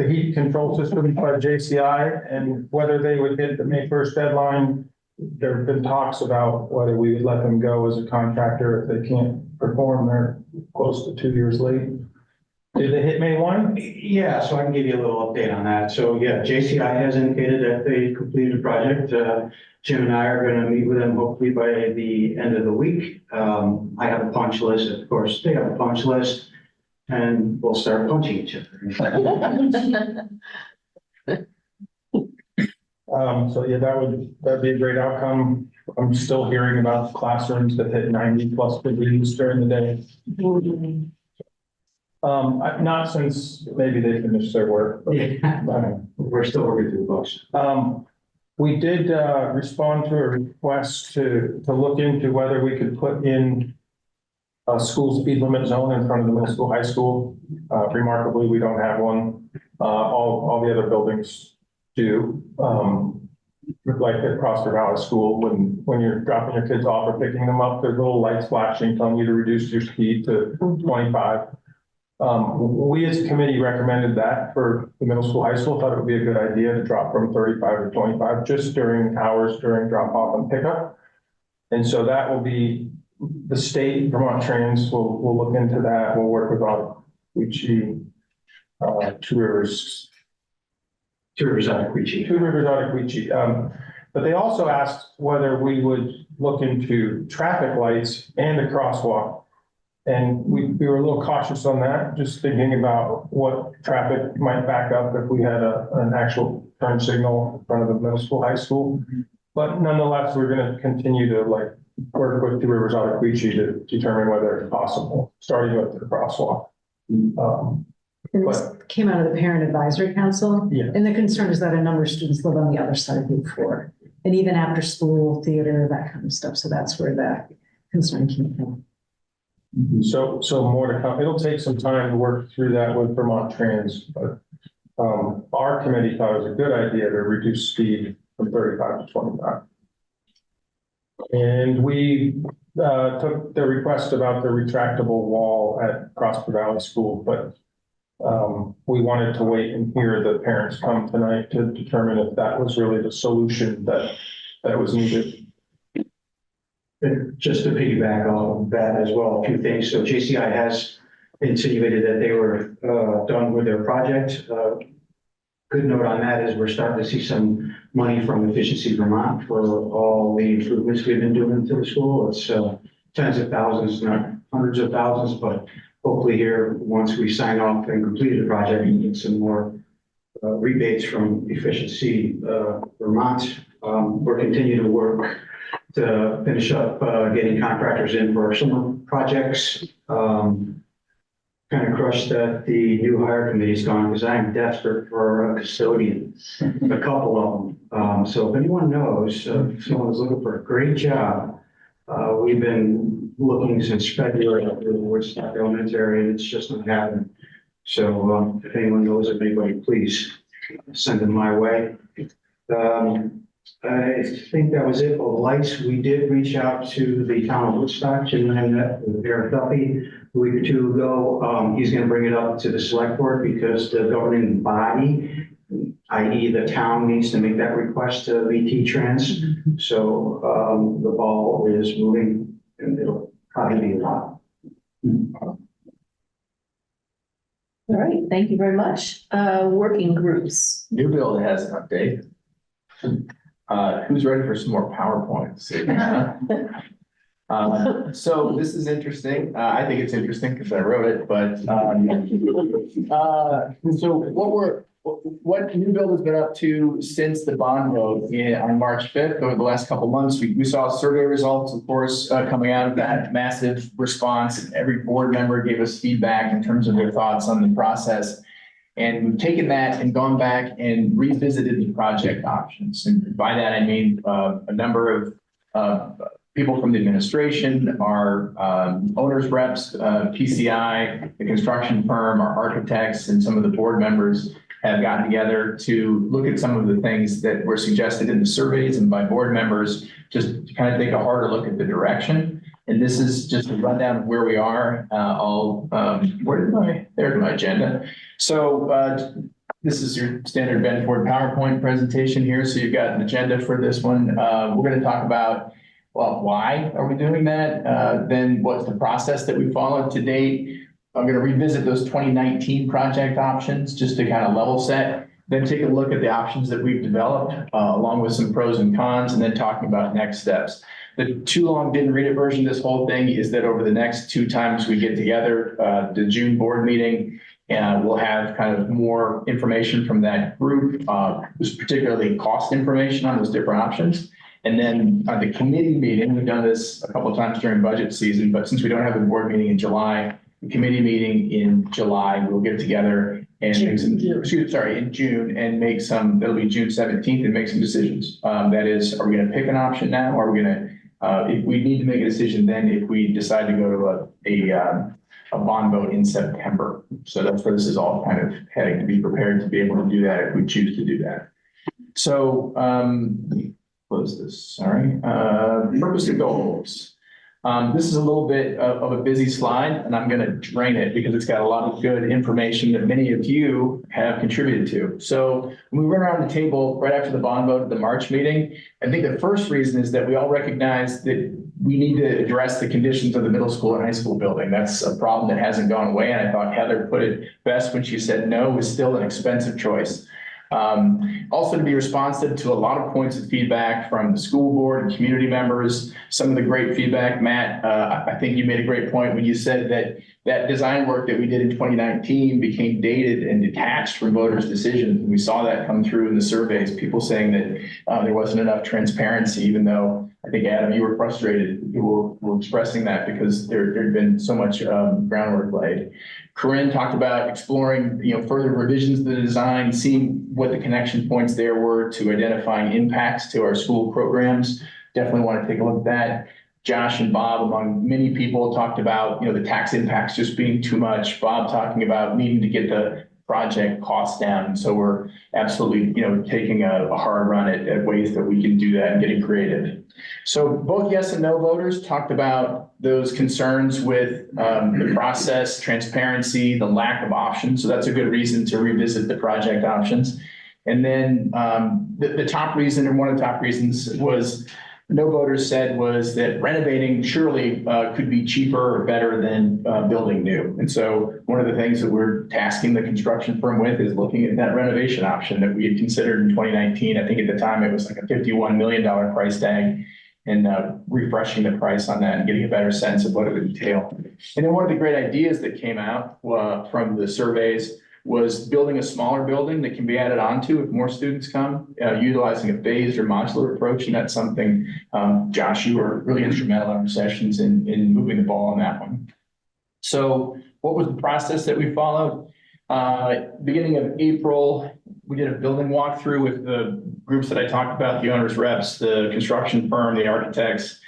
heat control system by JCI and whether they would hit the May 1st deadline. There have been talks about whether we would let them go as a contractor if they can't perform. They're close to 2 years late. Did they hit May 1? Yeah, so I can give you a little update on that. So yeah, JCI has indicated that they completed the project. Jim and I are going to meet with them hopefully by the end of the week. I have a punch list, of course, they have a punch list, and we'll start punching each other. So yeah, that'd be a great outcome. I'm still hearing about classrooms that hit 90+ degrees during the day. Not since maybe they finished their work. But, We're still working through the books. We did respond to a request to look into whether we could put in a school speed limit zone in front of the middle school, high school. Remarkably, we don't have one. All the other buildings do. Like at Prosper Valley School, when you're dropping your kids off or picking them up, there's little lights flashing telling you to reduce your speed to 25. We as a committee recommended that for the middle school, high school, thought it would be a good idea to drop from 35 to 25 just during hours during drop off and pickup. And so that will be the state, Vermont Trans will look into that. We'll work with Ottaquechee, Two Rivers Ottaquechee. But they also asked whether we would look into traffic lights and a crosswalk. And we were a little cautious on that, just thinking about what traffic might back up if we had an actual turn signal in front of the middle school, high school. But nonetheless, we're going to continue to work with Two Rivers Ottaquechee to determine whether it's possible, starting with the crosswalk. This came out of the Parent Advisory Council. Yeah. And the concern is that a number of students live on the other side of Route 4. And even after school, theater, that kind of stuff. So that's where that concern came from. So more to come. It'll take some time to work through that with Vermont Trans, but our committee thought it was a good idea to reduce speed from 35 to 25. And we took the request about the retractable wall at Prosper Valley School, but we wanted to wait and hear the parents come tonight to determine if that was really the solution that was needed. And just to piggyback on that as well, a few things. So JCI has insinuated that they were done with their project. Good note on that is we're starting to see some money from Efficiency Vermont for all the improvements we've been doing to the school. It's tens of thousands, not hundreds of thousands, but hopefully here, once we sign off and complete the project, we get some more rebates from Efficiency Vermont. We're continuing to work to finish up getting contractors in for our summer projects. Kind of crushed that the new hire committee's gone because I am desperate for a custodian, a couple of them. So if anyone knows, if someone's looking for a great job, we've been looking since February up through the Woodstock Elementary, and it's just not happening. So if anyone knows of anybody, please send them my way. I think that was it. For the lights, we did reach out to the town of Woodstock, Jim and I met with Eric Duffy a week or two ago. He's going to bring it up to the select board because the governing body, i.e. the town, needs to make that request to VT Trans. So the ball is moving and it'll probably be a lot. All right, thank you very much. Working groups. New Build has an update. Who's ready for some more PowerPoints? So this is interesting. I think it's interesting because I wrote it, but so what New Build has been up to since the bond vote on March 5th, over the last couple of months, we saw survey results, of course, coming out of that massive response. Every board member gave us feedback in terms of their thoughts on the process. And we've taken that and gone back and revisited the project options. And by that, I mean a number of people from the administration, our owners reps, PCI, the construction firm, our architects, and some of the board members have gotten together to look at some of the things that were suggested in the surveys and by board members, just to kind of take a harder look at the direction. And this is just a rundown of where we are. There's my agenda. So this is your standard Ben Ford PowerPoint presentation here. So you've got an agenda for this one. We're going to talk about, well, why are we doing that? Then what's the process that we followed to date? I'm going to revisit those 2019 project options just to kind of level set, then take a look at the options that we've developed along with some pros and cons, and then talking about next steps. The too long didn't read it version of this whole thing is that over the next 2 times we get together, the June board meeting, and we'll have kind of more information from that group, particularly cost information on those different options. And then the committee meeting, we've done this a couple of times during budget season, but since we don't have a board meeting in July, the committee meeting in July, we'll get together and make some, in June, and make some, that'll be June 17th, and make some decisions. That is, are we going to pick an option now? Or are we going to, if we need to make a decision then if we decide to go to a bond vote in September. So that's where this is all kind of heading, to be prepared to be able to do that if we choose to do that. So let me close this, sorry. Purpose and goals. This is a little bit of a busy slide, and I'm going to drain it because it's got a lot of good information that many of you have contributed to. So when we went around the table right after the bond vote at the March meeting, I think the first reason is that we all recognize that we need to address the conditions of the middle school and high school building. That's a problem that hasn't gone away, and I thought Heather put it best when she said no was still an expensive choice. Also to be responsive to a lot of points of feedback from the school board and community members, some of the great feedback. Matt, I think you made a great point when you said that design work that we did in 2019 became dated and detached from voters' decisions. We saw that come through in the surveys, people saying that there wasn't enough transparency, even though I think, Adam, you were frustrated. You were expressing that because there had been so much groundwork laid. Corinne talked about exploring, further revisions to the design, seeing what the connection points there were to identifying impacts to our school programs. Definitely want to take a look at that. Josh and Bob, among many people, talked about, the tax impacts just being too much. Bob talking about needing to get the project costs down. So we're absolutely, taking a hard run at ways that we can do that and getting creative. So both yes and no voters talked about those concerns with the process, transparency, the lack of options. So that's a good reason to revisit the project options. And then the top reason, and one of the top reasons was no voters said was that renovating surely could be cheaper or better than building new. And so one of the things that we're tasking the construction firm with is looking at that renovation option that we had considered in 2019. I think at the time it was like a $51 million price tag, and refreshing the price on that and getting a better sense of what it would entail. And then one of the great ideas that came out from the surveys was building a smaller building that can be added onto if more students come, utilizing a phased or modular approach. And that's something, Josh, you were really instrumental in our sessions in moving the ball on that one. So what was the process that we followed? Beginning of April, we did a building walkthrough with the groups that I talked about, the owners reps, the construction firm, the architects,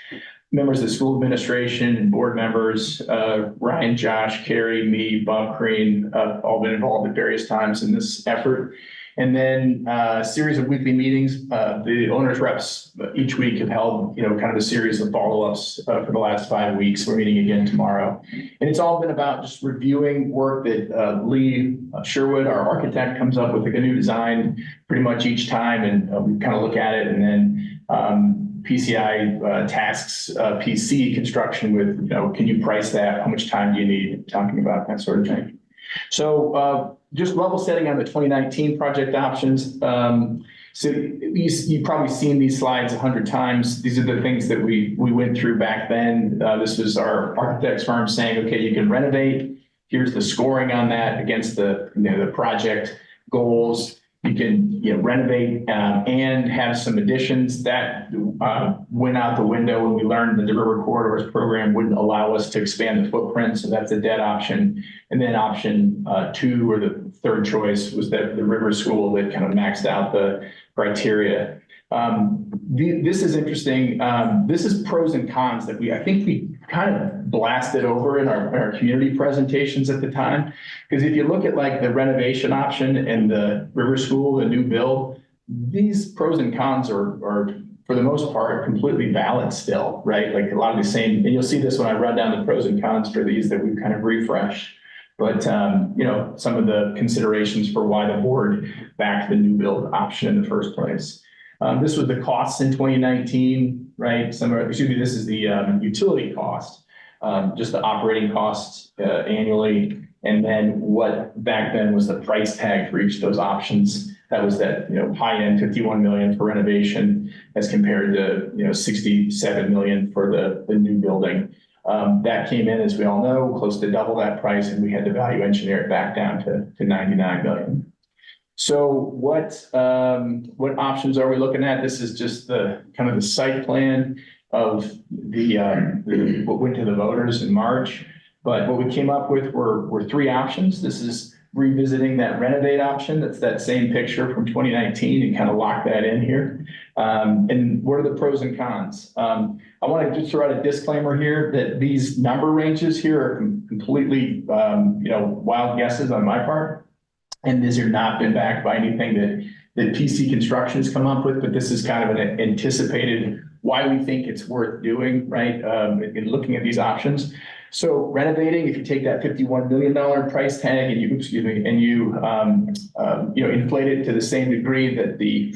members of the school administration and board members, Ryan, Josh, Carrie, me, Bob Crean, all been involved at various times in this effort. And then a series of weekly meetings. The owners reps each week have held, kind of a series of follow-ups for the last 5 weeks. We're meeting again tomorrow. And it's all been about just reviewing work that Lee Sherwood, our architect, comes up with a new design pretty much each time. And we kind of look at it, and then PCI tasks PC construction with, can you price that? How much time do you need? Talking about that sort of thing. So just level setting on the 2019 project options. So you've probably seen these slides 100 times. These are the things that we went through back then. This was our architect's firm saying, okay, you can renovate. Here's the scoring on that against the project goals. You can renovate and have some additions. That went out the window when we learned that the River Corridors program wouldn't allow us to expand the footprint. So that's a dead option. And then option 2, or the third choice, was that the River School that kind of maxed out the criteria. This is interesting. This is pros and cons that I think we kind of blasted over in our community presentations at the time. Because if you look at like the renovation option and the River School, the new build, these pros and cons are for the most part completely valid still, right? Like a lot of the same, and you'll see this when I run down the pros and cons for these that we've kind of refreshed. But, some of the considerations for why the board backed the new build option in the first place. This was the costs in 2019, right? This is the utility cost, just the operating costs annually. And then what back then was the price tag for each of those options. That was that, high end 51 million for renovation as compared to, 67 million for the new building. That came in, as we all know, close to double that price, and we had to value engineer it back down to 99 million. So what options are we looking at? This is just the kind of the site plan of what went to the voters in March. But what we came up with were 3 options. This is revisiting that renovate option. That's that same picture from 2019, and kind of lock that in here. And what are the pros and cons? I want to just throw out a disclaimer here that these number ranges here are completely, wild guesses on my part. And these are not been backed by anything that PC Construction has come up with, but this is kind of an anticipated why we think it's worth doing, right? In looking at these options. So renovating, if you take that $51 million price tag and you inflate it to the same degree that the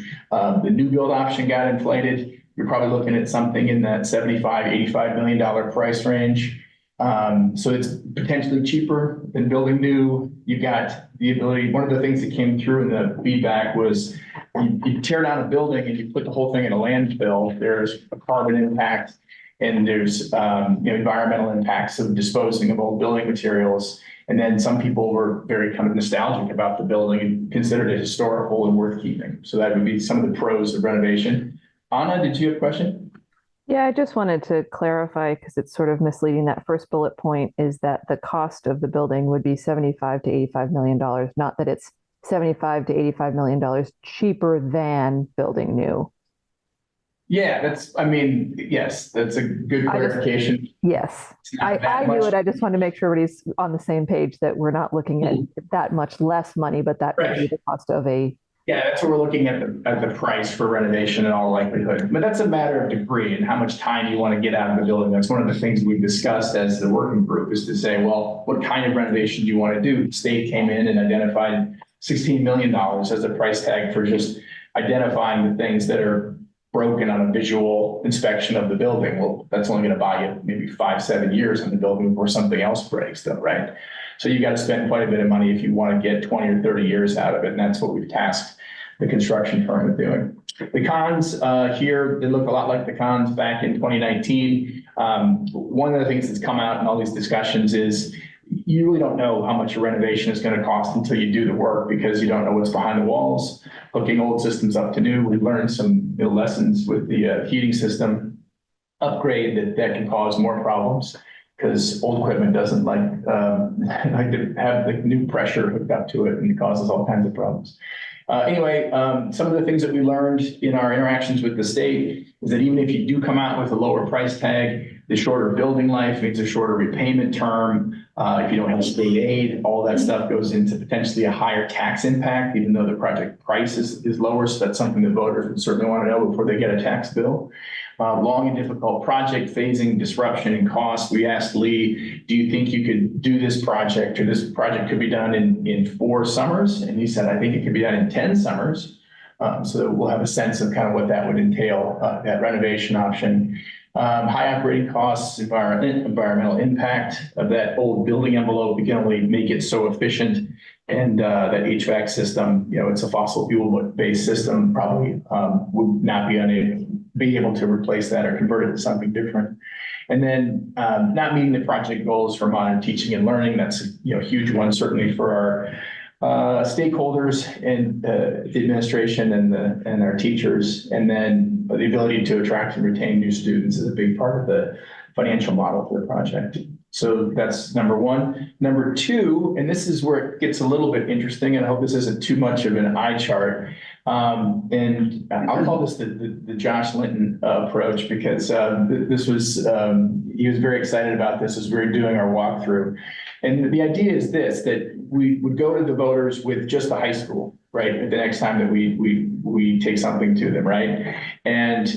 new build option got inflated, you're probably looking at something in that $75-85 million price range. So it's potentially cheaper than building new. You've got the ability, one of the things that came through in the feedback was you tear down a building and you put the whole thing in a landfill. There's a carbon impact, and there's environmental impacts of disposing of old building materials. And then some people were very kind of nostalgic about the building and considered it historical and worth keeping. So that would be some of the pros of renovation. Anna, did you have a question? Yeah, I just wanted to clarify, because it's sort of misleading. That first bullet point is that the cost of the building would be $75 to $85 million, not that it's $75 to $85 million cheaper than building new. Yeah, I mean, yes, that's a good clarification. Yes, not that I knew much. it. I just want to make sure everybody's on the same page that we're not looking at that much less money, but that would be the cost of a. Yeah, that's what we're looking at the price for renovation in all likelihood. But that's a matter of degree and how much time you want to get out of the building. That's one of the things we've discussed as the working group is to say, well, what kind of renovation do you want to do? The state came in and identified $16 million as a price tag for just identifying the things that are broken on a visual inspection of the building. Well, that's only going to buy you maybe 5-7 years on the building before something else breaks though, right? So you got to spend quite a bit of money if you want to get 20 or 30 years out of it. And that's what we've tasked the construction firm with doing. The cons here, they look a lot like the cons back in 2019. One of the things that's come out in all these discussions is you really don't know how much a renovation is going to cost until you do the work because you don't know what's behind the walls. Hooking old systems up to new, we learned some lessons with the heating system upgrade that can cause more problems because old equipment doesn't like to have the new pressure hooked up to it and it causes all kinds of problems. Anyway, some of the things that we learned in our interactions with the state is that even if you do come out with a lower price tag, the shorter building life means a shorter repayment term. If you don't have state aid, all that stuff goes into potentially a higher tax impact, even though the project price is lower. So that's something that voters would certainly want to know before they get a tax bill. Long and difficult project phasing, disruption, and cost. We asked Lee, do you think you could do this project or this project could be done in 4 summers? And he said, I think it could be done in 10 summers. So we'll have a sense of kind of what that would entail, that renovation option. High operating costs, environmental impact of that old building envelope. We can only make it so efficient. And that HVAC system, it's a fossil fuel based system, probably would not be able to replace that or convert it to something different. And then not meeting the project goals for modern teaching and learning. That's a huge one, certainly for our stakeholders and the administration and our teachers. And then the ability to attract and retain new students is a big part of the financial model for the project. So that's number one. Number two, and this is where it gets a little bit interesting, and I hope this isn't too much of an eye chart. And I'll call this the Josh Linton approach because this was, he was very excited about this as we were doing our walkthrough. And the idea is this, that we would go to the voters with just the high school, right? The next time that we take something to them, right? And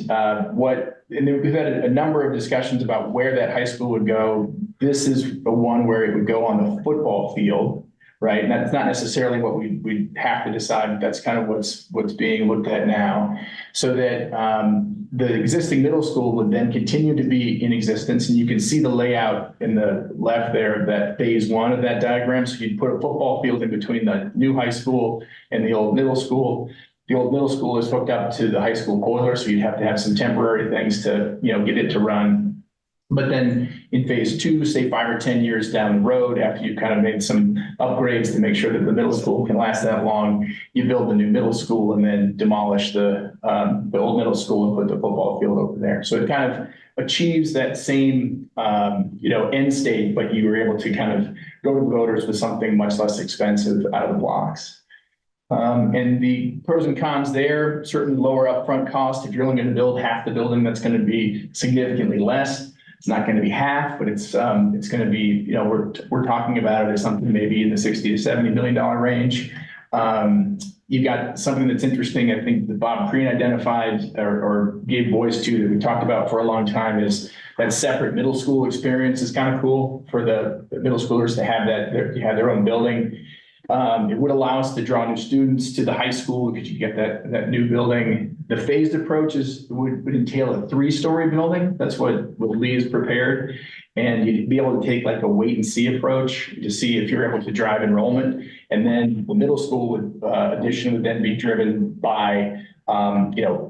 we've had a number of discussions about where that high school would go. This is the one where it would go on the football field, right? And that's not necessarily what we have to decide, but that's kind of what's being looked at now. So that the existing middle school would then continue to be in existence. And you can see the layout in the left there of that phase 1 of that diagram. So you'd put a football field in between the new high school and the old middle school. The old middle school is hooked up to the high school boiler, so you'd have to have some temporary things to, get it to run. But then in phase 2, say 5 or 10 years down the road, after you've kind of made some upgrades to make sure that the middle school can last that long, you build the new middle school and then demolish the old middle school and put the football field over there. So it kind of achieves that same, end state, but you were able to kind of go to the voters with something much less expensive out of the blocks. And the pros and cons there, certainly lower upfront cost. If you're only going to build half the building, that's going to be significantly less. It's not going to be half, but it's going to be, we're talking about it as something maybe in the $60 to $70 million range. You've got something that's interesting. I think that Bob Preen identified or gave voice to that we talked about for a long time is that separate middle school experience is kind of cool for the middle schoolers to have their own building. It would allow us to draw new students to the high school because you get that new building. The phased approach would entail a 3-story building. That's what Lee has prepared. And you'd be able to take like a wait and see approach to see if you're able to drive enrollment. And then the middle school addition would then be driven by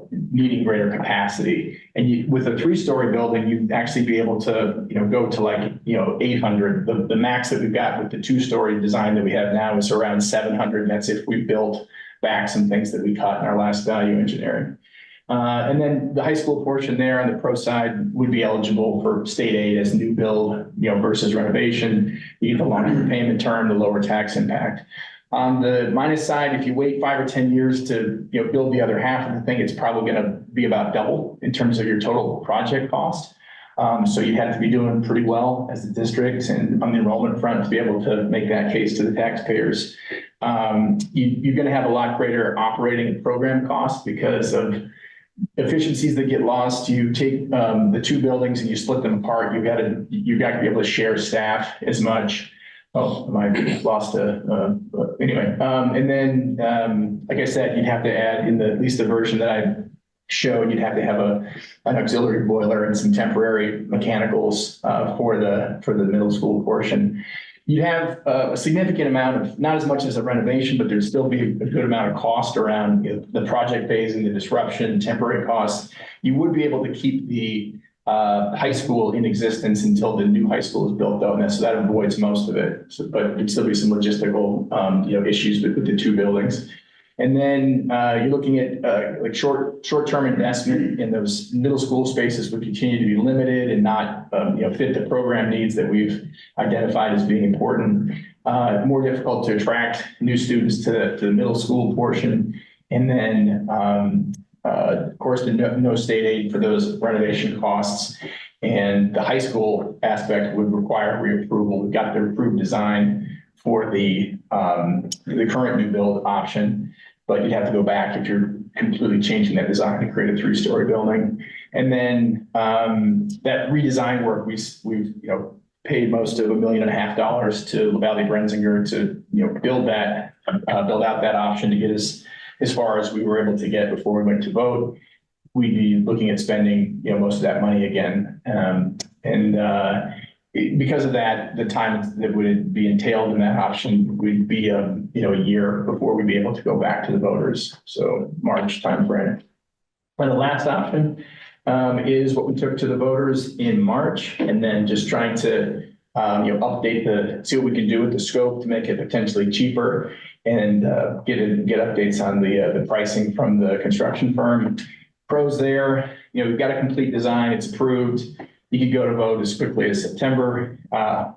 needing greater capacity. And with a 3-story building, you'd actually be able to, go to 800. The max that we've got with the 2-story design that we have now is around 700. And that's if we built back some things that we cut in our last value engineering. And then the high school portion there on the pro side would be eligible for state aid as new build, versus renovation. You get the longer payment term, the lower tax impact. On the minus side, if you wait 5 or 10 years to, build the other half of the thing, it's probably going to be about double in terms of your total project cost. So you have to be doing pretty well as a district and on the enrollment front to be able to make that case to the taxpayers. You're going to have a lot greater operating and program costs because of efficiencies that get lost. You take the two buildings and you split them apart. You got to be able to share staff as much. Oh, I lost anyway. And then, like I said, you'd have to add in at least the version that I showed, you'd have to have an auxiliary boiler and some temporary mechanicals for the middle school portion. You have a significant amount of, not as much as a renovation, but there'd still be a good amount of cost around the project phase and the disruption, temporary costs. You would be able to keep the high school in existence until the new high school is built though, and so that avoids most of it. So, but there'd still be some logistical issues with the two buildings. And then you're looking at like short-term investment in those middle school spaces would continue to be limited and not fit the program needs that we've identified as being important. More difficult to attract new students to the middle school portion. And then of course, no state aid for those renovation costs. And the high school aspect would require reapproval. We've got the approved design for the current new build option, but you'd have to go back if you're completely changing that design to create a 3-story building. And then that redesign work, we've paid most of $1.5 million to LaValle Brenzinger to build out that option to get us as far as we were able to get before we went to vote. We'd be looking at spending most of that money again. Because of that, the time that would be entailed in that option would be a year before we'd be able to go back to the voters. So March timeframe. And the last option is what we took to the voters in March, and then just trying to update see what we can do with the scope to make it potentially cheaper and get updates on the pricing from the construction firm. Pros there, we've got a complete design, it's approved. You could go to vote as quickly as September.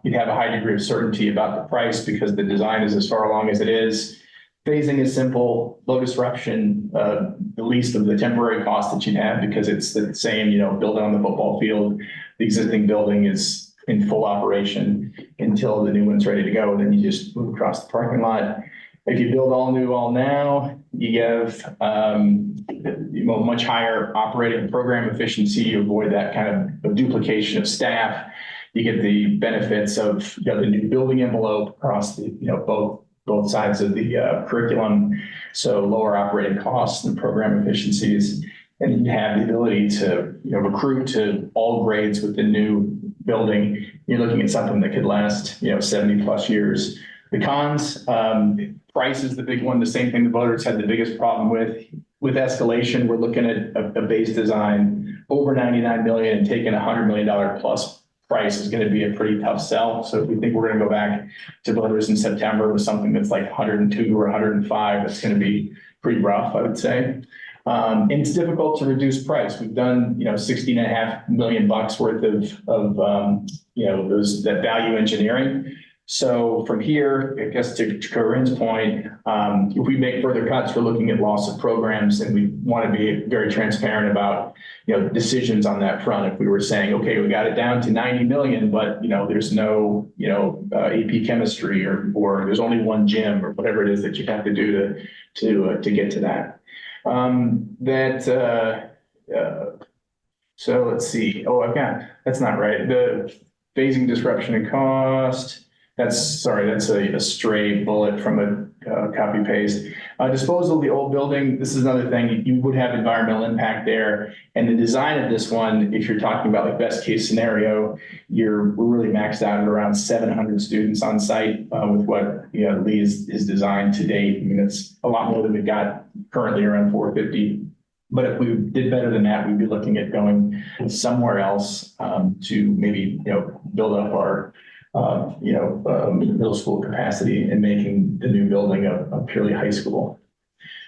You'd have a high degree of certainty about the price because the design is as far along as it is. Phasing is simple, low disruption, the least of the temporary costs that you'd have because it's the same, build on the football field. The existing building is in full operation until the new one's ready to go. Then you just move across the parking lot. If you build all new, all now, you have much higher operating and program efficiency. You avoid that kind of duplication of staff. You get the benefits of the new building envelope across the both sides of the curriculum. So lower operating costs and program efficiencies, and you have the ability to recruit to all grades with the new building. You're looking at something that could last 70+ years. The cons, price is the big one. The same thing the voters had the biggest problem with. With escalation, we're looking at a base design over $99 million, and taking $100 million plus price is going to be a pretty tough sell. So if we think we're going to go back to voters in September with something that's like 102 or 105, that's going to be pretty rough, I would say. And it's difficult to reduce price. We've done, $16.5 million worth of that value engineering. So from here, I guess to Corinne's point, if we make further cuts, we're looking at loss of programs, and we want to be very transparent about, decisions on that front. If we were saying, okay, we got it down to 90 million, but there's no, AP chemistry or there's only one gym or whatever it is that you have to do to get to that. So let's see. Oh, that's not right. The phasing disruption and cost. That's a stray bullet from a copy paste. Disposal of the old building. This is another thing. You would have environmental impact there. And the design of this one, if you're talking about like best case scenario, we're really maxed out at around 700 students on site with what Lee is designed to date. I mean, it's a lot more than we've got currently, around 450. But if we did better than that, we'd be looking at going somewhere else to maybe build up our middle school capacity and making the new building a purely high school.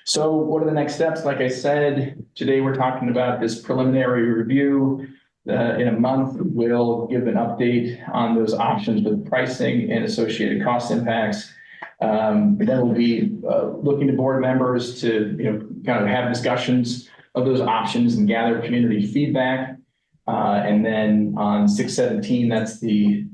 So what are the next steps? Like I said, today we're talking about this preliminary review. In a month, we'll give an update on those options with pricing and associated cost impacts. Then we'll be looking to board members to, kind of have discussions of those options and gather community feedback. And then on 6/17, that's the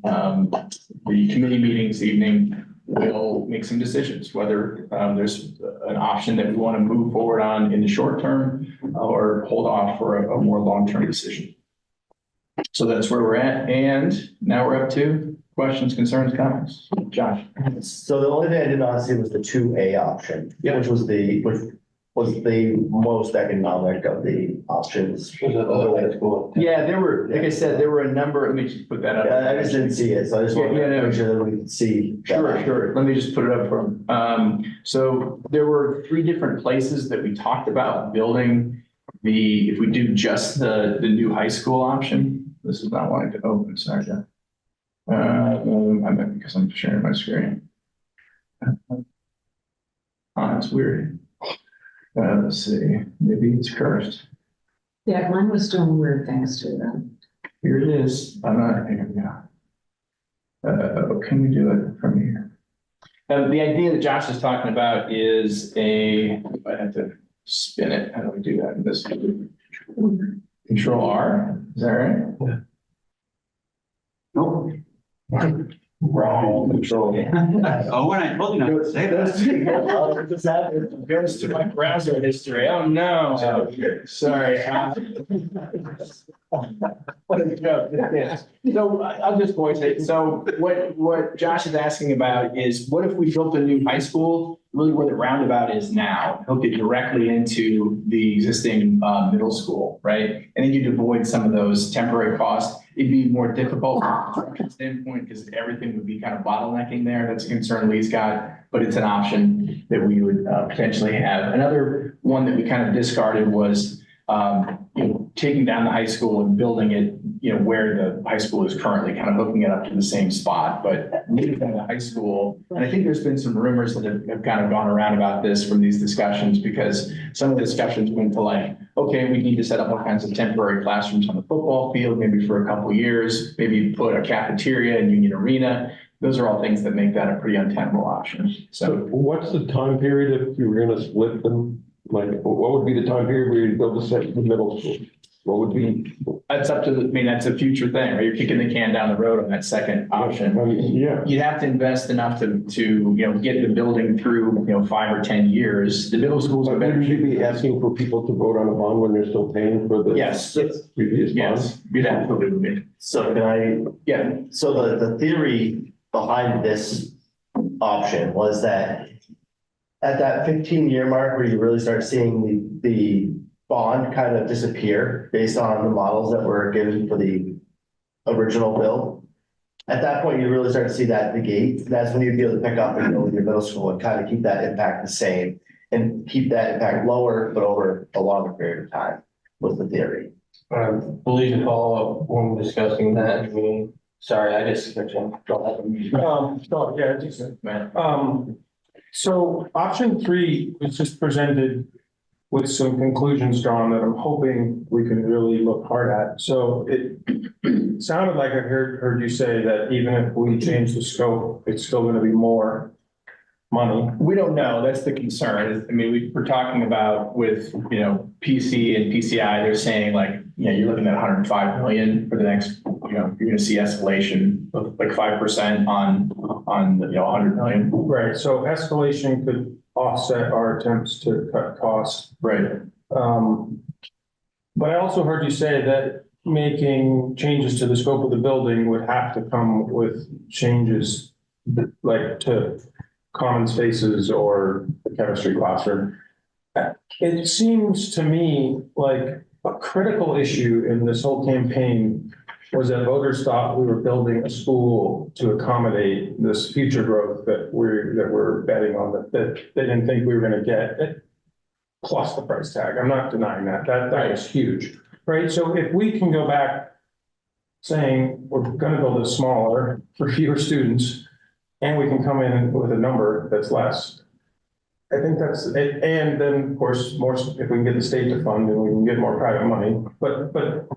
committee meeting this evening. We'll make some decisions, whether there's an option that we want to move forward on in the short term or hold off for a more long-term decision. So that's where we're at. And now we're up to questions, concerns, comments. Josh. So the only thing I did not see was the 2A option, which was the most economic of the options. Yeah, there were, like I said, there were a number, let me just put that up. Yeah, I just didn't see it, so I just wanted to make sure that we could see. Sure. Let me just put it up for them. So there were 3 different places that we talked about building if we do just the new high school option. This is not wanting to open, sorry, Jeff. Because I'm sharing my screen. Oh, that's weird. Let's see, maybe it's cursed. Yeah, mine was doing weird things to them. Here it is. Here we go. Can we do it from here? The idea that Josh is talking about is I have to spin it. How do we do that in this? Control R, is that right? Yeah. Nope. Wrong control. Oh, when I told you not to say that. Goes to my browser history. Oh, no. Sorry. What a joke. So I'll just voice it. So what Josh is asking about is what if we built a new high school, really where the roundabout is now, hook it directly into the existing middle school, right? And then you'd avoid some of those temporary costs. It'd be more difficult from a construction standpoint because everything would be kind of bottlenecking there. That's a concern Lee's got, but it's an option that we would potentially have. Another one that we kind of discarded was taking down the high school and building it, where the high school is currently, kind of hooking it up to the same spot, but leaving the high school. And I think there's been some rumors that have kind of gone around about this from these discussions, because some of the discussions went to like, okay, we need to set up all kinds of temporary classrooms on the football field, maybe for a couple of years, maybe put a cafeteria in Union Arena. Those are all things that make that a pretty untenable option. So what's the time period if you were going to split them? Like, what would be the time period where you build the middle school? What would be? That's up to that's a future thing, right? You're kicking the can down the road on that second option. Yeah. You'd have to invest enough to get the building through, 5 or 10 years. The middle schools are better. Would you be asking for people to vote on a bond when they're still paying for the previous bond? Yes, you'd absolutely be. So can I? Yeah. So the theory behind this option was that at that 15-year mark where you really start seeing the bond kind of disappear based on the models that were given for the original build. At that point, you really start to see that negate. That's when you'd be able to pick up and build your middle school and kind of keep that impact the same and keep that impact lower, but over a longer period of time was the theory. I believe to follow up when discussing that, sorry, I just switched in. So option 3 was just presented with some conclusions drawn that I'm hoping we can really look hard at. So it sounded like I heard you say that even if we change the scope, it's still going to be more money. We don't know. That's the concern. We're talking about with, PC and PCI, they're saying like, you're looking at 105 million for the next, you're going to see escalation of like 5% on 100 million. Right. So escalation could offset our attempts to cut costs. Right. But I also heard you say that making changes to the scope of the building would have to come with changes like to common spaces or the chemistry classroom. It seems to me like a critical issue in this whole campaign was that voters thought we were building a school to accommodate this future growth that we're betting on, that they didn't think we were going to get, plus the price tag. I'm not denying that. That was huge, right? So if we can go back saying we're going to build it smaller for fewer students, and we can come in with a number that's less, I think that's it. And then of course, more if we can get the state to fund and we can get more private money, but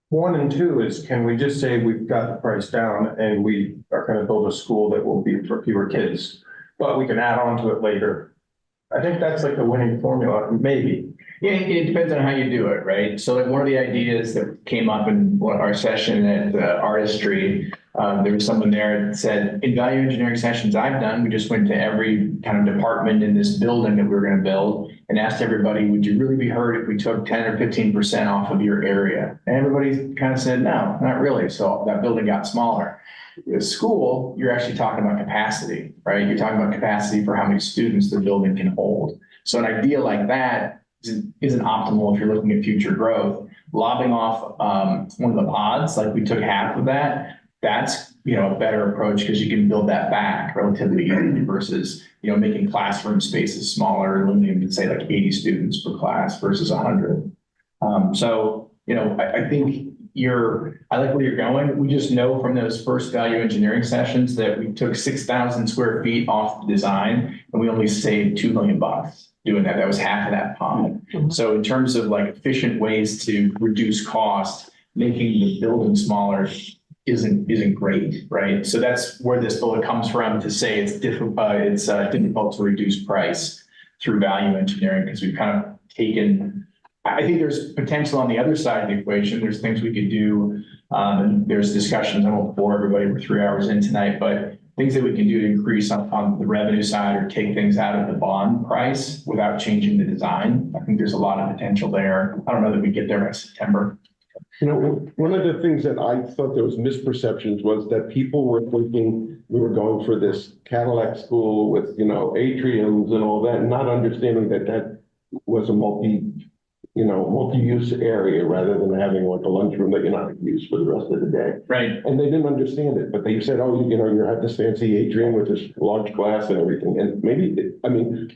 1 and 2 is, can we just say we've got the price down and we are going to build a school that will be for fewer kids? but we can add on to it later. I think that's like the winning formula, maybe. Yeah, it depends on how you do it, right? So like one of the ideas that came up in our session at artistry, there was someone there that said, in value engineering sessions I've done, we just went to every kind of department in this building that we were gonna build and asked everybody, would you really be hurt if we took 10 or 15% off of your area? And everybody kind of said, no, not really. So that building got smaller. With school, you're actually talking about capacity, right? You're talking about capacity for how many students the building can hold. So an idea like that isn't optimal if you're looking at future growth. Lobbing off one of the pods, like we took half of that, that's a better approach because you can build that back relatively easily versus making classroom spaces smaller and limiting to say like 80 students per class versus 100. So I think I like where you're going. We just know from those first value engineering sessions that we took 6,000 square feet off the design and we only saved $2 million doing that. That was half of that pond. So in terms of like efficient ways to reduce cost, making the building smaller isn't great, right? So that's where this bullet comes from to say it's difficult to reduce price through value engineering because we've kind of taken. I think there's potential on the other side of the equation. There's things we could do, and there's discussions. I won't bore everybody. We're 3 hours in tonight, but things that we can do to increase on the revenue side or take things out of the bond price without changing the design. I think there's a lot of potential there. I don't know that we get there by September. One of the things that I thought there was misperceptions was that people were thinking we were going for this Cadillac school with, atriums and all that, not understanding that that was a multi-use area rather than having like a lunchroom that you're not going to use for the rest of the day. Right. And they didn't understand it, but they said, oh, you have this fancy atrium with this large glass and everything. And maybe, I know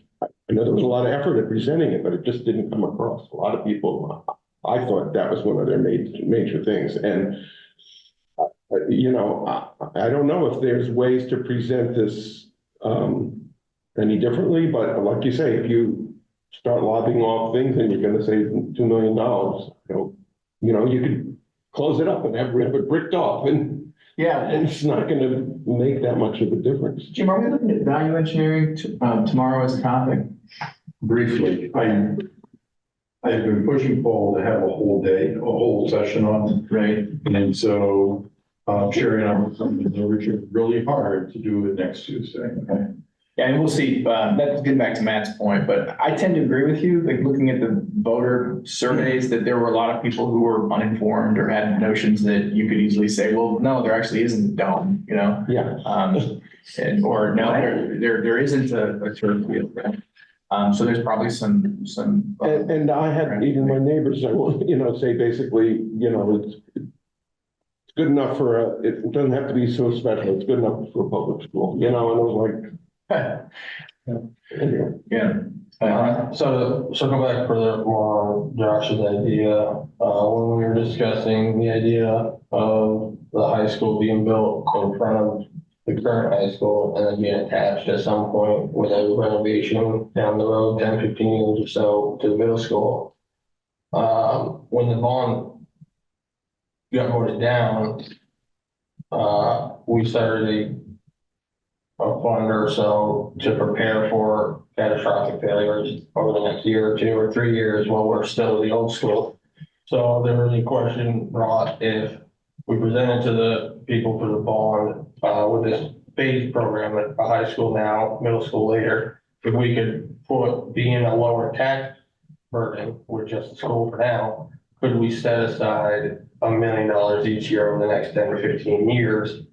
there was a lot of effort at presenting it, but it just didn't come across. A lot of people, I thought that was one of their major things. And, I don't know if there's ways to present this any differently, but like you say, if you start lobbing off things and you're going to save $2 million, you could close it up and have it bricked off and it's not going to make that much of a difference. Jim, are we looking at value engineering tomorrow as a topic? Briefly, I've been pushing Paul to have a whole session on. Right. And so Sherry and I were working really hard to do it next Tuesday. Okay. Yeah, and we'll see. That's getting back to Matt's point, but I tend to agree with you. Like looking at the voter surveys, that there were a lot of people who were uninformed or had notions that you could easily say, well, no, there actually isn't a dome, Yeah. Or no, there isn't a turf field. Right? So there's probably some. And I had even my neighbors, say basically, it's good enough for it doesn't have to be so special. It's good enough for a public school, and I was like. Yeah. So circle back further more Josh's idea, when we were discussing the idea of the high school being built in front of the current high school and then being attached at some point with a renovation down the road, 10, 15 years or so to the middle school. When the bond got voted down, we started a fund or so to prepare for catastrophic failures over the next year or 2 or 3 years while we're still the old school. So there was a question brought if we presented to the people for the bond with this phase program at a high school now, middle school later, if we could being a lower tax burden with just the school for now, could we set aside $1 million each year over the next 10 or 15 years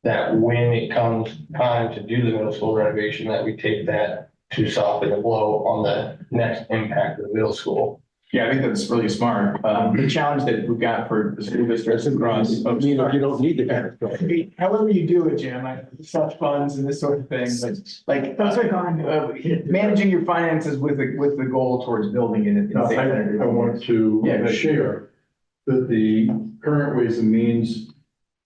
that when it comes time to do the middle school renovation, that we take that to soften the blow on the next impact of the middle school. Yeah, I think that's really smart. The challenge that we've got for the school districts across. You don't need the catastrophe. However you do it, Jim, such funds and this sort of thing, but like Those are gone. managing your finances with the goal towards building it. I want to share that the current Ways and Means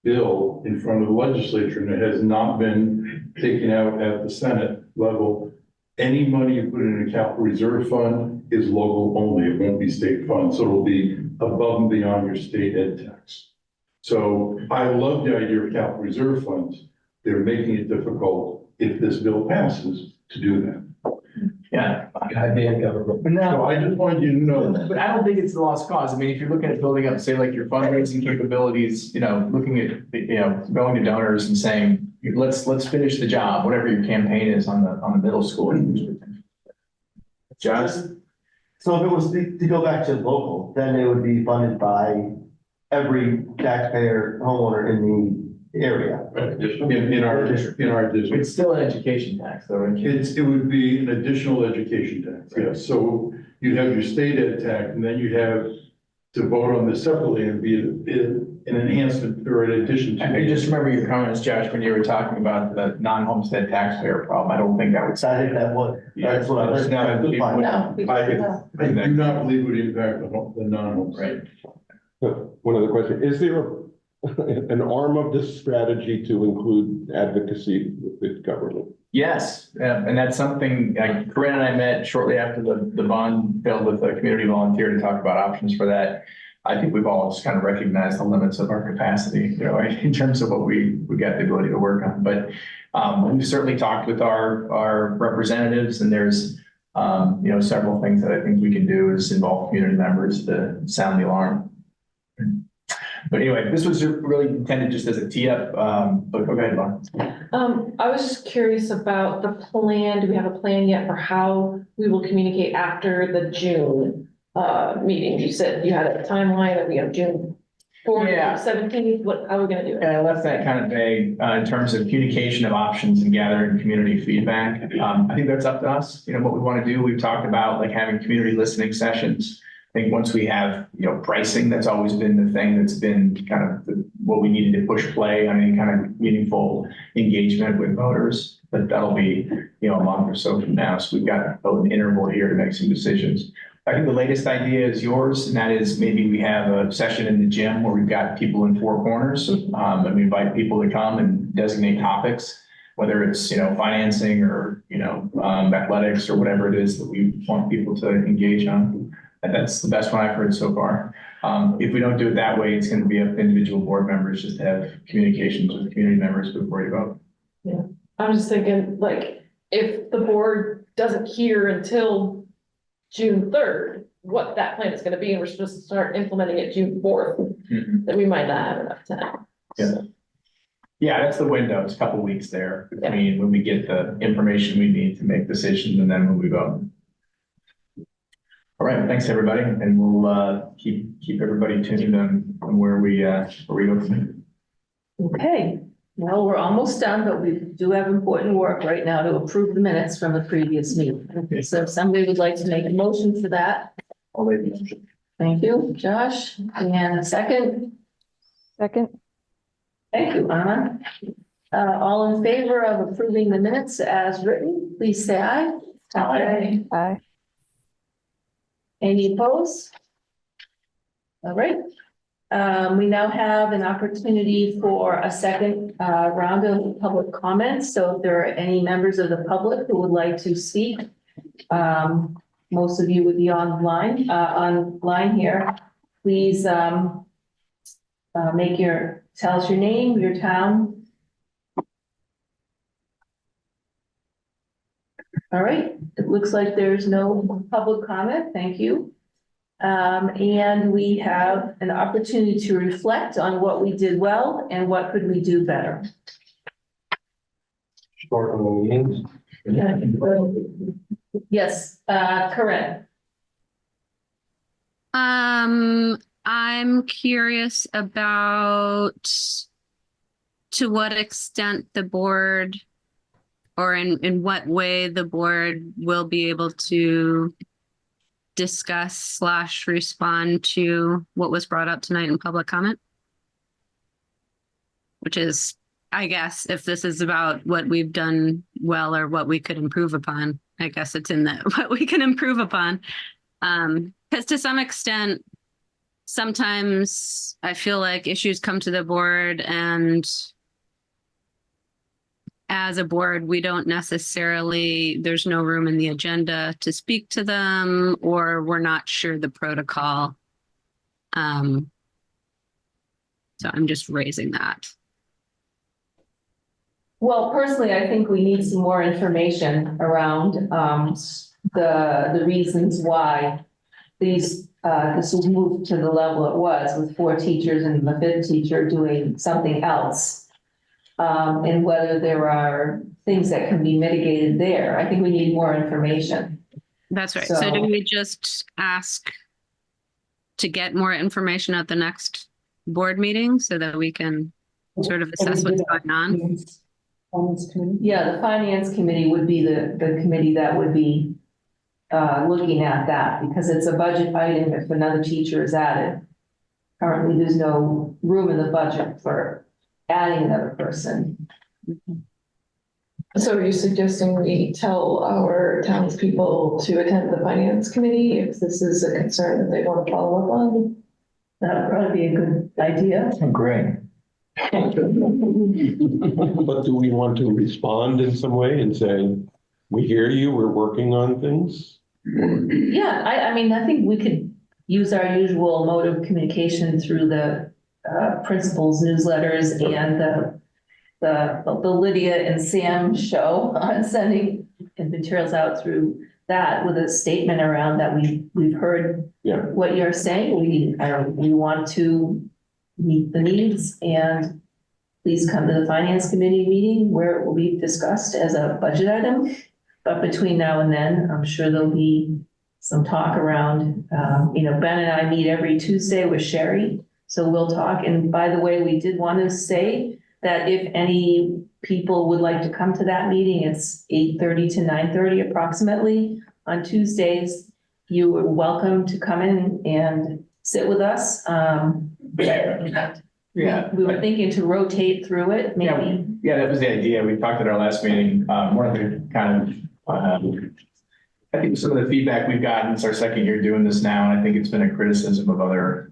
bill in front of the legislature, and it has not been taken out at the Senate level. Any money you put in a capital reserve fund is local only. It won't be state funds. So it'll be above and beyond your state ed tax. So I love the idea of capital reserve funds. They're making it difficult if this bill passes, to do that. Yeah. Goddamn government. So No, I just wanted you to know that. but I don't think it's the lost cause. I mean, if you're looking at building up, say, like your fundraising capabilities, looking at, going to donors and saying, let's finish the job, whatever your campaign is on the middle school. John? So if it was to go back to local, then it would be funded by every taxpayer, homeowner in the area. In our district. It's still an education tax, though, right? It would be an additional education tax, yes. So you'd have your state ed tax, and then you'd have to vote on this separately and be an enhancement or an addition to. I just remember your comments, Josh, when you were talking about the non-homestead taxpayer problem. I don't think that would. I think that would, that's what I was trying to find out. I do not believe it would impact the non-homes. Right. One other question, is there an arm of this strategy to include advocacy with government? Yes, and that's something, Corinne and I met shortly after the bond failed with a community volunteer to talk about options for that. I think we've all just kind of recognized the limits of our capacity, in terms of what we got the ability to work on. But we've certainly talked with our representatives, and there's several things that I think we can do is involve community members to sound the alarm. But anyway, this was really intended just as a tee up, but go ahead, Lauren. I was just curious about the plan. Do we have a plan yet for how we will communicate after the June meeting? You said you had a timeline that we have June 4th, Yeah. 17th. How are we gonna do it? And I left that kind of vague in terms of communication of options and gathering community feedback. I think that's up to us. What we want to do, we've talked about like having community listening sessions. I think once we have, pricing, that's always been the thing that's been kind of what we needed to push play on any kind of meaningful engagement with voters. But that'll be, a month or so from now. So we've got an interval here to make some decisions. I think the latest idea is yours, and that is maybe we have a session in the gym where we've got people in four corners, and we invite people to come and designate topics, whether it's, financing or, athletics or whatever it is that we want people to engage on. And that's the best one I've heard so far. If we don't do it that way, it's going to be up to individual board members just to have communications with community members before you vote. Yeah, I was just thinking, like, if the board doesn't hear until June 3rd, what that plan is gonna be, and we're supposed to start implementing it June 4th, then we might not have enough time. Yeah. Yeah, that's the window. It's a couple weeks there between when we get the information we need to make decisions and then when we vote. All right, thanks, everybody, and we'll keep everybody tuned on where we go from here. Okay, well, we're almost done, but we do have important work right now to approve the minutes from the previous meeting. So if somebody would like to make a motion for that. I'll make the motion. Thank you, Josh. And a second. Second. Thank you, Anna. All in favor of approving the minutes as written, please say aye. Aye. Aye. Any opposed? All right. We now have an opportunity for a second round of public comments. So if there are any members of the public who would like to speak, most of you would be online here. Please tell us your name, your town. All right, it looks like there's no public comment. Thank you. And we have an opportunity to reflect on what we did well and what could we do better. Short on the meetings. Yes, Corinne. I'm curious about to what extent the board, or in what way the board will be able to discuss / respond to what was brought up tonight in public comment. Which is, I guess, if this is about what we've done well or what we could improve upon, I guess it's in that what we can improve upon. Because to some extent, sometimes I feel like issues come to the board and as a board, we don't necessarily, there's no room in the agenda to speak to them, or we're not sure the protocol. So I'm just raising that. Well, personally, I think we need some more information around the reasons why this was moved to the level it was, with 4 teachers and the 5th teacher doing something else. And whether there are things that can be mitigated there. I think we need more information. That's right. So do we just ask to get more information at the next board meeting so that we can sort of assess what's going on? Yeah, the finance committee would be the committee that would be looking at that, because it's a budget item if another teacher is added. Currently, there's no room in the budget for adding another person. So are you suggesting we tell our townspeople to attend the finance committee if this is a concern that they want to follow up on? That would probably be a good idea. Great. But do we want to respond in some way and say, we hear you, we're working on things? Yeah, I mean, I think we could use our usual mode of communication through the principals' newsletters and the Lydia and Sam show on sending materials out through that with a statement around that we've heard what you're saying. We want to meet the needs, and please come to the finance committee meeting where it will be discussed as a budget item. But between now and then, I'm sure there'll be some talk around, Ben and I meet every Tuesday with Sherry. So we'll talk. And by the way, we did want to say that if any people would like to come to that meeting, it's 8:30 to 9:30 approximately on Tuesdays. You are welcome to come in and sit with us. We were thinking to rotate through it, maybe. Yeah, that was the idea. We talked at our last meeting, one of the kind of, I think some of the feedback we've gotten, it's our second year doing this now, and I think it's been a criticism of other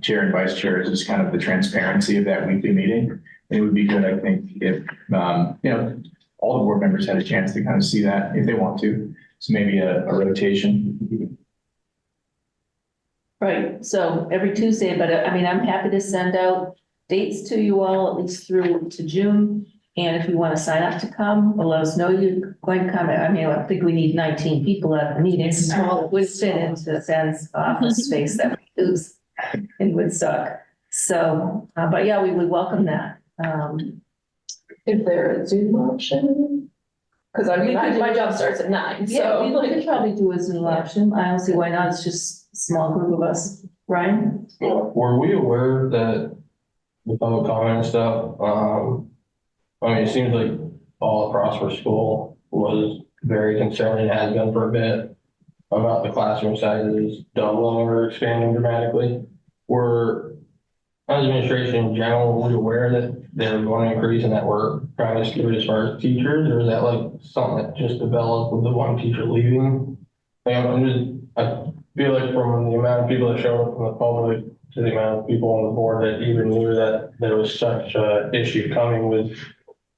chair and vice chairs, is kind of the transparency of that weekly meeting. It would be good, I think, if, all the board members had a chance to kind of see that if they want to. So maybe a rotation. Right, so every Tuesday, but I mean, I'm happy to send out dates to you all, at least through to June. And if you want to sign up to come, well, let us know you're going to come. I mean, I think we need 19 people at the meeting. Small would fit into Ben's office space that we use in Woodstock. So, but yeah, we would welcome that. Is there a Zoom option? Because I mean, my job starts at 9, Yeah, so. we could probably do a Zoom option. I don't see why not. It's just a small group of us. Ryan? Were we aware that the public comment stuff, I mean, it seems like all across our school was very concerned and has been for a bit about the classroom sizes doubling or expanding dramatically. Were as administration in general, were you aware that they were going to increase and that we're trying to skew it as far as teachers, or is that like something that just developed with the one teacher leaving? I feel like from the amount of people that showed up from the public to the amount of people on the board that even knew that there was such an issue coming with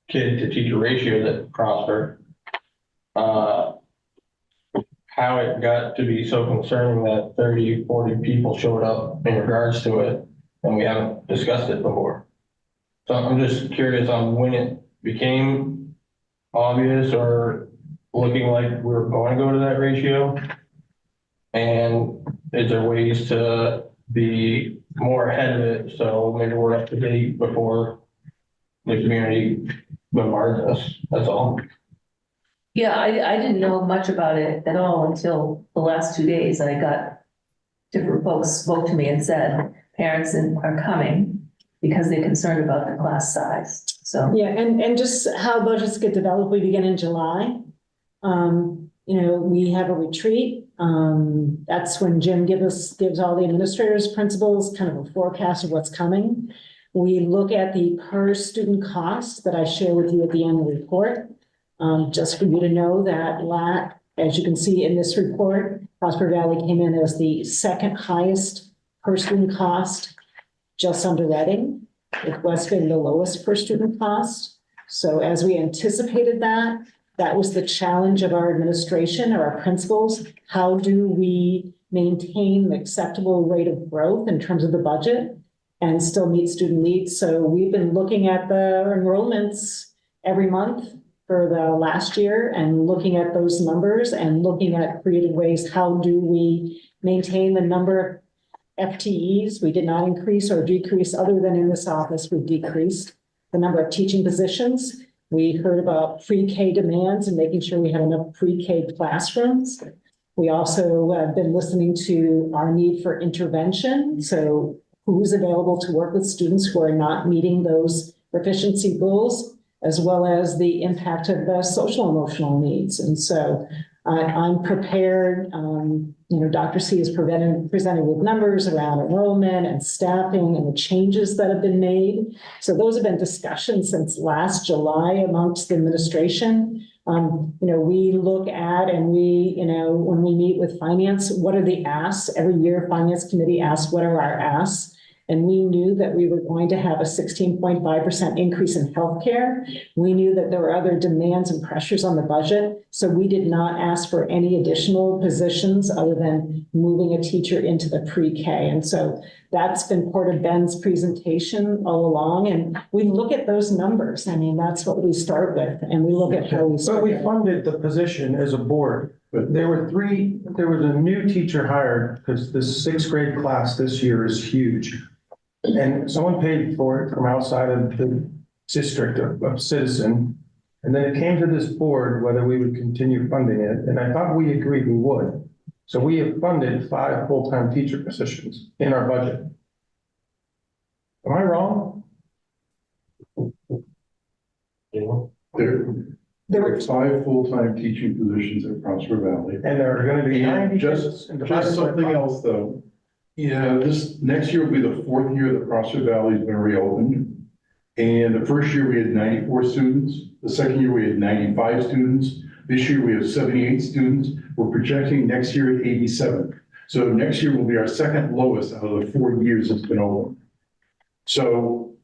kid to teacher ratio that prospered. How it got to be so concerning that 30, 40 people showed up in regards to it, and we haven't discussed it before. So I'm just curious on when it became obvious or looking like we're going to go to that ratio. And is there ways to be more ahead of it so maybe we're up to date before the community bombards us? That's all. Yeah, I didn't know much about it at all until the last 2 days. I got different folks spoke to me and said parents are coming because they're concerned about the class size. So yeah, and just how budgets get developed, we begin in July. We have a retreat. That's when Jim gives all the administrators, principals, kind of a forecast of what's coming. We look at the per student cost that I share with you at the end of the report. Just for you to know that as you can see in this report, Prosper Valley came in as the second highest per student cost, just under Reading, with Weston the lowest per student cost. So as we anticipated that was the challenge of our administration or our principals. How do we maintain the acceptable rate of growth in terms of the budget and still meet student needs? So we've been looking at the enrollments every month for the last year and looking at those numbers and looking at creative ways, how do we maintain the number of FTEs? We did not increase or decrease, other than in this office, we decreased the number of teaching positions. We heard about pre-K demands and making sure we had enough pre-K classrooms. We also have been listening to our need for intervention. So who's available to work with students who are not meeting those proficiency goals, as well as the impact of the social emotional needs. And so I'm prepared, Dr. C is presented with numbers around enrollment and staffing and the changes that have been made. So those have been discussions since last July amongst the administration. We look at and when we meet with finance, what are the asks? Every year, finance committee asks, what are our asks? And we knew that we were going to have a 16.5% increase in healthcare. We knew that there were other demands and pressures on the budget. So we did not ask for any additional positions other than moving a teacher into the pre-K. And so that's been part of Ben's presentation all along. And we look at those numbers. I mean, that's what we start with. And we look at how we start. But we funded the position as a board. But there was a new teacher hired because the sixth grade class this year is huge. And someone paid for it from outside of the district of Citizen. And then it came to this board whether we would continue funding it. And I thought we agreed we would. So we have funded 5 full-time teacher positions in our budget. Am I wrong? There are 5 full-time teaching positions at Prosper Valley. And there are going to be 90 just something else though. Yeah, this next year will be the 4th year that Prosper Valley has been reopened. And the first year we had 94 students. The second year we had 95 students. This year we have 78 students. We're projecting next year at 87. So next year will be our second lowest out of the 4 years it's been open. So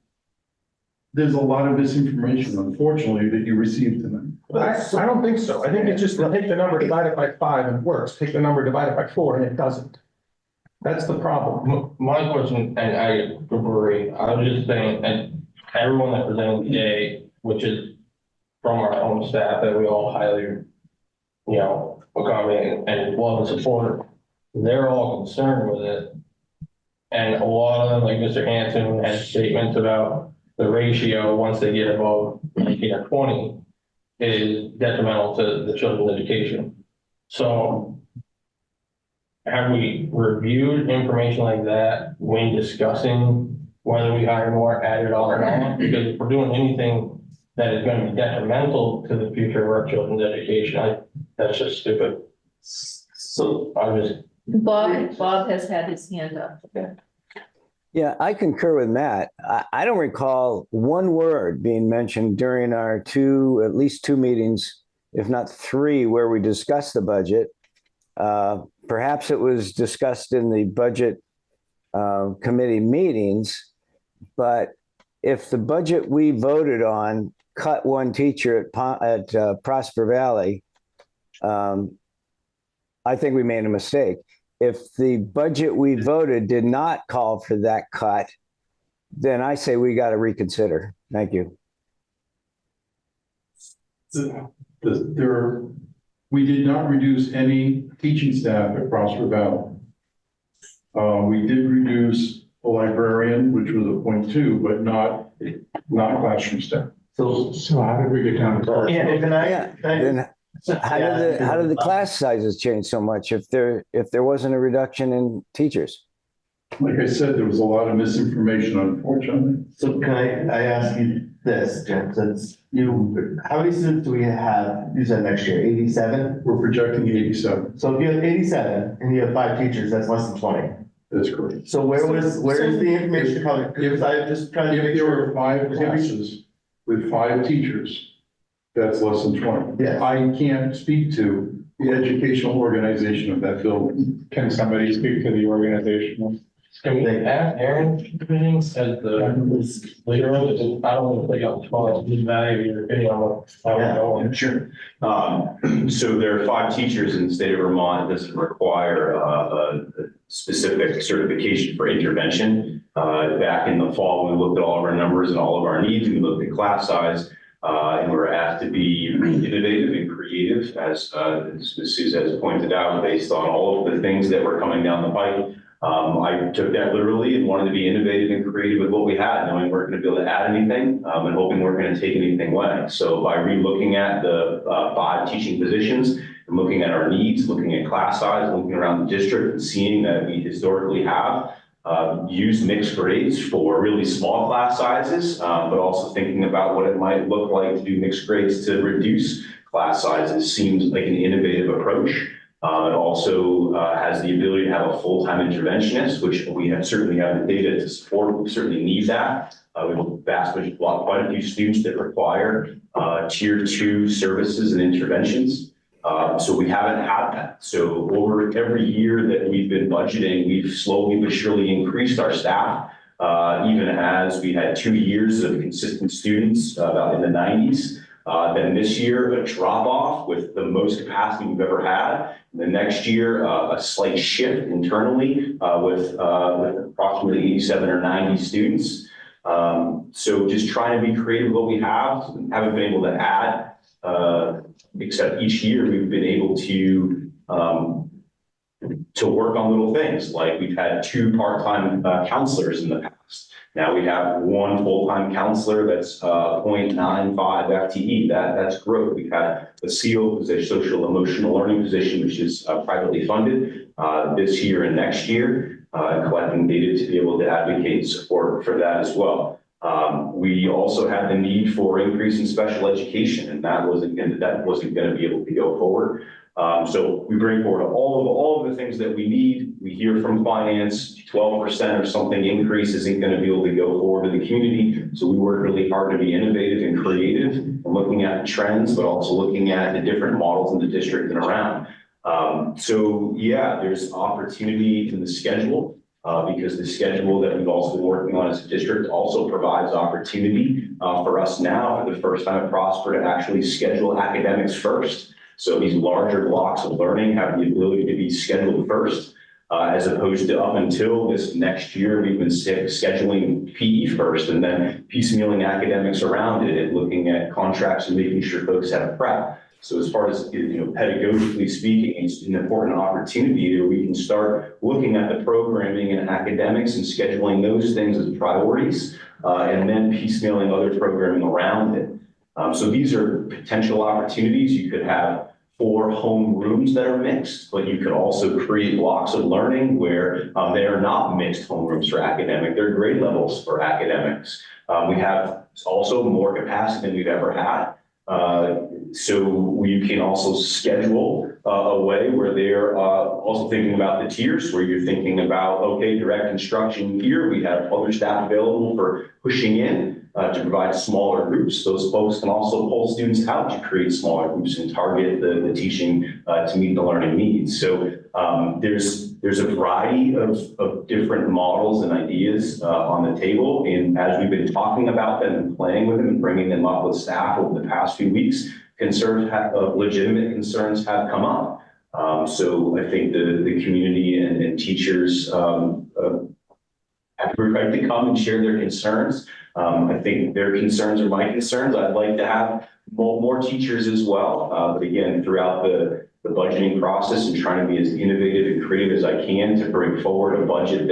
there's a lot of misinformation, unfortunately, that you received tonight. I don't think so. I think it's just take the number, divide it by 5 and it works. Take the number, divide it by 4 and it doesn't. That's the problem. My question, and I agree, I was just saying, and everyone that presented today, which is from our own staff that we all highly, accommodate and love and support, they're all concerned with it. And a lot of them, like Mr. Hanson, has statements about the ratio, once they get above 19 or 20, is detrimental to the children's education. So have we reviewed information like that when discussing whether we hire more, add it on or not? Because if we're doing anything that is going to be detrimental to the future of our children's education, that's just stupid. So I just. Bob has had his hand up. Okay. Yeah, I concur with Matt. I don't recall one word being mentioned during our at least two meetings, if not 3, where we discussed the budget. Perhaps it was discussed in the budget committee meetings, but if the budget we voted on cut 1 teacher at Prosper Valley, I think we made a mistake. If the budget we voted did not call for that cut, then I say we got to reconsider. Thank you. We did not reduce any teaching staff at Prosper Valley. We did reduce a librarian, which was a 0.2, but not classroom staff. So how did we get down to? Then how did the class sizes change so much if there wasn't a reduction in teachers? Like I said, there was a lot of misinformation, unfortunately. So can I ask you this, Jim, since how many students do we have, you said next year, 87? We're projecting 87. So if you have 87 and you have 5 teachers, that's less than 20. That's correct. So where is the information coming? Because I'm just trying to make sure. If there were 5 classes with 5 teachers, that's less than 20. Yes. I can't speak to the educational organization of that building. Can somebody speak to the organization? Can we ask Aaron as the leader of it? I don't want to play out the spot, just value your opinion on what I want to go. Sure. So there are 5 teachers in the state of Vermont. This require a specific certification for intervention. Back in the fall, we looked at all of our numbers and all of our needs. We looked at class size. And we're asked to be innovative and creative, as Ms. Souza has pointed out, based on all of the things that were coming down the pipe. I took that literally and wanted to be innovative and creative with what we had, knowing we weren't going to be able to add anything and hoping we weren't going to take anything away. So by re-looking at the 5 teaching positions and looking at our needs, looking at class size, looking around the district and seeing that we historically have used mixed grades for really small class sizes, but also thinking about what it might look like to do mixed grades to reduce class sizes seems like an innovative approach. It also has the ability to have a full-time interventionist, which we certainly have the data to support. We certainly need that. We have quite a few students that require tier 2 services and interventions. So we haven't had that. So over every year that we've been budgeting, we've slowly but surely increased our staff, even as we had 2 years of consistent students about in the 90s. Then this year, a drop off with the most capacity we've ever had. The next year, a slight shift internally with approximately 87 or 90 students. So just trying to be creative with what we have. We haven't been able to add, except each year we've been able to work on little things. Like we've had 2 part-time counselors in the past. Now we have 1 full-time counselor that's 0.95 FTE. That's growth. We've had a SEAL position, social emotional learning position, which is privately funded this year and next year, collecting data to be able to advocate and support for that as well. We also had the need for increase in special education, and that wasn't going to be able to go forward. So we bring forward all of the things that we need. We hear from finance, 12% or something increase isn't going to be able to go forward in the community. So we work really hard to be innovative and creative and looking at trends, but also looking at the different models in the district and around. So yeah, there's opportunity in the schedule. Because the schedule that we've also been working on as a district also provides opportunity for us now for the first time at Prosper to actually schedule academics first. So these larger blocks of learning have the ability to be scheduled first, as opposed to up until this next year, we've been scheduling PE first and then piecemealing academics around it and looking at contracts and making sure folks have prep. So as far as, pedagogically speaking, it's an important opportunity where we can start looking at the programming and academics and scheduling those things as priorities, and then piecemealing other programming around it. So these are potential opportunities. You could have 4 home rooms that are mixed, but you could also create blocks of learning where they are not mixed homerooms for academic. They're grade levels for academics. We have also more capacity than we've ever had. So we can also schedule a way where they're also thinking about the tiers, where you're thinking about, okay, direct instruction here, we have other staff available for pushing in to provide smaller groups. Those folks can also pull students out to create smaller groups and target the teaching to meet the learning needs. So there's a variety of different models and ideas on the table. And as we've been talking about them and playing with them and bringing them up with staff over the past few weeks, legitimate concerns have come up. So I think the community and teachers have every right to come and share their concerns. I think their concerns are my concerns. I'd like to have more teachers as well. But again, throughout the budgeting process and trying to be as innovative and creative as I can to bring forward a budget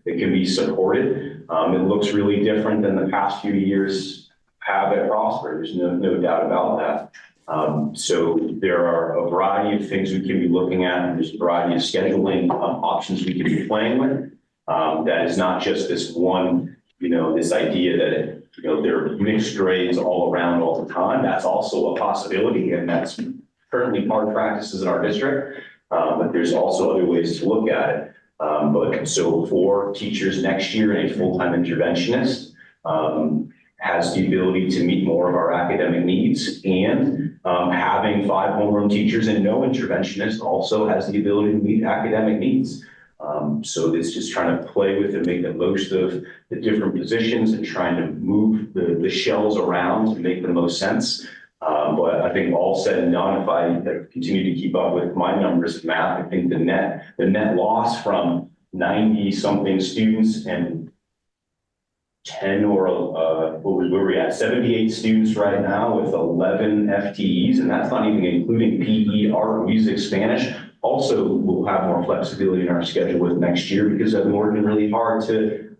that can be supported. It looks really different than the past few years have at Prosper. There's no doubt about that. So there are a variety of things we can be looking at, and there's a variety of scheduling options we can be playing with. That is not just this one, this idea that, there are mixed grades all around all the time. That's also a possibility, and that's currently part of practices in our district. But there's also other ways to look at it. But so 4 teachers next year and a full-time interventionist has the ability to meet more of our academic needs, and having 5 homeroom teachers and no interventionist also has the ability to meet academic needs. So it's just trying to play with and make the most of the different positions and trying to move the shells around to make the most sense. But I think all said and done, if I continue to keep up with my numbers of math, I think the net loss from 90 something students and 10 or, where we at? 78 students right now with 11 FTEs, and that's not even including PE, art, music, Spanish. Also, we'll have more flexibility in our schedule with next year because I've been working really hard to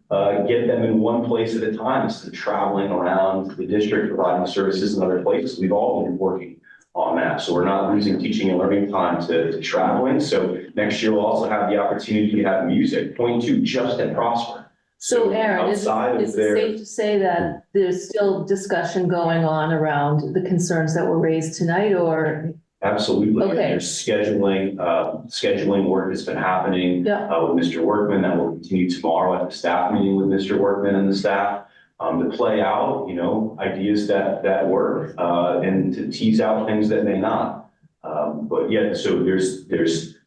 get them in one place at a time instead of traveling around the district, providing services in other places. We've all been working on that. So we're not losing teaching and learning time to traveling. So next year we'll also have the opportunity to have music, point two, just at Prosper. So Aaron, is outside it of their, safe to say that there's still discussion going on around the concerns that were raised tonight, or? absolutely. Okay. There's scheduling work that's been happening Yeah. With Mr. Workman that will continue tomorrow at the staff meeting with Mr. Workman and the staff to play out, ideas that work and to tease out things that may not. But yeah, so there's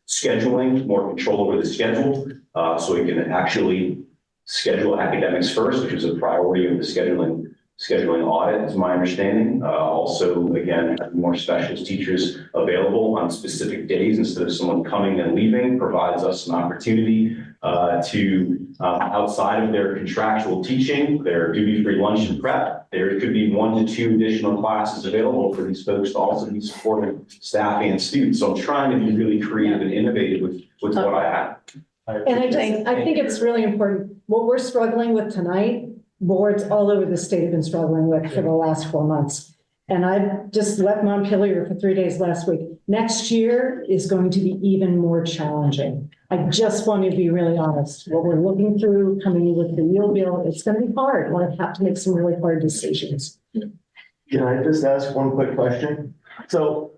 scheduling, more control over the schedule, so we can actually schedule academics first, which is a priority of the scheduling audit, is my understanding. Also, again, having more specialist teachers available on specific days instead of someone coming and leaving provides us an opportunity to, outside of their contractual teaching, their duty-free lunch and prep, there could be 1 to 2 additional classes available for these folks to also be supporting staff and students. So I'm trying to be really creative and innovative with what I have. And I think it's really important, what we're struggling with tonight, boards all over the state have been struggling with for the last 4 months. And I just left Montpelier for 3 days last week. Next year is going to be even more challenging. I just want to be really honest. What we're looking through, coming with the real bill, it's going to be hard. We're going to have to make some really hard decisions. Can I just ask one quick question? So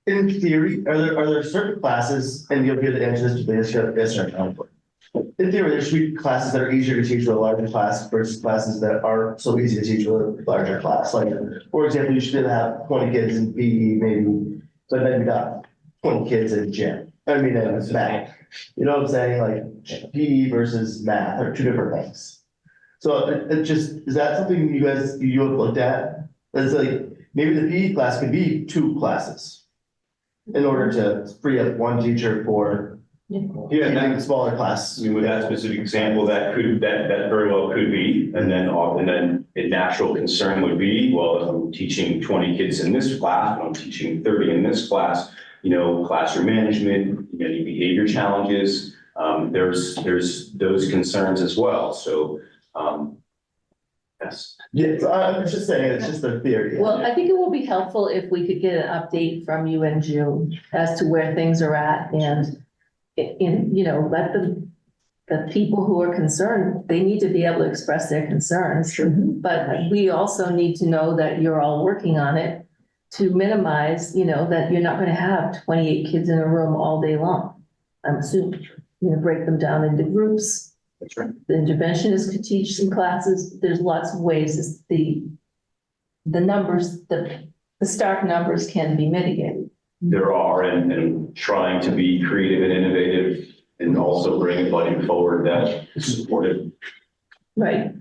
in theory, are there certain classes, and you'll be able to answer this with yes or no. In theory, there should be classes that are easier to teach with a larger class versus classes that aren't so easy to teach with a larger class. Like, for example, you should have 20 kids in PE, maybe, but then you got 20 kids in gym. I mean, it's math. You know what I'm saying? Like PE versus math are 2 different things. So it just, is that something you have looked at? It's like, maybe the PE class could be 2 classes in order to free up 1 teacher for Yeah, a smaller class. I mean, with that specific example, that very well could be, and then a natural concern would be, well, if I'm teaching 20 kids in this class, and I'm teaching 30 in this class, classroom management, any behavior challenges, there's those concerns as well. So, yes. Yeah, so I'm just saying, it's just a theory. Well, I think it will be helpful if we could get an update from you in June as to where things are at, and let the people who are concerned, they need to be able to express their concerns. But we also need to know that you're all working on it to minimize, that you're not going to have 28 kids in a room all day long. I'm assuming you're going to break them down into groups. That's right. The interventionist could teach some classes. There's lots of ways the numbers, the stark numbers can be mitigated. There are, and trying to be creative and innovative and also bring a budget forward that is supported. Right.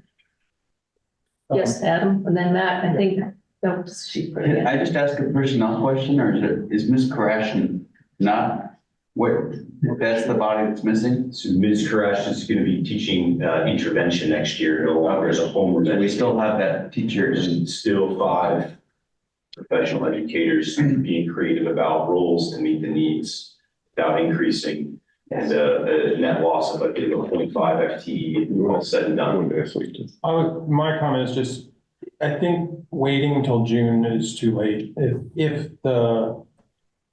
Yes, Adam, and then Matt, I think, Can I just ask a personnel question, or is Ms. Koresh not, that's the body that's missing? So Ms. Koresh is going to be teaching intervention next year, no longer as a homeroom. So we still have that teacher. And still 5 professional educators being creative about roles to meet the needs without increasing and a net loss of, I think, 0.5 FTE all said and done. My comment is just, I think waiting until June is too late. If the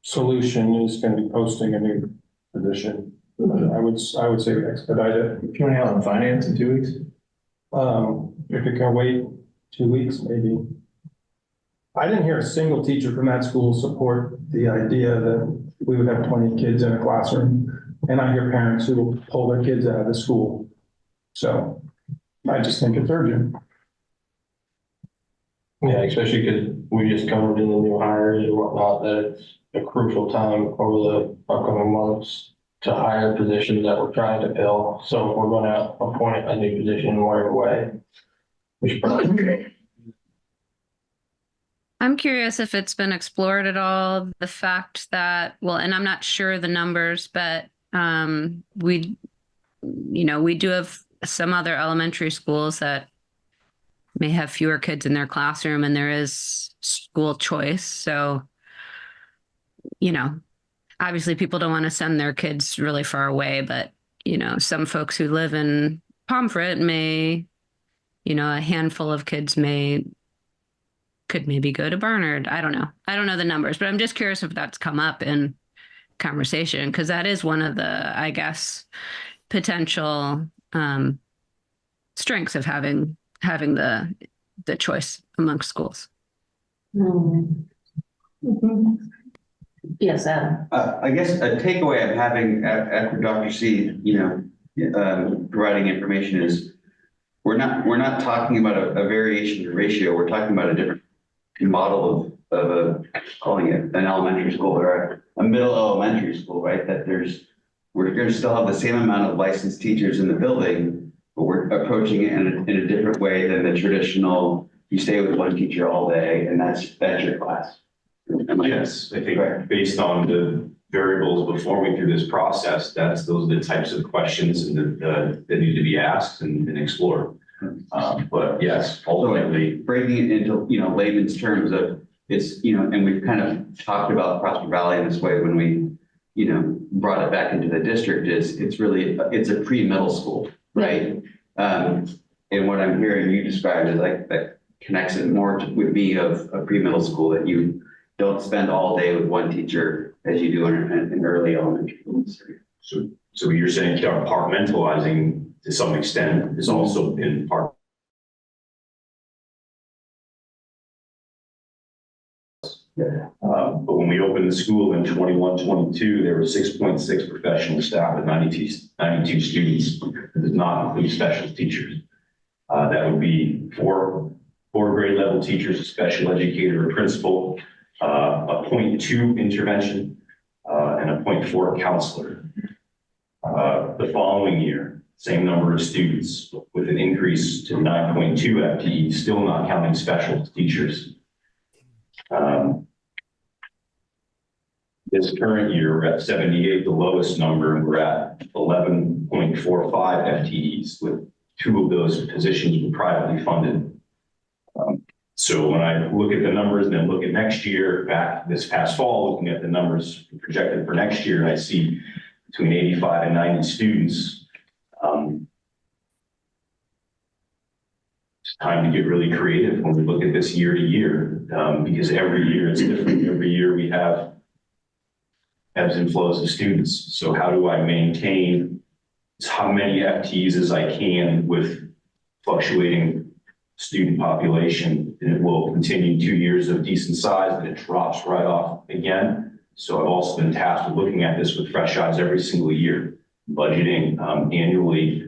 solution is going to be posting a new position, I would say we expedite it. If you want to help in finance in 2 weeks? If it can wait 2 weeks, maybe. I didn't hear a single teacher from that school support the idea that we would have 20 kids in a classroom. And I hear parents who will pull their kids out of the school. So I just think it's urgent. Yeah, especially because we just covered in the new hires and whatnot, that it's a crucial time over the upcoming months to hire positions that we're trying to fill. So if we're going to appoint a new position right away, we should probably. I'm curious if it's been explored at all, the fact that, well, and I'm not sure the numbers, but we do have some other elementary schools that may have fewer kids in their classroom and there is school choice. So, obviously people don't want to send their kids really far away, but, some folks who live in Pomfret may, a handful of kids could maybe go to Barnard. I don't know. I don't know the numbers, but I'm just curious if that's come up in conversation, because that is one of the, I guess, potential strengths of having the choice amongst schools. Yes, Adam. I guess a takeaway I'm having after Dr. C, providing information is we're not talking about a variation in ratio. We're talking about a different model of calling it an elementary school or a middle elementary school, right? That we're going to still have the same amount of licensed teachers in the building, but we're approaching it in a different way than the traditional, you stay with one teacher all day and that's your class. Yes, I think based on the variables before we through this process, those are the types of questions that need to be asked and explored. But yes, ultimately breaking it into, layman's terms of it's, and we've kind of talked about Prosper Valley in this way when we, brought it back into the district it's a pre-middle school, right? And what I'm hearing you describe is like that connects it more with me of a pre-middle school, that you don't spend all day with one teacher as you do in early elementary. So you're saying compartmentalizing to some extent is also in part. But when we opened the school in 21-22, there were 6.6 professional staff with 92 students. It does not include special teachers. That would be four grade level teachers, a special educator, a principal, a 0.2 intervention, and a 0.4 counselor. The following year, same number of students with an increase to 9.2 FTE, still not counting special teachers. This current year, we're at 78, the lowest number, and we're at 11.45 FTEs, with 2 of those positions were privately funded. So when I look at the numbers and then look at next year, back this past fall, looking at the numbers projected for next year, I see between 85 and 90 students. It's time to get really creative when we look at this year to year, because every year it's different. Every year we have ebbs and flows of students. So how do I maintain how many FTEs as I can with fluctuating student population? And it will continue 2 years of decent size, but it drops right off again. So I've also been tasked with looking at this with fresh eyes every single year, budgeting annually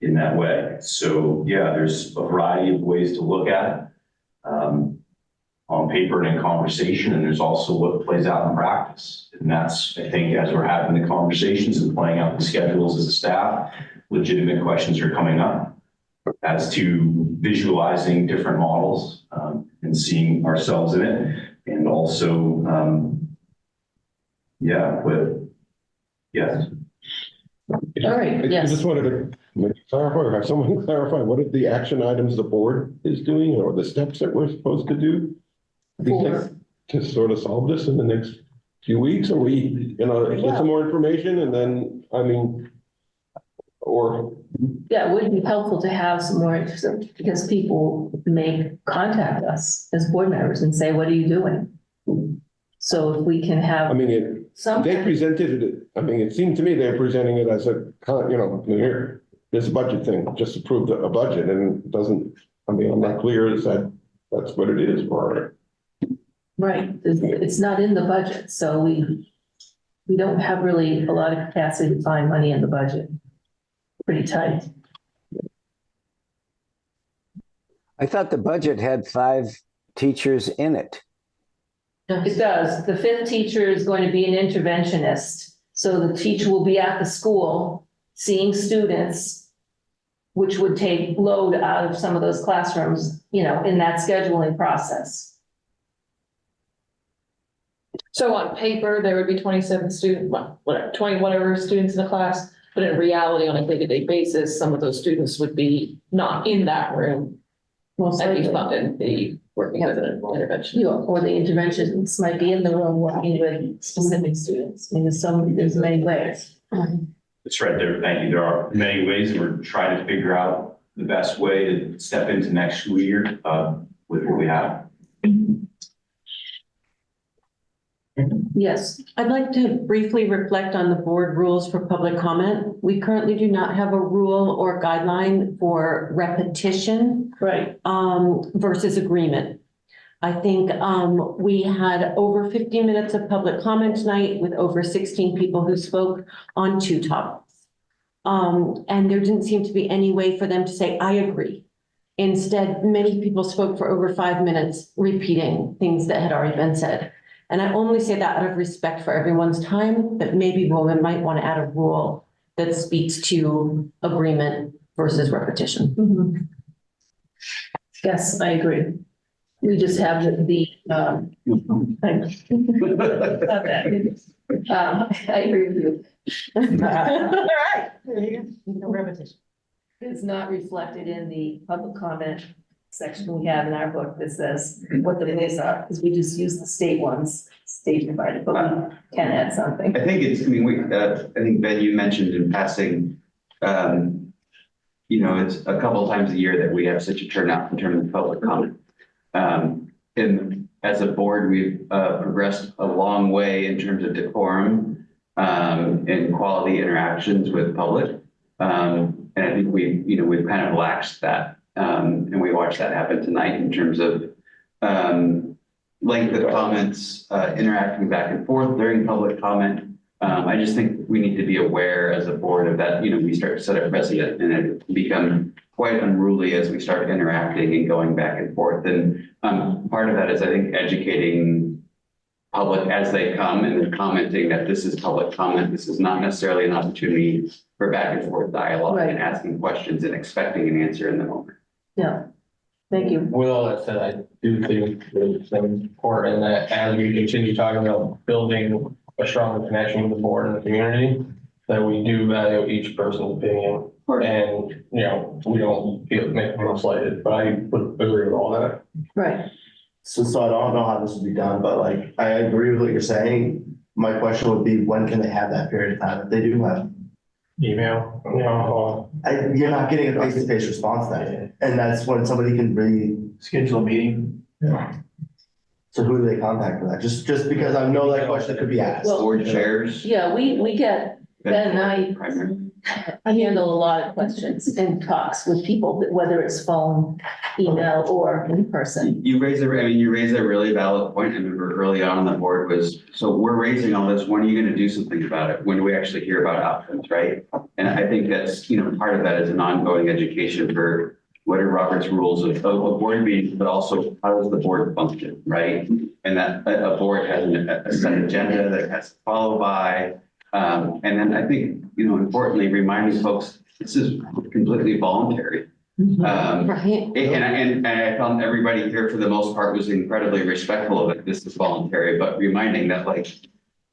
in that way. So yeah, there's a variety of ways to look at it on paper and in conversation, and there's also what plays out in practice. And that's, I think, as we're having the conversations and playing out the schedules as a staff, legitimate questions are coming up as to visualizing different models and seeing ourselves in it. And also, yes. All right, I just wanted to clarify, or have someone clarify, what are the action items the board is doing, or the steps that we're supposed to do to sort of solve this in the next few weeks? Or we, get some more information and then, Yeah, it would be helpful to have some more, because people may contact us as board members and say, what are you doing? So if we can have. They presented it, it seemed to me they're presenting it as here, this budget thing, just approved a budget, and it doesn't, I'm not clear as that's what it is for. Right, it's not in the budget, so we don't have really a lot of capacity to find money in the budget. Pretty tight. I thought the budget had 5 teachers in it. It does. The 5th teacher is going to be an interventionist. So the teacher will be at the school seeing students, which would take load out of some of those classrooms, in that scheduling process. So on paper, there would be 27 20 whatever students in the class. But in reality, on a day-to-day basis, some of those students would be not in that room. Most And be likely. funded, be working with an intervention. You know, or the interventionists might be in the room working with specific students. I mean, there's many ways. That's right there. Thank you. There are many ways, and we're trying to figure out the best way to step into next school year with what we have. Yes. I'd like to briefly reflect on the board rules for public comment. We currently do not have a rule or guideline for repetition. Right. Versus agreement. I think we had over 50 minutes of public comment tonight with over 16 people who spoke on 2 topics. And there didn't seem to be any way for them to say, I agree. Instead, many people spoke for over 5 minutes, repeating things that had already been said. And I only say that out of respect for everyone's time, but maybe we might want to add a rule that speaks to agreement versus repetition. Yes, I agree. We just have I agree with you. All right. There you go. No repetition. It's not reflected in the public comment section we have in our book that says what the rules are, because we just use the state ones, state provided, but we can add something. I think it's, I mean, I think Ben, you mentioned in passing, you know, it's a couple of times a year that we have such a turnout in terms of public comment. And as a board, we've progressed a long way in terms of decorum and quality interactions with public. And I think we've kind of laxed that. And we watched that happen tonight in terms of length of comments, interacting back and forth during public comment. I just think we need to be aware as a board of that, you know, we start to set a precedent and it become quite unruly as we start interacting and going back and forth. And part of that is, I think, educating public as they come and then commenting that this is public comment. This is not necessarily an opportunity for back and forth dialogue and asking questions and expecting an answer in the moment. Yeah, thank you. With all that said, I do think it's important that as we continue talking about building a stronger connection with the board and the community, that we do value each person's opinion. And, you know, we don't make them slighted, but I would agree with all that. Right. So I don't know how this will be done, but like, I agree with what you're saying. My question would be, when can they have that period of time? If they do have. Email, You're not getting a face-to-face response then. And that's when somebody can really schedule a meeting. Yeah. So who do they contact for that? Just because I know that question could be asked. Well, Board chairs. Yeah, we get, Ben and I handle a lot of questions and talks with people, whether it's phone, email, or in person. You raise a really valid point. I remember early on the board was, so we're raising all this, when are you going to do something about it? When do we actually hear about outcomes, right? And I think that's, you know, part of that is an ongoing education for what are Robert's rules of a board meeting, but also how does the board function, right? And that a board has a set agenda that it has to follow by. And then I think, you know, importantly, reminding folks, this is completely voluntary. Right. And I found everybody here for the most part was incredibly respectful of it. This is voluntary, but reminding that, like,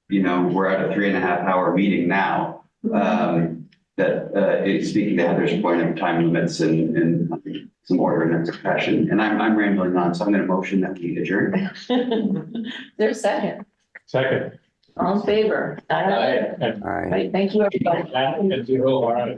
you know, we're at a 3.5 hour meeting now. That it's speaking to Heather's point of time limits and some order and expression. And I'm rambling on, so I'm going to motion that we adjourn. There's second. Second. All in favor? Aye. Right, thank you, everybody. All right.